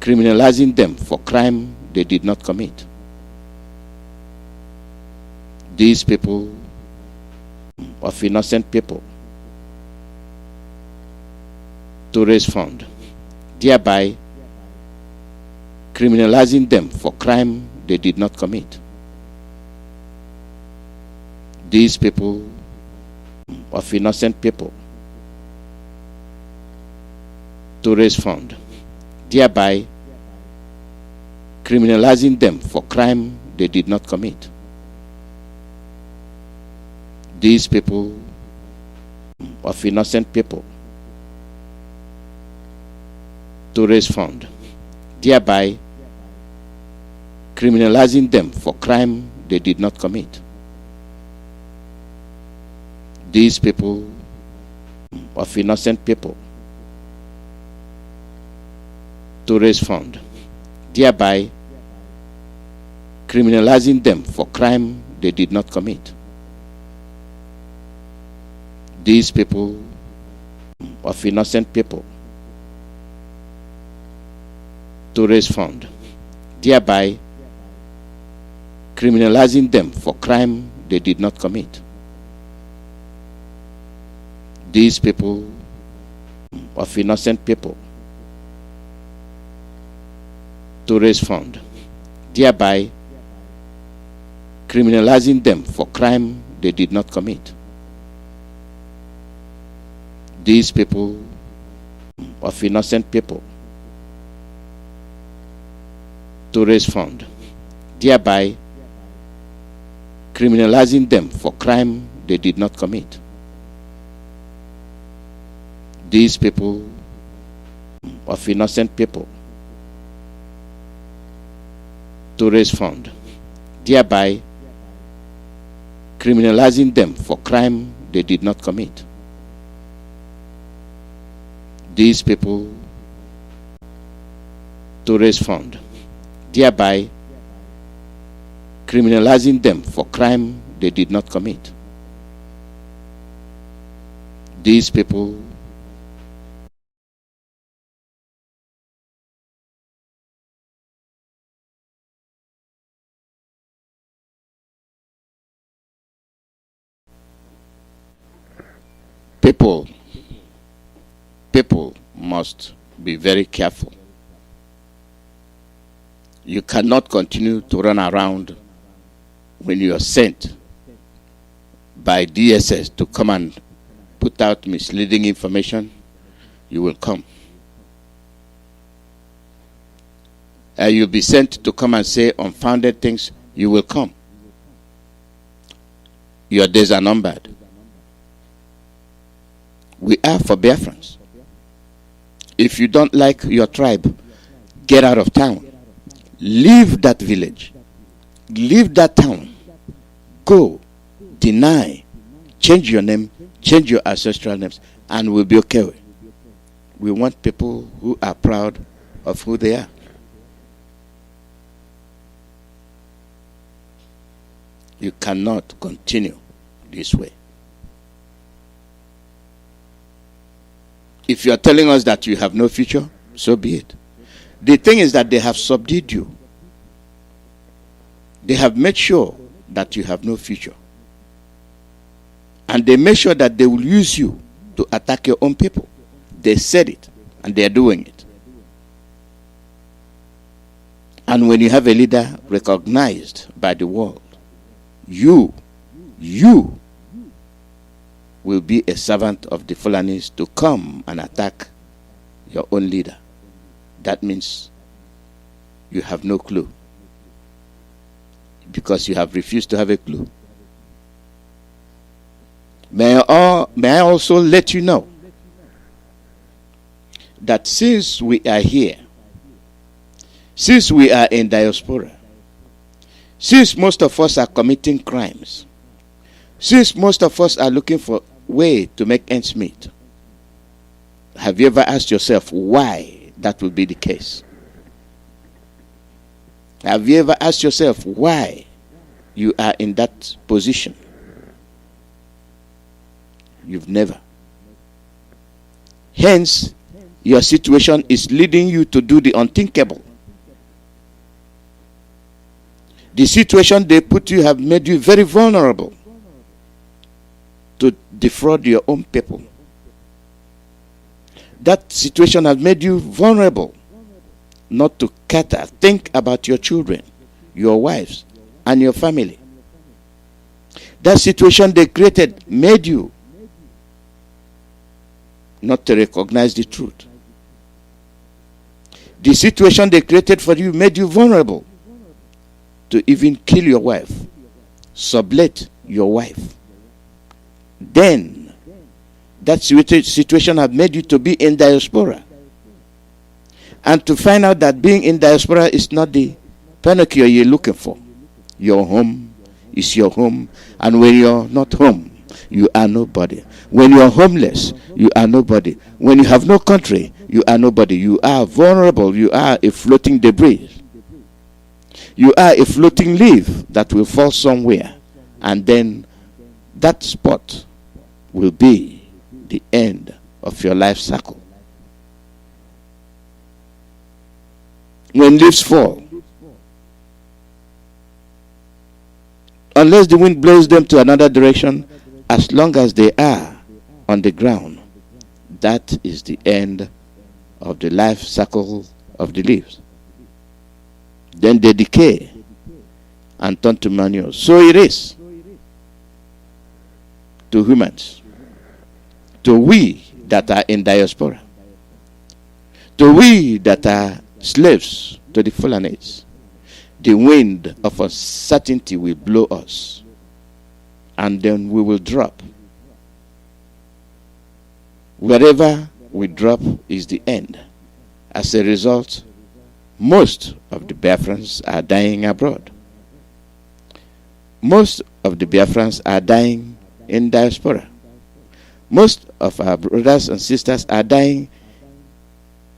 criminalizing them for crime they did not commit. These people, of innocent people, to raise funds, thereby criminalizing them for crime they did not commit. These people, of innocent people, to raise funds, thereby criminalizing them for crime they did not commit. These people, of innocent people, to raise funds, thereby criminalizing them for crime they did not commit. These people, of innocent people, to raise funds, thereby criminalizing them for crime they did not commit. These people, of innocent people, to raise funds, thereby criminalizing them for crime they did not commit. These people, of innocent people, to raise funds, thereby criminalizing them for crime they did not commit. These people, of innocent people, to raise funds, thereby criminalizing them for crime they did not commit. These people, of innocent people, to raise funds, thereby criminalizing them for crime they did not commit. These people, to raise funds, thereby criminalizing them for crime they did not commit. These people, people must be very careful. You cannot continue to run around when you are sent by DSS to come and put out misleading information. You will come. You'll be sent to come and say unfounded things. You will come. Your days are numbered. We are for Biafrans. If you don't like your tribe, get out of town. Leave that village. Leave that town. Go. Deny. Change your name. Change your ancestral names. And we'll be okay. We want people who are proud of who they are. You cannot continue this way. If you are telling us that you have no future, so be it. The thing is that they have subdued you. They have made sure that you have no future. And they make sure that they will use you to attack your own people. They said it, and they are doing it. And when you have a leader recognized by the world, you will be a servant of the Fulanis to come and attack your own leader. That means you have no clue, because you have refused to have a clue. May I also let you know that since we are here, since we are in diaspora, since most of us are committing crimes, since most of us are looking for a way to make ends meet, have you ever asked yourself why that will be the case? Have you ever asked yourself why you are in that position? You've never. Hence, your situation is leading you to do the unthinkable. The situation they put you have made you very vulnerable to defraud your own people. That situation has made you vulnerable not to cater, think about your children, your wives, and your family. That situation they created made you not to recognize the truth. The situation they created for you made you vulnerable to even kill your wife, sublet your wife. Then, that situation had made you to be in diaspora. And to find out that being in diaspora is not the panacea you're looking for. Your home is your home. And when you're not home, you are nobody. When you're homeless, you are nobody. When you have no country, you are nobody. You are vulnerable. You are a floating debris. You are a floating leaf that will fall somewhere. And then that spot will be the end of your life cycle. When leaves fall, unless the wind blows them to another direction, as long as they are on the ground, that is the end of the life cycle of the leaves. Then they decay and turn to manure. So it is to humans, to we that are in diaspora, to we that are slaves to the Fulanis. The wind of uncertainty will blow us, and then we will drop. Wherever we drop is the end. As a result, most of the Biafrans are dying abroad. Most of the Biafrans are dying in diaspora. Most of our brothers and sisters are dying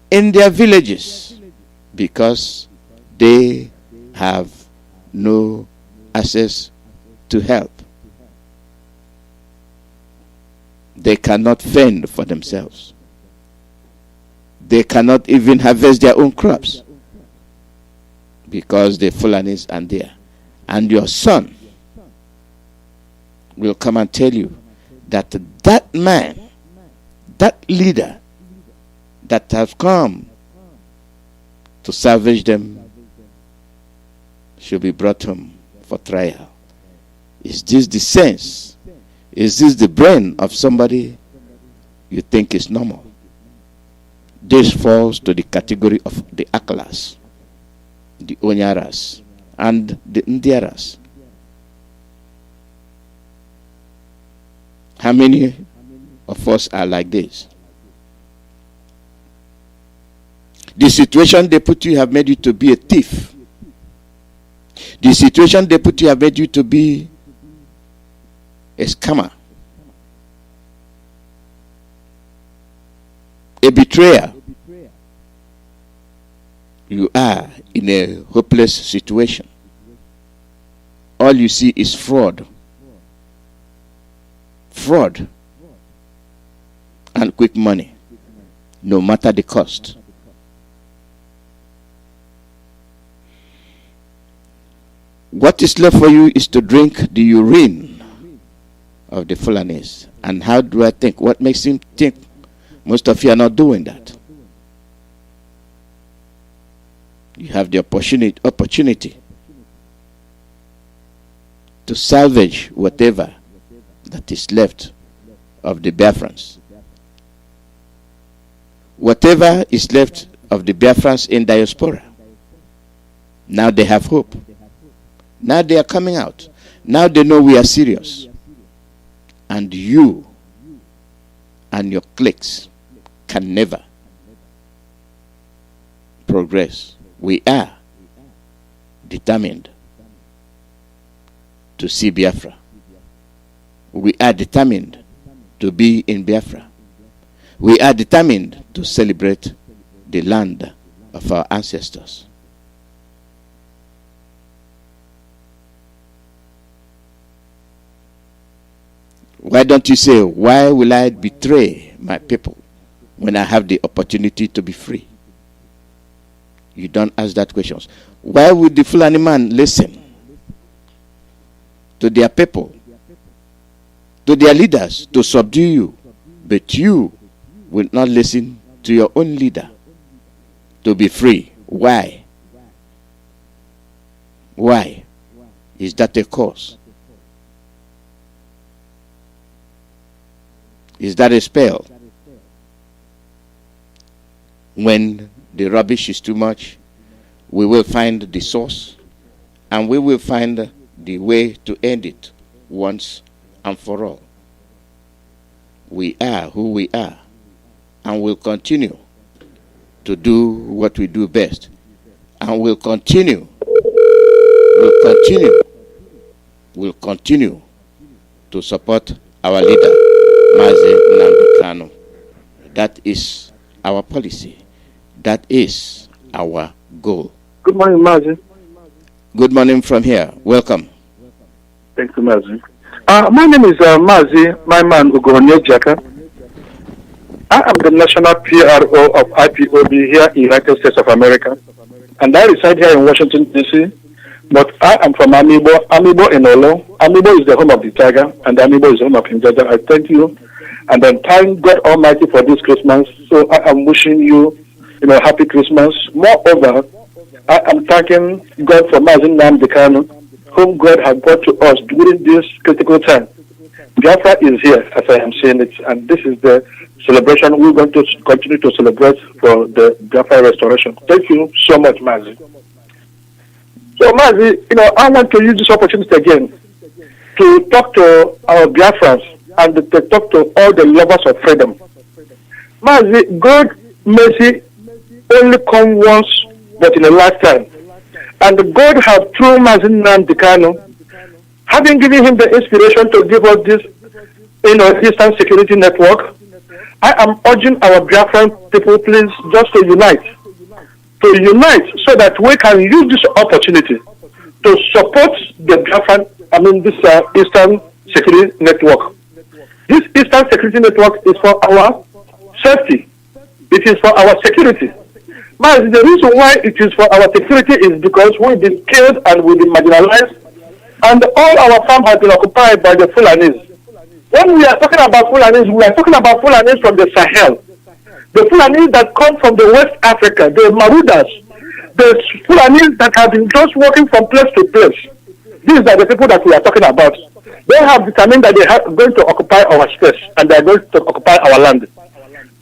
in their villages because they have no access to help. They cannot fend for themselves. They cannot even harvest their own crops because the Fulanis are there. And your son will come and tell you that that man, that leader that has come to salvage them should be brought home for trial. Is this the sense? Is this the brain of somebody you think is normal? This falls to the category of the Akalas, the Onyaras, and the Ndiaras. How many of us are like this? The situation they put you have made you to be a thief. The situation they put you have made you to be a scammer, a betrayer. You are in a hopeless situation. All you see is fraud. Fraud and quick money, no matter the cost. What is left for you is to drink the urine of the Fulanis. And how do I think? What makes him think most of you are not doing that? You have the opportunity to salvage whatever that is left of the Biafrans. Whatever is left of the Biafrans in diaspora. Now they have hope. Now they are coming out. Now they know we are serious. And you and your cliques can never progress. We are determined to see Biafra. We are determined to be in Biafra. We are determined to celebrate the land of our ancestors. Why don't you say, why will I betray my people when I have the opportunity to be free? You don't ask that question. Why would the Fulani man listen to their people, to their leaders, to subdue you, but you will not listen to your own leader to be free? Why? Why? Is that a cause? Is that a spell? When the rubbish is too much, we will find the source and we will find the way to end it once and for all. We are who we are and will continue to do what we do best, and will continue to support our leader, Mazi. That is our policy. That is our goal. Good morning, Mazi. Good morning from here. Welcome. Thank you, Mazi. My name is Mazi, my man Ugoronye Jaka. I am the national PRO of IPOB here in the United States of America. And I reside here in Washington, D.C. But I am from Amibo in Olo. Amibo is the home of the tiger, and Amibo is the home of Hinjaja. I thank you. And then thank God Almighty for this Christmas. So I am wishing you, happy Christmas. Moreover, I am thanking God for Mazi Nnamdi, whom God has brought to us during this critical time. Biafra is here, as I am saying it, and this is the celebration we're going to continue to celebrate for the Biafra restoration. Thank you so much, Mazi. So, Mazi, I want to use this opportunity again to talk to our Biafrans and to talk to all the lovers of freedom. Mazi, God mercy only come once, but in a lifetime. And God have through Mazi Nnamdi, having given him the inspiration to give us this, Eastern Security Network, I am urging our Biafran people, please, just to unite. To unite so that we can use this opportunity to support the Biafran, this Eastern Security Network. This Eastern Security Network is for our safety. It is for our security. But the reason why it is for our security is because we've been killed and we've been marginalized, and all our farm has been occupied by the Fulanis. When we are talking about Fulanis, we are talking about Fulanis from the Sahel. The Fulanis that come from the West Africa, the Marudas, the Fulanis that have been just walking from place to place. These are the people that we are talking about. They have determined that they are going to occupy our space and they are going to occupy our land.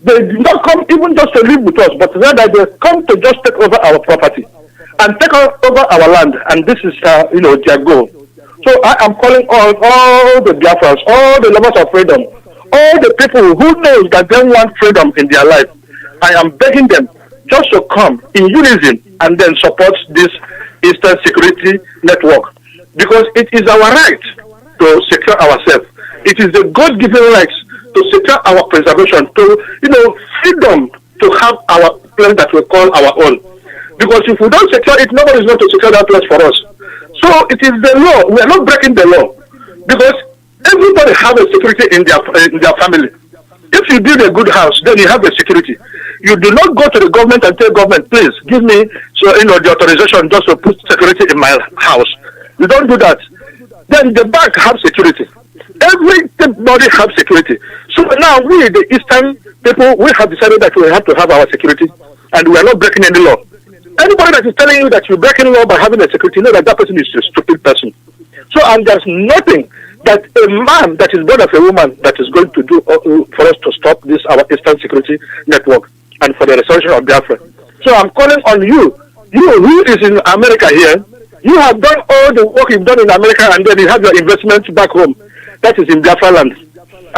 They do not come even just to live with us, but rather they come to just take over our property and take over our land. And this is, their goal. So So I am calling on all the Biafrans, all the lovers of freedom, all the people who know that they want freedom in their life. I am begging them just to come in unison and then support this Eastern Security Network, because it is our right to secure ourselves. It is the God-given right to secure our preservation, to freedom to have our place that we call our own. Because if we don't secure it, nobody is going to secure that place for us. So it is the law. We are not breaking the law, because everybody have a security in their family. If you build a good house, then you have a security. You do not go to the government and tell government, please give me the authorization just to put security in my house. You don't do that. Then the bank have security. Everybody have security. So now we, the Eastern people, we have decided that we have to have our security, and we are not breaking any law. Anybody that is telling you that you're breaking law by having a security, know that that person is a stupid person. So, and there's nothing that a man that is born of a woman that is going to do for us to stop this, our Eastern Security Network, and for the restoration of Biafra. So I'm calling on you who is in America here. You have done all the work you've done in America, and then you have your investment back home. That is in Biafra land.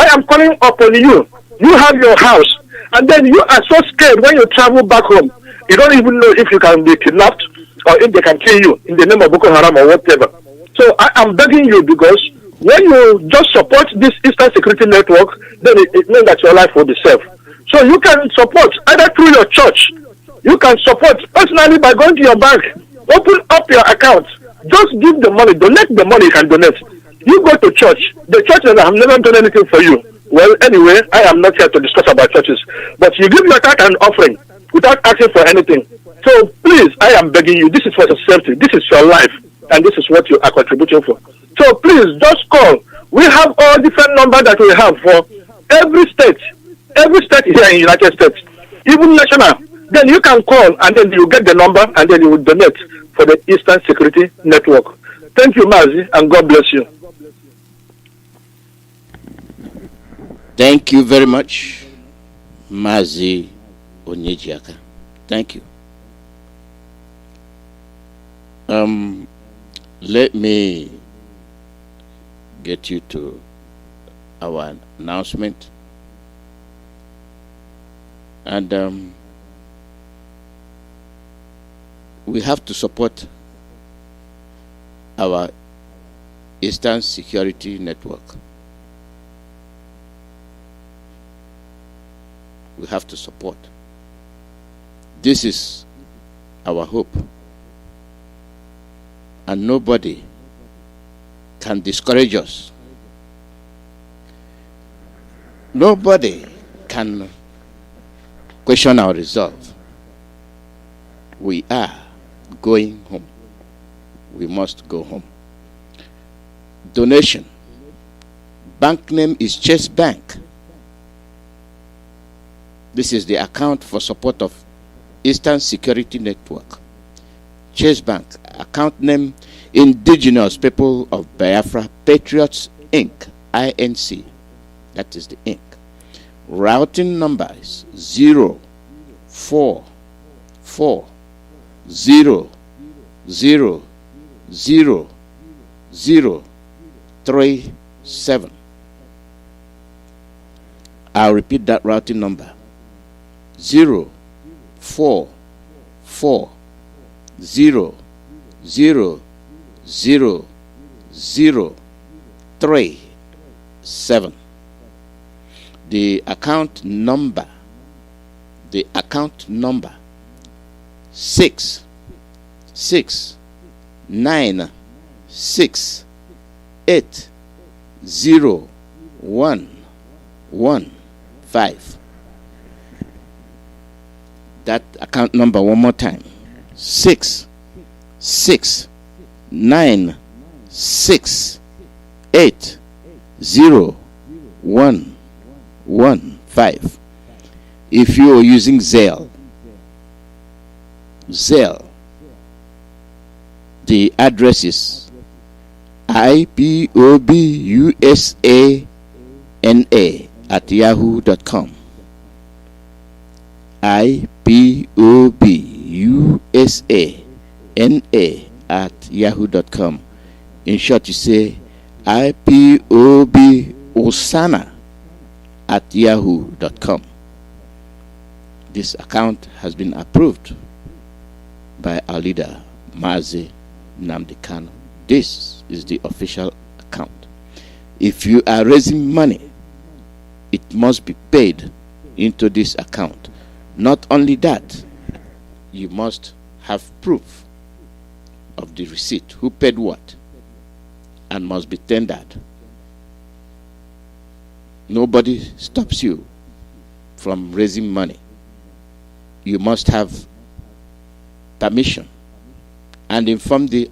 I am calling upon you. You have your house, and then you are so scared when you travel back home. You don't even know if you can be kidnapped or if they can kill you in the name of Boko Haram or whatever. So I am begging you, because when you just support this Eastern Security Network, then it means that your life will be safe. So you can support either through your church. You can support personally by going to your bank. Open up your account. Just give the money. Donate the money you can donate. You go to church. The church that have never done anything for you. Well, anyway, I am not here to discuss about churches. But you give your tithe and offering without asking for anything. So please, I am begging you, this is for your safety, this is your life, and this is what you are contributing for. So please, just call. We have all different numbers that we have for every state here in the United States, even national. Then you can call, and then you get the number, and then you will donate for the Eastern Security Network. Thank you, Mazi, and God bless you. Thank you very much, Mazi Onyejiaka. Thank you. Let me get you to our announcement, and we have to support our Eastern Security Network. We have to support. This is our hope, and nobody can discourage us. Nobody can question our resolve. We are going home. We must go home. Donation. Bank name is Chase Bank. This is the account for support of Eastern Security Network. Chase Bank. Account name Indigenous People of Biafra Patriots Inc. INC. That is the Inc. Routing number is 044000037. I'll repeat that routing number. 044000037. The account number 669680115. That account number one more time. 669680115. If you are using Zelle, the address is ipobusana@yahoo.com. ipobusana@yahoo.com. In short, you say IPOBOsana@yahoo.com. This account has been approved by our leader, Mazi Nnamdi Kanu. This is the official account. If you are raising money, it must be paid into this account. Not only that, you must have proof of the receipt, who paid what, and must be tendered. Nobody stops you from raising money. You must have permission and inform the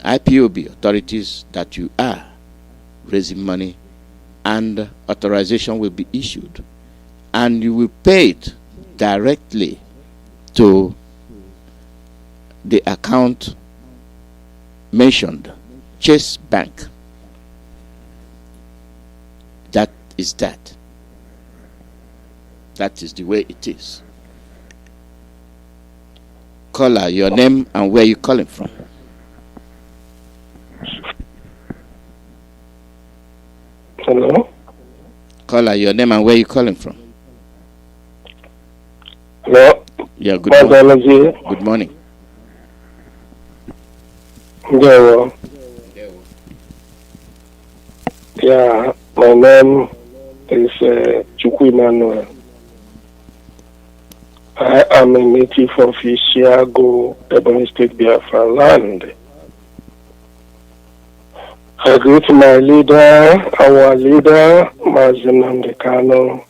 IPOB authorities that you are raising money, and authorization will be issued, and you will pay it directly to the account mentioned, Chase Bank. That is that. That is the way it is. Caller, your name and where you calling from. Hello? Caller, your name and where you calling from. Hello? Yeah, good morning. Alozie. Good morning. Yeah, yeah, my name is Chukwuemeka. I am a native of Isiago, Ebonyi State, Biafra land. I greet my leader, our leader, Mazi Nnamdi Kanu.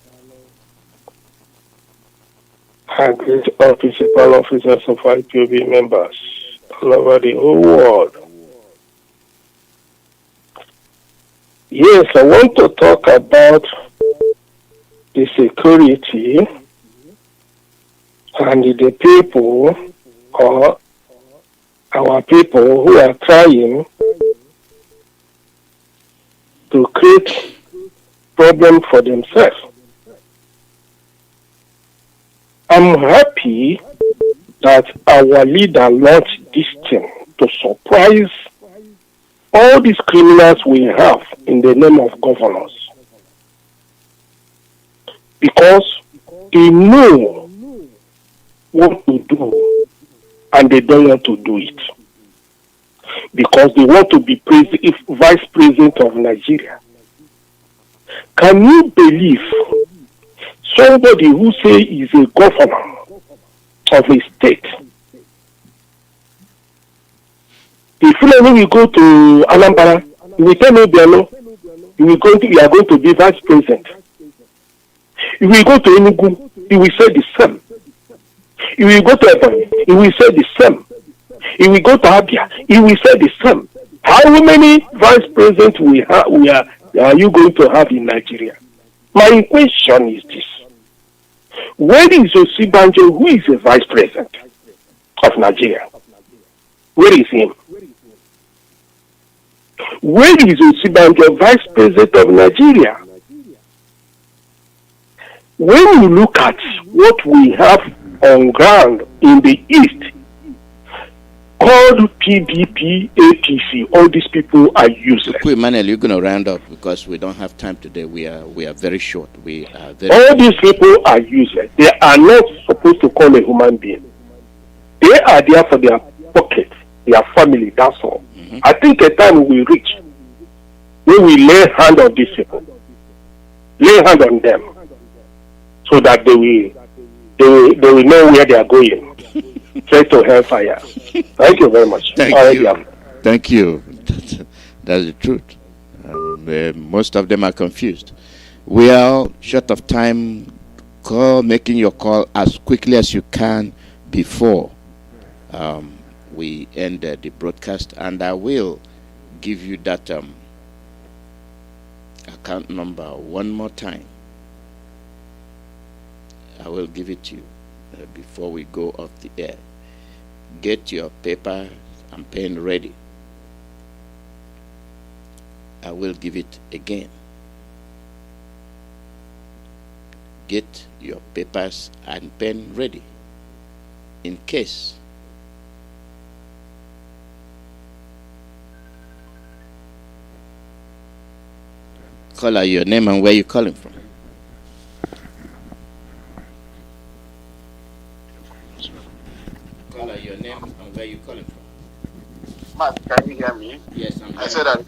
I greet all principal officers of IPOB members all over the whole world. Yes, I want to talk about the security and the people, or our people, who are trying to create problem for themselves. I'm happy that our leader launched this thing to surprise all these criminals we have in the name of governors. Because they know what to do and they don't want to do it. Because they want to be vice president of Nigeria. Can you believe somebody who say is a governor of a state? If when we go to Anambra, we tell me Biano, you are going to be vice president. If we go to Enugu, he will say the same. If we go to Ebonyi, he will say the same. If we go to Abia, he will say the same. How many vice presidents are you going to have in Nigeria? My question is this. Where is Osibanjo, who is a vice president of Nigeria? Where is him? Where is Osibanjo, vice president of Nigeria? When you look at what we have on ground in the East, called PDP, APC, all these people are useless. Emmanuel, you're going to round up because we don't have time today. We are very short. All these people are useless. They are not supposed to call a human being. They are there for their pocket, their family, that's all. Mm-hmm. I think a time will reach when we lay hand on these people, lay hand on them, so that they will know where they are going. Straight to hellfire. Thank you very much. Thank you. That's the truth. Most of them are confused. We are short of time. Making your call as quickly as you can before we end the broadcast, and I will give you that account number one more time. I will give it to you before we go off the air. Get your paper and pen ready. I will give it again. Get your papers and pen ready in case Caller, your name and where you calling from. Caller, your name and where you calling from. Matt, can you hear me? Yes, I'm I said that.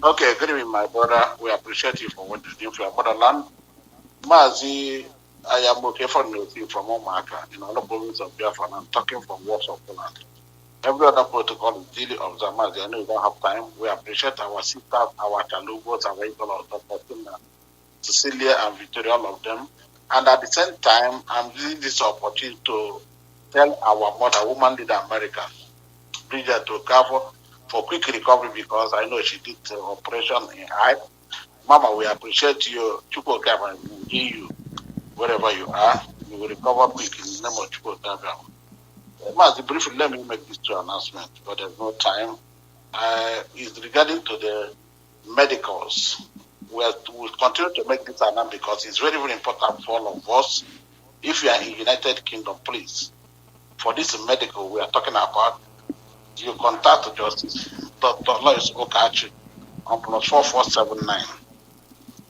Okay, good evening, my brother. We appreciate you for what you do for your motherland. Mazi, I am okay for nothing from Omaka in all the provinces of Biafra, and I'm talking from Warsaw, Poland. Every other protocol is daily observed. Mazi, I know you don't have time. We appreciate our sisters, our Chalugos, our Igor, our Cecilia, and Victoria, all of them. And at the same time, I'm using this opportunity to tell our mother, woman leader America, Bridget, to cover for quick recovery because I know she did operation in eye. Mama, we appreciate you. Chukwuemeka will hear you wherever you are. You will recover quick in the name of Chukwuemeka. Mazi, briefly, let me make these two announcements, but there's no time. It's regarding to the medicals. We'll continue to make this announcement because it's very, very important for all of us. If you are in United Kingdom, please, for this medical we are talking about, you contact Justice Dr. Lois Okachi on +4479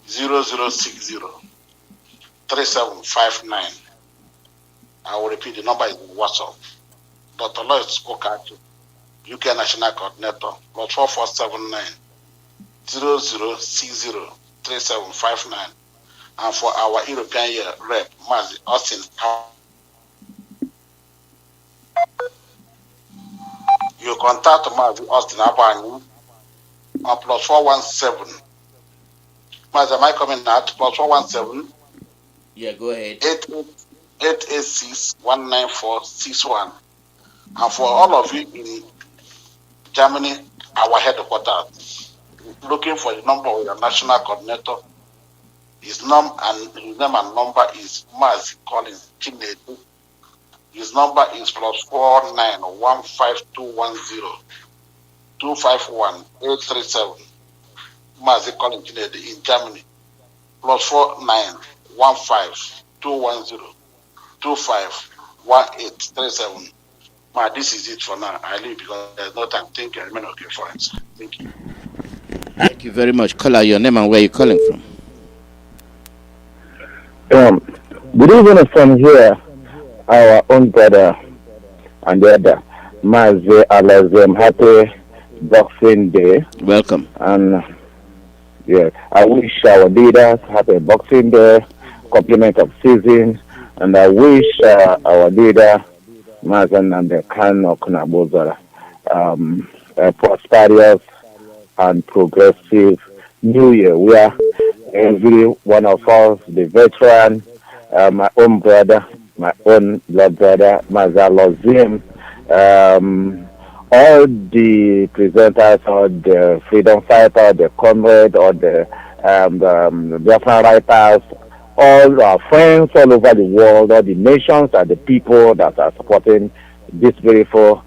0060 3759. I will repeat, the number is in WhatsApp. Dr. Lois Okachi, UK National Coordinator, +4479 0060 3759. And for our European rep, Mazi Austin, you contact Mazi Austin Abani on +417. Mazi, am I coming out? +417. Yeah, go ahead. 886-19461. And for all of you in Germany, our headquarters, looking for the number of your national coordinator, his name and number is Mazi Collins Chinedu. His number is +4915210 251-837. Mazi Collins Chinedu in Germany. +4915210 251-837. This is it for now. I leave because there's no time. Thank you. I remain okay, friends. Thank you. Thank you very much. Caller, your name and where you calling from. Good evening from here, our own brother and the other, Mazi Alozie. Happy Boxing Day. Welcome. And yeah, I wish our leaders happy Boxing Day, compliment of season, and I wish our leader, Mazen and the Khan of Kunabozara, prosperous and progressive New Year. We are every one of us, the veteran, my own brother, my own blood brother, Mazi Alozie, all the presenters, all the freedom fighters, the comrade, all the Biafra writers, all our friends all over the world, all the nations and the people that are supporting this beautiful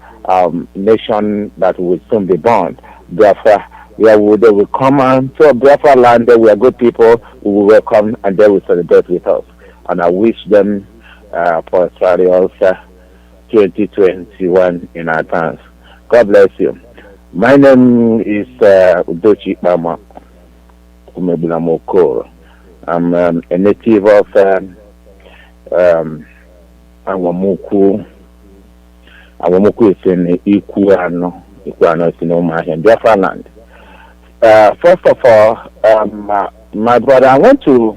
nation that will soon be born, Biafra. They will come on to Biafra land. They were good people who will welcome and they will celebrate with us. And I wish them prosperous 2021 in advance. God bless you. My name is Udochi Mama Umebunamokoro. I'm a native of Awamuku. Awamuku is in Ikuano is in Omaha, Biafra land. First of all, my brother, I want to,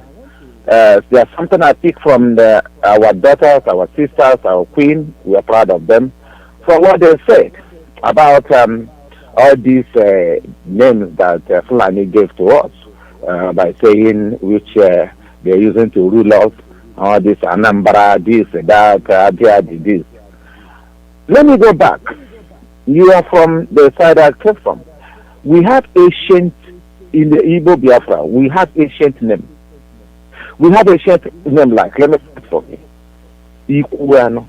there's something I pick from our daughters, our sisters, our queen. We are proud of them for what they said about all these names that Fulani gave to us by saying which they're using to rule us, all this Anambra, this, that, this. Let me go back. You are from the side I came from. We have ancient, in the Igbo Biafra, we have ancient name. We have ancient name like, let me start for me. Ikuano.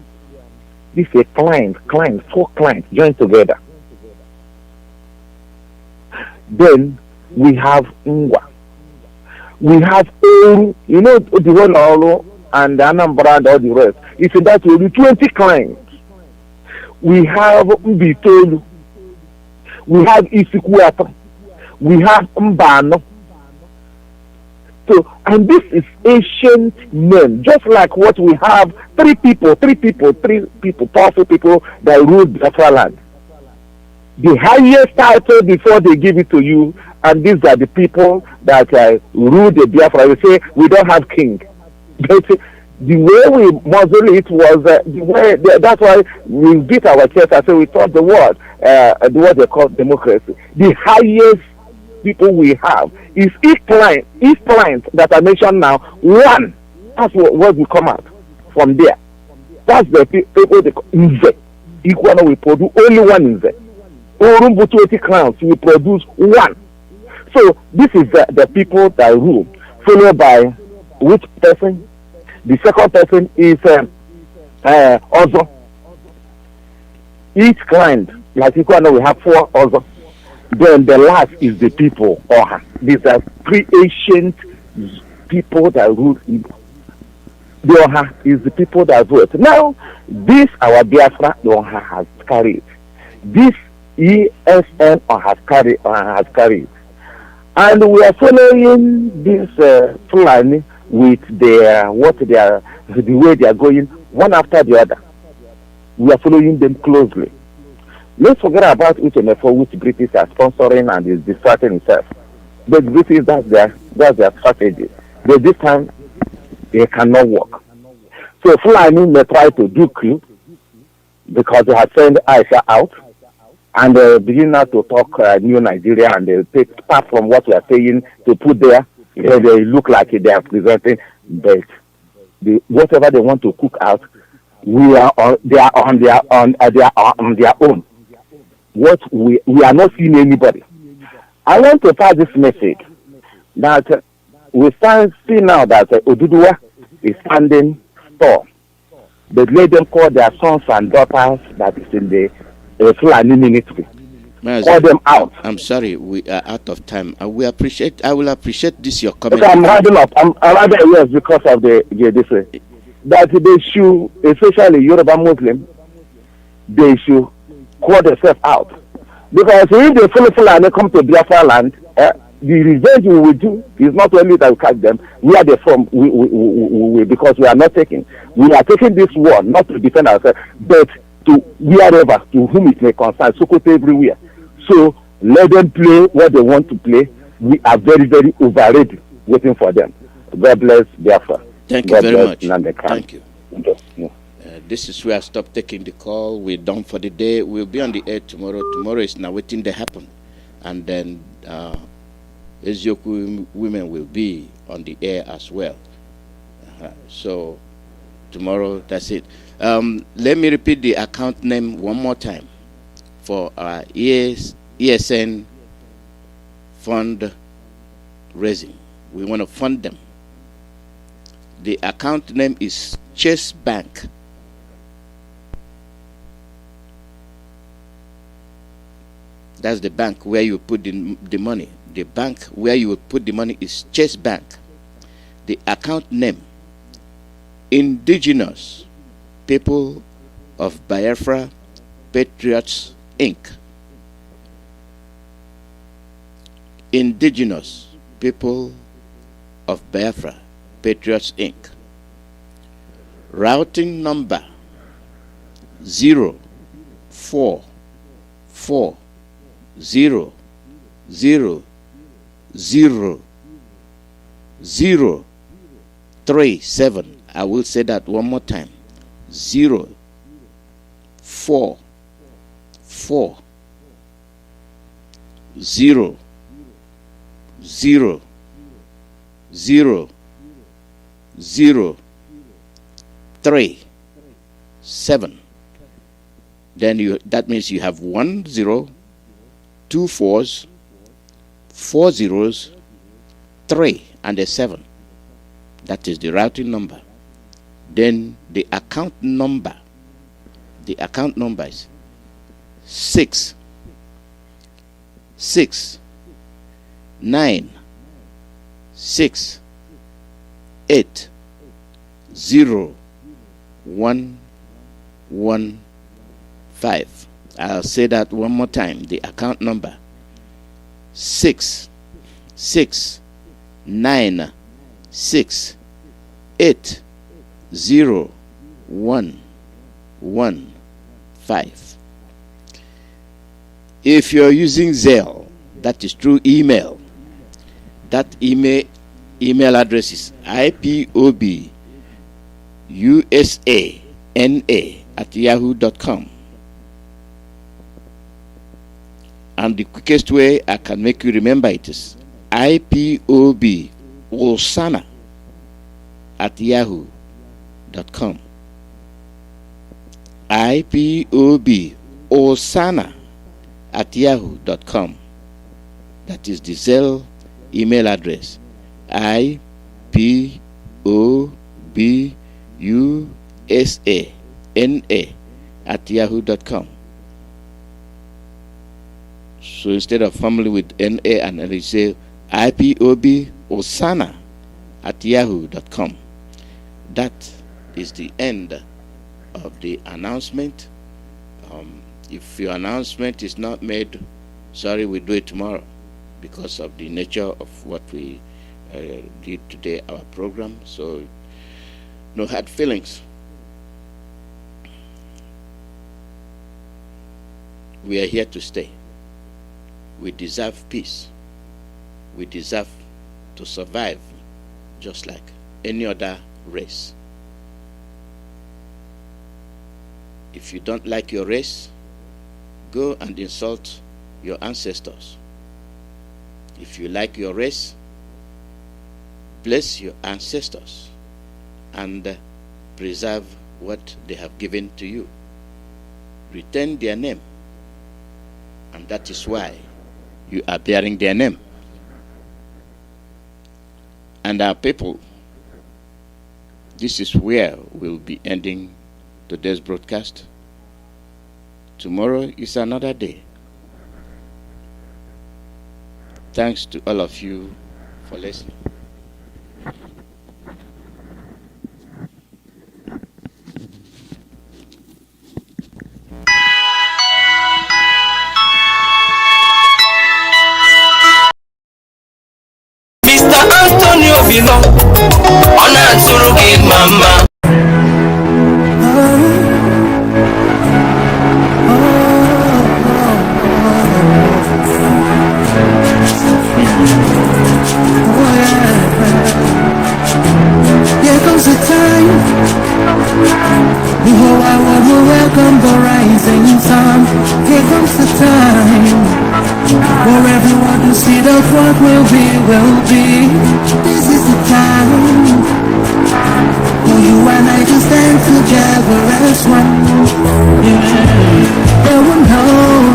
This is a client, four clients joined together. Then we have Ngwa. We have Oru, you know, the one Olo and the Anambra and all the rest. It's in that way, 20 clients. We have Mbitolu. We have Isikuata. We have Mbano. So, and this is ancient name, just like what we have, three people, powerful people that ruled Biafra land. The highest title before they give it to you, and these are the people that rule the Biafra. We say we don't have king. But the way we muzzle it was the way. That's why we beat our chest and say we taught the word they call democracy. The highest people we have is each client that I mentioned now. One. That's what we come out from there. That's the people they call Nze. Equal we produce only one Nze. Orumbu 20 crowns, we produce one. So this is the people that rule, followed by which person? The second person is Ozo. Each client, like equal we have 4 Ozo. Then the last is the people, Oha. These are pre-ancient people that rule Igbo. The Oha is the people that vote. Now, this our Biafra, the Oha has carried. This ESN has carried. And we are following this Fulani with the way they are going one after the other. We are following them closely. Let's forget about HMFO, which British are sponsoring and is distracting itself. But British, that's their strategy. But this time, they cannot work. So Fulani may try to do coup because they have sent Aisha out and begin now to talk New Nigeria, and they take part from what we are saying to put there. They look like they are presenting, but whatever they want to cook out, they are on their own. What we are not seeing anybody. I want to pass this message that we see now that Oduduwa is standing tall. But let them call their sons and daughters that is in the Fulani military. Call them out. I'm sorry, we are out of time. I will appreciate this your comment. Okay, I'm riding up. I'm rather yes because of this that they should, especially Yoruba Muslim, they should call themselves out. Because if they Fulani come to Biafra land, the revenge we will do is not only that we catch them, where they're from, we because we are not taking. We are taking this war not to defend ourselves, but to wherever, to whom it may concern, Sokoto everywhere. So let them play what they want to play. We are very, very overrated waiting for them. God bless Biafra. Thank you very much. Thank you. Yeah. This is where I stop taking the call. We're done for the day. We'll be on the air tomorrow. Tomorrow is now waiting to happen. And then Ezioku women will be on the air as well. So tomorrow, that's it. Let me repeat the account name one more time for our ESN fund raising. We want to fund them. The account name is Chase Bank. That's the bank where you put the money. The bank where you would put the money is Chase Bank. The account name, Indigenous People of Biafra Patriots Inc. Indigenous People of Biafra Patriots Inc. Routing number 044000037. I will say that one more time. 044000037. Then that means you have 1 0, 2 4s, 4 zeros, 3 and a 7. That is the routing number. Then the account number is 6 9 6 8 0 1 1 5. I'll say that one more time. The account number 6 9 6 8 0 1 1 5. If you're using Zelle, that is through email. That email address is ipobusana@yahoo.com. And the quickest way I can make you remember it is ipobusana@yahoo.com. ipobusana@yahoo.com. That is the Zelle email address. ipobusana@yahoo.com. So instead of family with NA and you say ipobusana@yahoo.com. That is the end of the announcement. If your announcement is not made, sorry, we'll do it tomorrow because of the nature of what we did today, our program. So no hard feelings. We are here to stay. We deserve peace. We deserve to survive just like any other race. If you don't like your race, go and insult your ancestors. If you like your race, bless your ancestors and preserve what they have given to you. Retain their name, and that is why you are bearing their name. And our people, this is where we'll be ending today's broadcast. Tomorrow is another day. Thanks to all of you for listening. Mr. Antonio Bilo, Ona Surugi Mama. Welcome the rising sun. Here comes the time for everyone to see that what will be, will be. This is the time for you and I to stand together as one. Yeah. They will know.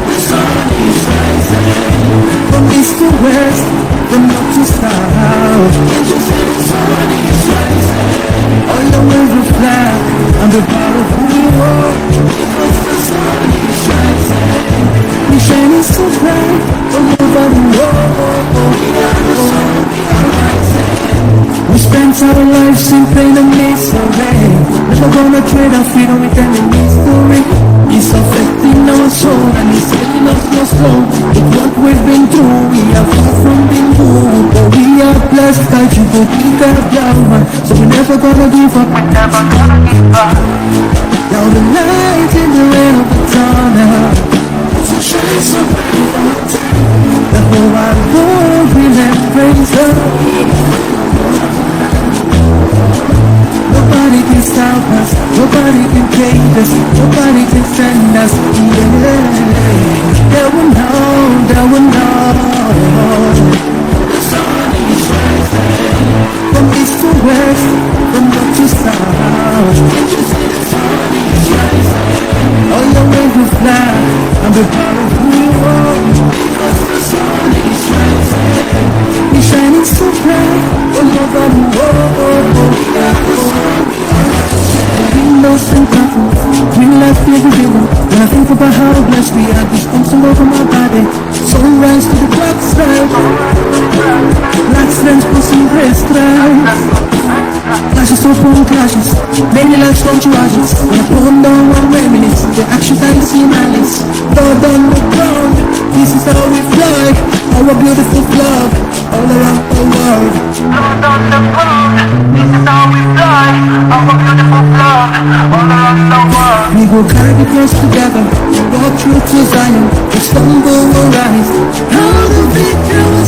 The sun is rising from east to west, from north to south. The sun is rising. All the ways reflect on the power of who you are. Because the sun is rising, we're shining so bright all over the world. We are the sun, we are rising. We spent our lives in pain and misery. Never gonna trade our freedom with any mystery. It's affecting our soul and it's taking us no slow. With what we've been through, we are far from being good, but we are blessed that you go keep that down. So we're never gonna give up. We're never gonna give up. Now the light in the rain of the tunnel, so shine so bright. The whole wide world will embrace us. Nobody can stop us, nobody can change us, nobody can stand us. Yeah. They will know. The sun is rising from east to west, from north to south. The sun is rising. All the way to fly, I'm the power of who you are. Because the sun is rising, we're shining so bright all over the world. And we left every day. When I think about how blessed we are, this comes all over my body. Sunrise to the black side, black strands pushing gray strides. Clashes upon clashes, many lives come to ashes. When I put down 1 minute, the actions I see malice. Lord on the ground, this is how we fly, our beautiful flag. all around the world. Blood on the ground, this is how we fly. Our beautiful flag, all around the world. We will carry the cross together, walk through to Zion, the stumble will rise. How the victor will